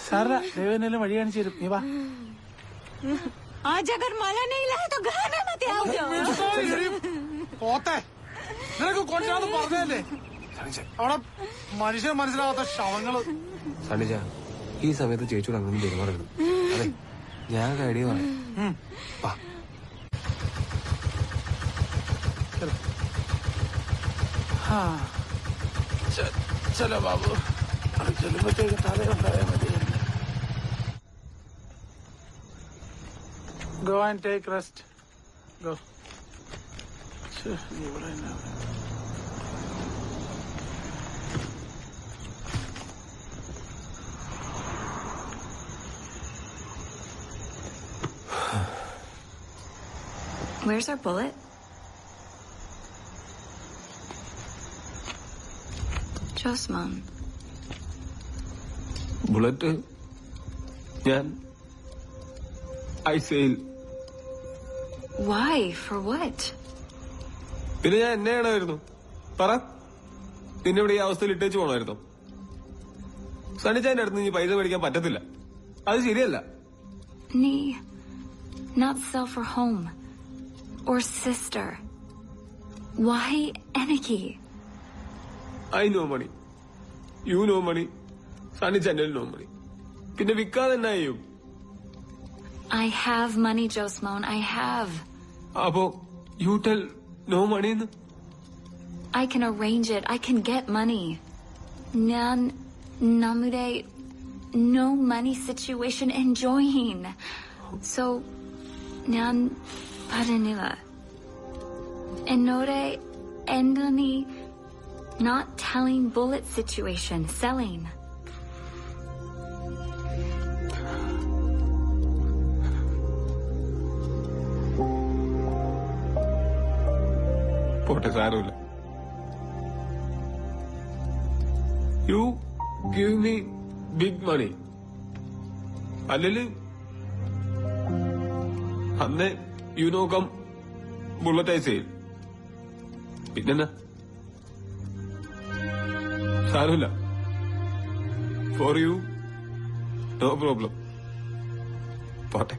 സാറ ദൈവനെല്ലാം വഴി കാണിച്ചു തരും. നീ വാ. आज अगर माला नहीं लाया तो घर में मत आओ। പോത്തെ, നിനക്ക് കൊണ്ടാന്ന് പറഞ്ഞല്ലേ? അവിടെ മനുഷ്യൻ മനസ്സിലാവാത്ത ശവങ്ങള്. സണ്ണിച്ച, ഈ സമയത്ത് ചേച്ചിയോട് അങ്ങനെ പെരുമാറരുത്. അതെ, ഞാൻ ഐഡിയ പറയാം. ചലോ ബാബു, ചെല്ലുമ്പോഴത്തേക്ക് തലയുണ്ടായാൽ മതി. Go and take rest. Go. Where's our bullet? Josman. Bullet ഞാൻ ഐസയിൽ. Why? For what? പിന്നെ ഞാൻ എന്നെ ആണായിരുന്നു പറ. നിന്നെ ഇവിടെ ഈ അവസ്ഥയിൽ ഇട്ടേച്ച് പോണായിരുന്നു. സണ്ണിച്ചാന്റെ അടുത്ത് നീ പൈസ മേടിക്കാൻ പറ്റത്തില്ല. അത് ശരിയല്ല. Nee. Not sell for home. Or sister. Why Aniki? I know money. You know money. സണ്ണിച്ചാന്റെ know money. പിന്നെ വിൽക്കാതെ എന്നാ ചെയ്യും? I have money, Josmon. I have. അപ്പോ you tell no money എന്ന്? I can arrange it. I can get money. Nan namude no money situation enjoying. So nan paranila. Enore endani not telling bullet situation, selling. പോട്ടെ, സാരമില്ല. You give me big money. അല്ലല് അന്നേ you no come bullet ഐസയിൽ. പിന്നെന്നാ? സാരമില്ല. For you no problem. പോട്ടെ.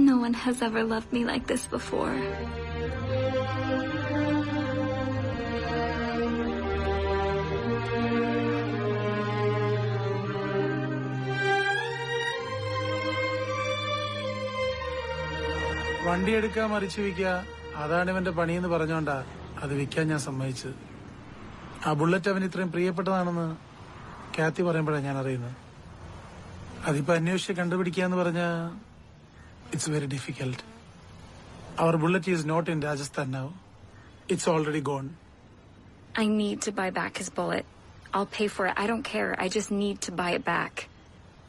No one has ever loved me like this before. വണ്ടി എടുക്കാൻ മറിച്ചു വിൽക്കുക, അതാണ് ഇവന്റെ പണിയെന്ന് പറഞ്ഞോണ്ടാ അത് വിൽക്കാൻ ഞാൻ സമ്മതിച്ചത്. ആ ബുള്ളറ്റ് അവന് ഇത്രയും പ്രിയപ്പെട്ടതാണെന്ന് കാത്തി പറയുമ്പോഴാണ് ഞാൻ അറിയുന്നത്. അതിപ്പോ അന്വേഷിച്ച് കണ്ടുപിടിക്കാന്ന് പറഞ്ഞാ it's very difficult. Our bullet is not in Rajasthan now. It's already gone. I need to buy back his bullet. I'll pay for it. I don't care. I just need to buy it back.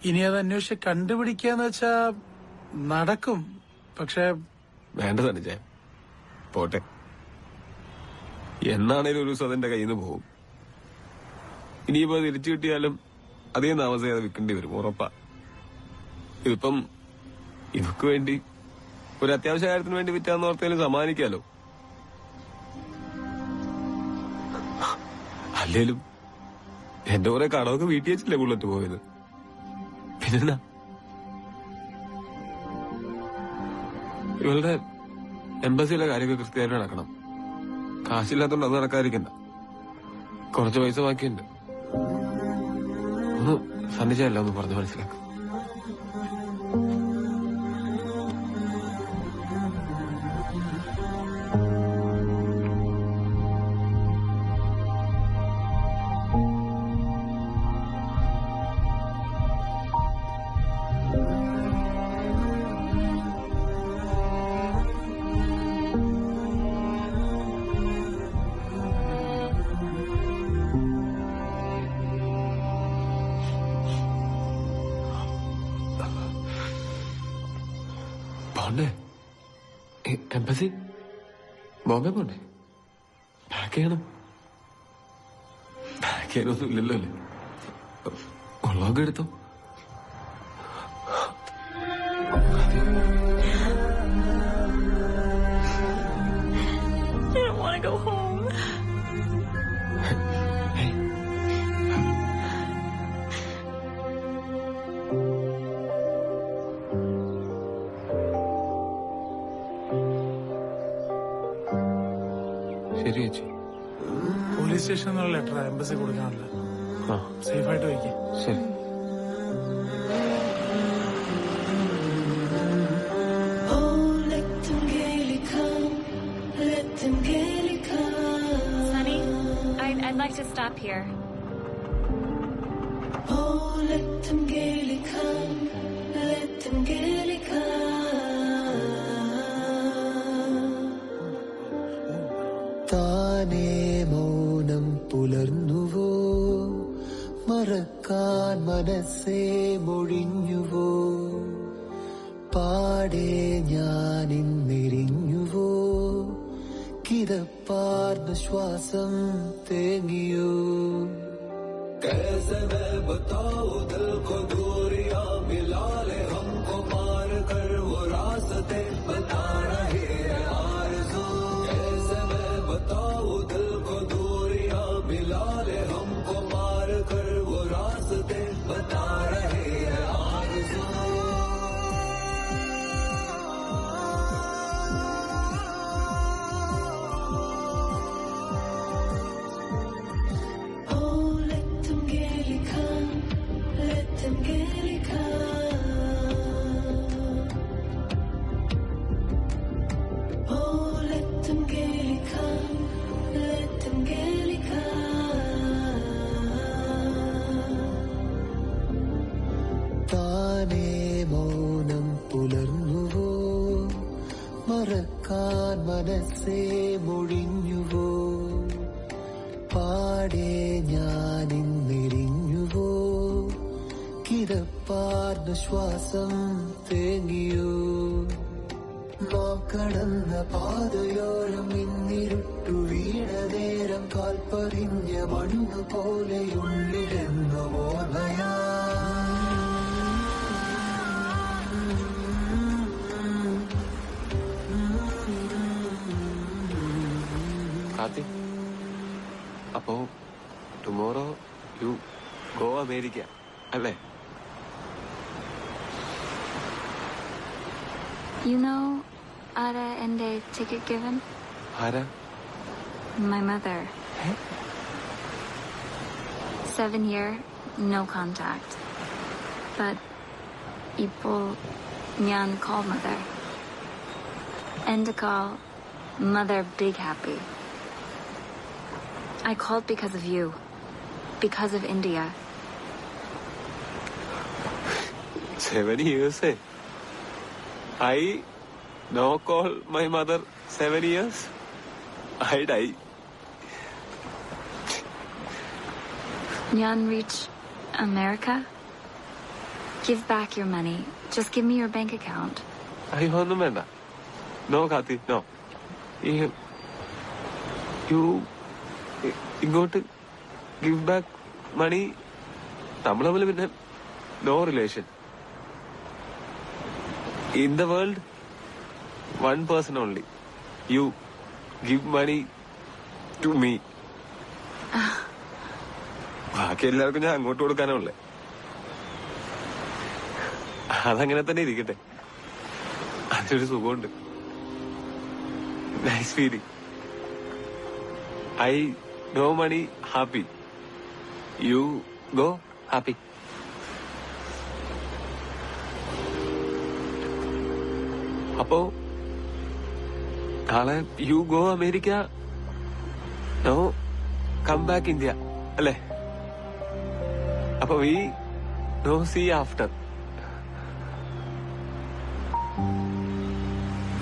ഇനി അത് അന്വേഷിച്ച് കണ്ടുപിടിക്കാന്ന് വെച്ചാ നടക്കും. പക്ഷെ വേണ്ട തന്നെ പോട്ടെ. എന്നാണേലും ഒരു ദിവസം അതെന്റെ കയ്യിൽ നിന്ന് പോകും. ഇനിയിപ്പോ തിരിച്ചു കിട്ടിയാലും അധികം താമസിയാതെ വിൽക്കേണ്ടി വരും, ഉറപ്പാ. ഇതിപ്പം ഇവക്ക് വേണ്ടി ഒരു അത്യാവശ്യ കാര്യത്തിന് വേണ്ടി വിറ്റാന്ന് ഓർത്തേലും സമ്മാനിക്കാലോ. അല്ലേലും എന്റെ കുറെ കടമൊക്കെ വീട്ടിൽ വെച്ചില്ലേ ബുള്ളറ്റ് പോയത്. പിന്നെന്താ ഇവളുടെ എംബസിയിലെ കാര്യമൊക്കെ കൃത്യമായിട്ട് നടക്കണം. കാശില്ലാത്തോണ്ട് അത് നടക്കാതിരിക്കണ്ട. കുറച്ച് പൈസ ബാക്കിയുണ്ട്. ഒന്ന് സന്നിച്ചല്ല ഒന്ന് പറഞ്ഞ് മനസ്സിലാക്കും. പോണ്ടേ? എംബസി ബോംബെ പോണ്ടേ? പാക്ക് ചെയ്യണം. പാക്ക് ചെയ്യാനൊന്നും ഇല്ലല്ലോ അല്ലേ? ഉള്ളതൊക്കെ എടുത്തോ. I don't want to go home. ശരി ചേച്ചി. പോലീസ് സ്റ്റേഷനിൽ നിന്നുള്ള ലെറ്റർ എംബസി കൊടുക്കാനുള്ള. സേഫ് ആയിട്ട് വയ്ക്കും. ശരി. Sunny, I'd like to stop here. താനേ മൗനം പുലർന്നുവോ, മറക്കാൻ മനസ്സേ മൊഴിഞ്ഞുവോ, പാടെ ഞാനിന്നെരിഞ്ഞുവോ, കിതപ്പാർന്ന ശ്വാസം തേങ്ങിയോ. कैसे मैं बताऊं दिल को दूरियां मिला ले हमको मार कर वो रास्ते बता रहे हैं आरज़ू. कैसे मैं बताऊं दिल को दूरियां मिला ले हमको मार कर वो रास्ते बता रहे हैं आरज़ू. താനേ മൗനം പുലർന്നുവോ, മറക്കാൻ മനസ്സേ മൊഴിഞ്ഞുവോ, പാടെ ഞാനിന്നെരിഞ്ഞുവോ, കിതപ്പാർന്ന ശ്വാസം തേങ്ങിയോ. നാം കടന്ന പാതയോരം ഇന്നിരുട്ടു വീണ നേരം കാൽപ്പറിഞ്ഞ മണ്ണു പോലെയുള്ളിലെന്ന ഓർമ്മയാ. കാത്തി, അപ്പോ ടുമോറോ യു ഗോ അമേരിക്ക അല്ലേ? You know, Ara and a ticket given? ആരാ? My mother. 7-year, no contact. But ഇപ്പോൾ ഞാൻ call mother. End call, mother big happy. I called because of you. Because of India. 7 years, eh? I no call my mother 7 years. I die. Nyan reach America? Give back your money. Just give me your bank account. അയ്യോ ഒന്നും വേണ്ട. No Kathy, no. You ഇങ്ങോട്ട് give back money. നമ്മൾ തമ്മിൽ പിന്നെ no relation. In the world 1 person only. You give money to me. ബാക്കി എല്ലാവർക്കും ഞാൻ അങ്ങോട്ട് കൊടുക്കാനുള്ളേ. അതങ്ങനെ തന്നെ ഇരിക്കട്ടെ. അതൊരു സുഖമുണ്ട്. Nice feeling. I no money happy. You go happy. അപ്പോ നാളെ you go America, no come back India അല്ലേ? അപ്പൊ വി നോ സീ ആഫ്റ്റർ.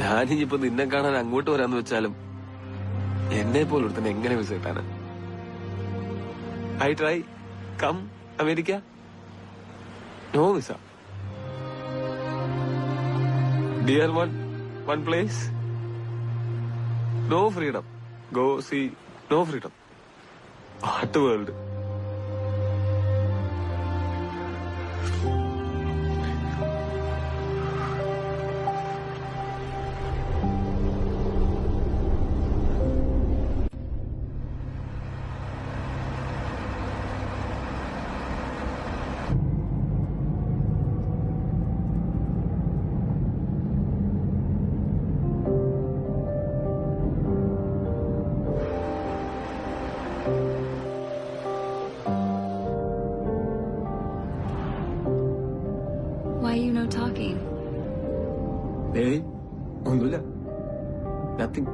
ഞാനിപ്പോ നിന്നെ കാണാൻ അങ്ങോട്ട് വരാന്ന് വെച്ചാലും എന്നെ പോലെ ഒരുത്തന്നെ എങ്ങനെ വിസ കിട്ടാന്? I try come America, no visa. Dear one place, no freedom. Go see, no freedom. What world. Why are you no talking? ഏയ് ഒന്നുമില്ല. നത്തിങ്.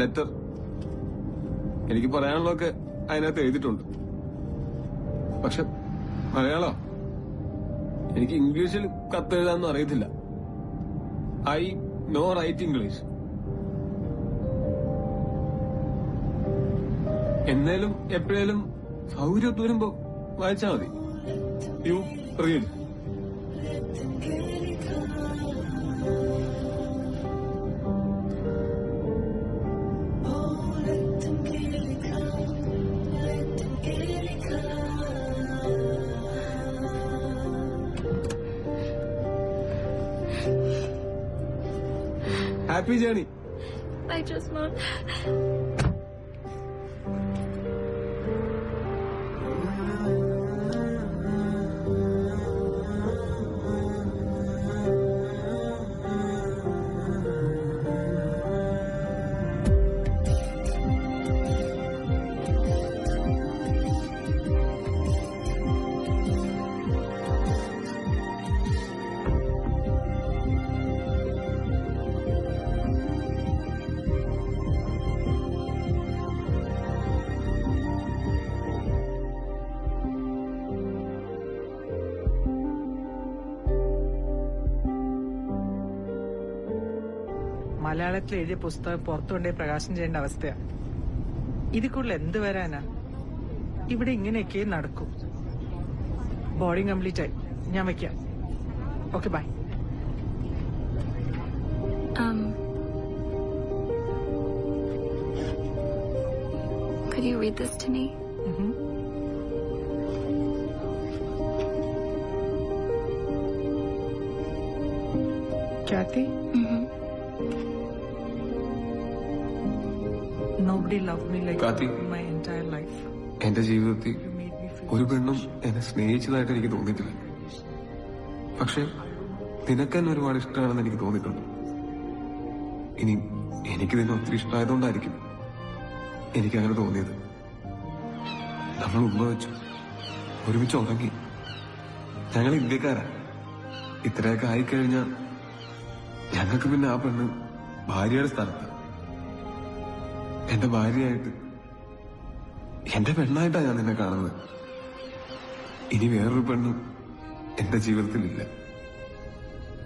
ലെറ്റർ എനിക്ക് പറയാനുള്ളതൊക്കെ അതിനകത്ത് എഴുതിയിട്ടുണ്ട്. പക്ഷെ മലയാളം എനിക്ക് ഇംഗ്ലീഷിൽ കത്തെഴുതാനൊന്നും അറിയത്തില്ല. I no write English. എന്നേലും എപ്പോഴേലും സൗകര്യം വരുമ്പോ വായിച്ചാ മതി. You read. Happy journey. I just want... മലയാളത്തിൽ എഴുതിയ പുസ്തകം പുറത്തുകൊണ്ടേ പ്രകാശനം ചെയ്യേണ്ട അവസ്ഥയാ. ഇതിൽ കൂടുതൽ എന്ത് വരാനാ? ഇവിടെ ഇങ്ങനെയൊക്കെ നടക്കും. ബോർഡിംഗ് കംപ്ലീറ്റ് ആയി. ഞാൻ വെക്കാം. Okay bye. Could you read this to me? Kathy? Nobody loved me like Kathy, my entire life. എന്റെ ജീവിതത്തിൽ ഒരു പെണ്ണും എന്നെ സ്നേഹിച്ചതായിട്ട് എനിക്ക് തോന്നിയിട്ടില്ല. പക്ഷെ നിനക്കെന്നെ ഒരുപാട് ഇഷ്ടമാണെന്ന് എനിക്ക് തോന്നിയിട്ടുണ്ട്. ഇനി എനിക്ക് നിന്നെ ഒത്തിരി ഇഷ്ടമായതുകൊണ്ടായിരിക്കും എനിക്കങ്ങനെ തോന്നിയത്. നമ്മൾ ഉമ്മ വെച്ചു, ഒരുമിച്ച് ഉറങ്ങി. ഞങ്ങൾ ഇന്ത്യക്കാരാ. ഇത്രയൊക്കെ ആയിക്കഴിഞ്ഞാൽ ഞങ്ങൾക്ക് പിന്നെ ആ പെണ്ണ് ഭാര്യയുടെ സ്ഥാനത്ത്, എന്റെ ഭാര്യയായിട്ട്, എന്റെ പെണ്ണായിട്ടാ ഞാൻ നിന്നെ കാണുന്നത്. ഇനി വേറൊരു പെണ്ണ് എന്റെ ജീവിതത്തിലില്ല.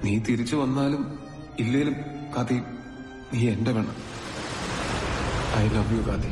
നീ തിരിച്ചു വന്നാലും ഇല്ലേലും കാത്തി, നീ എന്റെ പെണ്ണ്. ഐ ലവ് യു കാത്തി.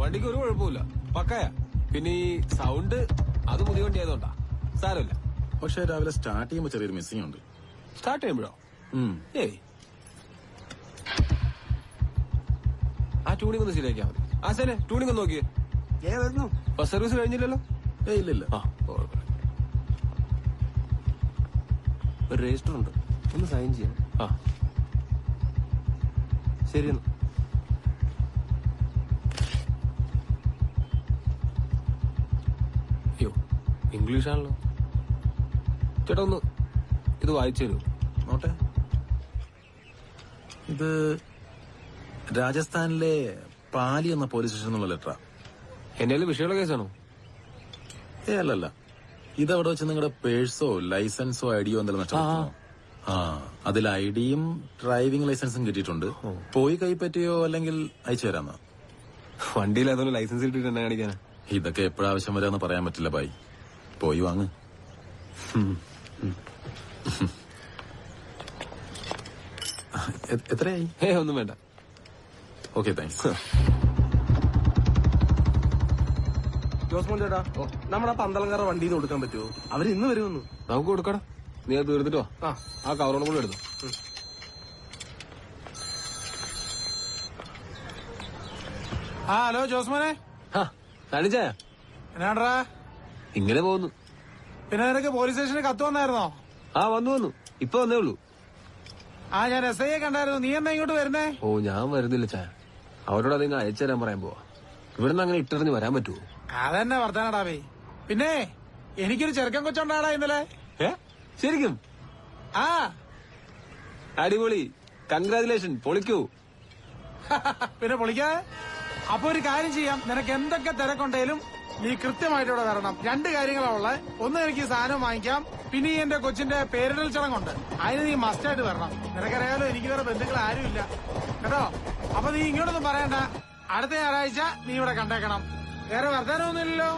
വണ്ടിക്ക് ഒരു കുഴപ്പമില്ല, പക്കയാ. പിന്നെ ഈ സൗണ്ട് അത് പുതിയ വണ്ടി ആയതുകൊണ്ടാ, സാരമില്ല. പക്ഷെ രാവിലെ സ്റ്റാർട്ട് ചെയ്യുമ്പോ ചെറിയൊരു മിസ്സിംഗ് ഉണ്ട്. സ്റ്റാർട്ട് ചെയ്യുമ്പോഴോ? ഏയ്, ആ ട്യൂണിംഗ് ഒന്ന് ശരിയാക്കിയാ മതി. ആശാനെ ട്യൂണിംഗ് ഒന്ന് നോക്കിയേ. ബസ് സർവീസ് കഴിഞ്ഞില്ലല്ലോ? ഇല്ലില്ല. ഒരു രജിസ്റ്റർ ഉണ്ട്, ഒന്ന് സൈൻ ചെയ്യാം. ആ ശരി. അയ്യോ, ഇംഗ്ലീഷാണല്ലോ. ചേട്ടാ ഒന്ന് ഇത് വായിച്ചു തരൂ. നോട്ടെ. ഇത് രാജസ്ഥാനിലെ പാലി എന്ന പോലീസ് സ്റ്റേഷൻ എന്നുള്ള ലെറ്ററാ. എന്റെ വിഷയമുള്ള കേസാണോ? അല്ലല്ല, ഇതവിടെ വെച്ച് നിങ്ങളുടെ പേഴ്സോ ലൈസൻസോ ഐഡിയോ എന്തെങ്കിലും നഷ്ടപ്പെട്ടോ? ആ, അതിൽ ഐഡിയും ഡ്രൈവിംഗ് ലൈസൻസും കിട്ടിയിട്ടുണ്ട്. പോയി കൈപ്പറ്റിയോ അല്ലെങ്കിൽ അയച്ചു തരാന്നോ? വണ്ടിയിൽ അതൊന്നും ലൈസൻസ് കിട്ടിയിട്ട് എന്നെ കാണിക്കാനാ? ഇതൊക്കെ എപ്പോഴാവശ്യം വരാന്ന് പറയാൻ പറ്റില്ല ബായ്. പോയി വാങ്ങ്. എത്രയായി? ഒന്നും വേണ്ട. Okay, thanks. ജോസ്മോൻ ചേട്ടാ, നമ്മുടെ പന്തളങ്കര വണ്ടിയിൽ നിന്ന് കൊടുക്കാൻ പറ്റുമോ? അവര് ഇന്ന് വരുമെന്ന്. നമുക്ക് കൊടുക്കടാ, നീ അത് തീർത്തിട്ടോ. ആ കവറോളം കൂടെ എടുത്തു. ഹലോ ജോസ്മോനെ. കാണിച്ചാ എന്നാടാ ഇങ്ങനെ പോകുന്നു. പിന്നെ നിനക്ക് പോലീസ് സ്റ്റേഷനിൽ കത്ത് വന്നായിരുന്നോ? ആ വന്നു, ഇപ്പൊ വന്നേ ഉള്ളൂ. ആ, ഞാൻ SI കണ്ടായിരുന്നു. നീ എന്നാ ഇങ്ങോട്ട് വരുന്നേ? ഓ, ഞാൻ വരുന്നില്ല ചായ. അവരോട് അതിങ്ങ് അയച്ചു തരാൻ പറയാൻ പോവാ. ഇവിടുന്ന് അങ്ങനെ ഇട്ടെറിഞ്ഞ് വരാൻ പറ്റുമോ? അതന്നെ വർത്താനടാവേ. പിന്നെ എനിക്കൊരു ചെറുക്കൻ കൊച്ചുണ്ടാടാ ഇന്നലെ. ശരിക്കും? ആ, അടിപൊളി, കൺഗ്രാജുലേഷൻ, പൊളിക്കൂ. പിന്നെ പൊളിക്കാതെ. അപ്പൊ ഒരു കാര്യം ചെയ്യാം, നിനക്ക് എന്തൊക്കെ തിരക്കുണ്ടെങ്കിലും നീ കൃത്യമായിട്ട് ഇവിടെ വരണം. 2 കാര്യങ്ങളാ ഉള്ളത്. ഒന്ന്, എനിക്ക് സാധനം വാങ്ങിക്കാം. പിന്നെ ഈ എന്റെ കൊച്ചിന്റെ പേരിടൽ ചടങ്ങുണ്ട്, അതിന് നീ മസ്റ്റായിട്ട് വരണം. നിനക്കറിയാലോ, എനിക്ക് വേറെ ബന്ധുക്കൾ ആരുമില്ല കേട്ടോ. അപ്പൊ നീ ഇങ്ങോട്ടൊന്നും പറയണ്ട. അടുത്ത ഞായറാഴ്ച നീ ഇവിടെ കണ്ടേക്കണം. വേറെ വർത്താനമൊന്നുമില്ലല്ലോ?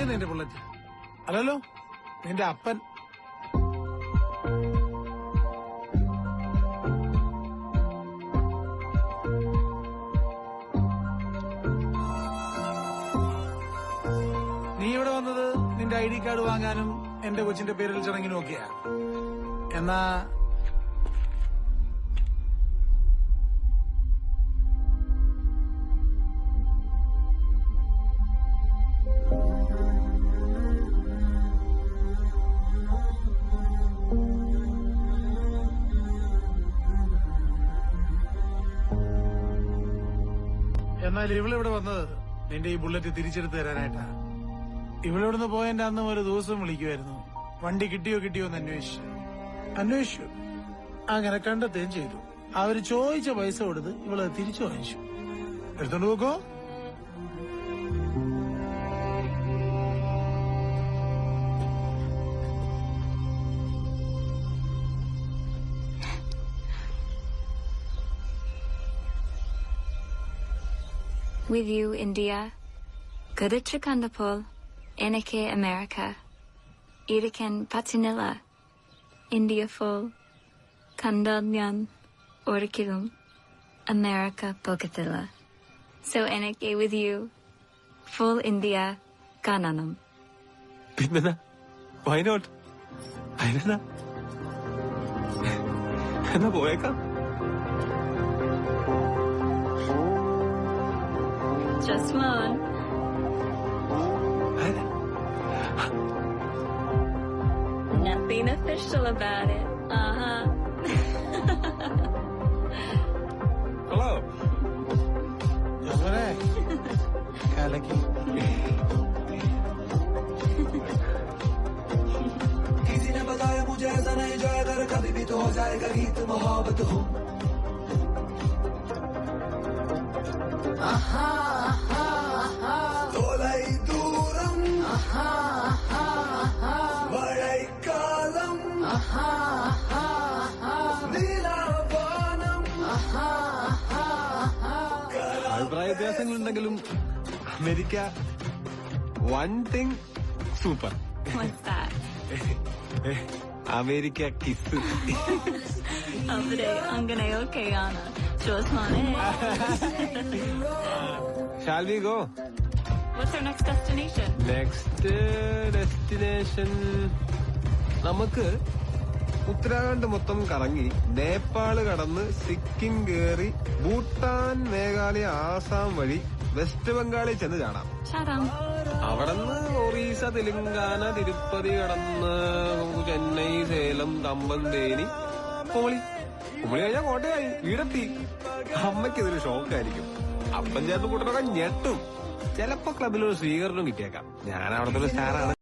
നിന്റെ ബുള്ളറ്റ് അല്ലല്ലോ, നിന്റെ അപ്പൻ. നീ ഇവിടെ വന്നത് നിന്റെ ID കാർഡ് വാങ്ങാനും എന്റെ കൊച്ചിന്റെ പേരിൽ ചടങ്ങിനും ഒക്കെയാ. എന്നാ എന്നാൽ ഇവളിവിടെ വന്നത് നിന്റെ ഈ ബുള്ളറ്റ് തിരിച്ചെടുത്ത് തരാനായിട്ടാ. ഇവളിവിടുന്ന് പോയതിന്റെ അന്നും ഒരു ദിവസം വിളിക്കുമായിരുന്നു, വണ്ടി കിട്ടിയോ എന്ന് അന്വേഷിച്ചു. അങ്ങനെ കണ്ടെത്തുകയും ചെയ്തു. അവര് ചോദിച്ച പൈസ കൊടുത്ത് ഇവള് തിരിച്ചു വാങ്ങിച്ചു. എടുത്തോണ്ട് നോക്കോ. With you, India. Kadicha Kandapol, Enake America. Irikan Patinilla, India full. Kandanyan, Orikilum, America Pokatilla. So Enake with you, full India, Kananam. Pinana, why not? Pinana. Enna poyeka? Just one. Nothing official about it. Hello. किसी ने बताया मुझे ऐसा नहीं जाएगा, कभी भी तो हो जाएगा गीत मोहब्बत हो. തോലൈ ദൂരം മഴൈ കാലം നീലാവാനം. അഭിപ്രായ വ്യത്യാസങ്ങളുണ്ടെങ്കിലും America one thing super. What's that? America kiss. അവിടെ അങ്ങനെ ഓക്കെയാണ്. ജോസ്മാനെ. Shall we go? What's our next destination? Next destination നമുക്ക് ഉത്തരാഖണ്ഡ് മൊത്തം കറങ്ങി നേപ്പാള് കടന്ന് സിക്കിം കേറി ഭൂട്ടാൻ, മേഘാലയ, ആസാം വഴി വെസ്റ്റ് ബംഗാളിൽ ചെന്ന് ചാടാം. അവിടുന്ന് ഒറീസ, തെലുങ്കാന, തിരുപ്പതി കടന്ന് ചെന്നൈ, സേലം, തമ്പന്തേനി, കുമളി കഴിഞ്ഞാൽ കോട്ടയായി, വീടെത്തി. അമ്മയ്ക്ക് ഇതൊരു ഷോക്കായിരിക്കും. അപ്പം ചേർത്ത് കൂട്ടറൊക്കെ ഞെട്ടും. ചിലപ്പോ ക്ലബിലൊരു സ്വീകരണം കിട്ടിയേക്കാം. ഞാൻ അവിടുത്തെ ഒരു സ്റ്റാറാണ്.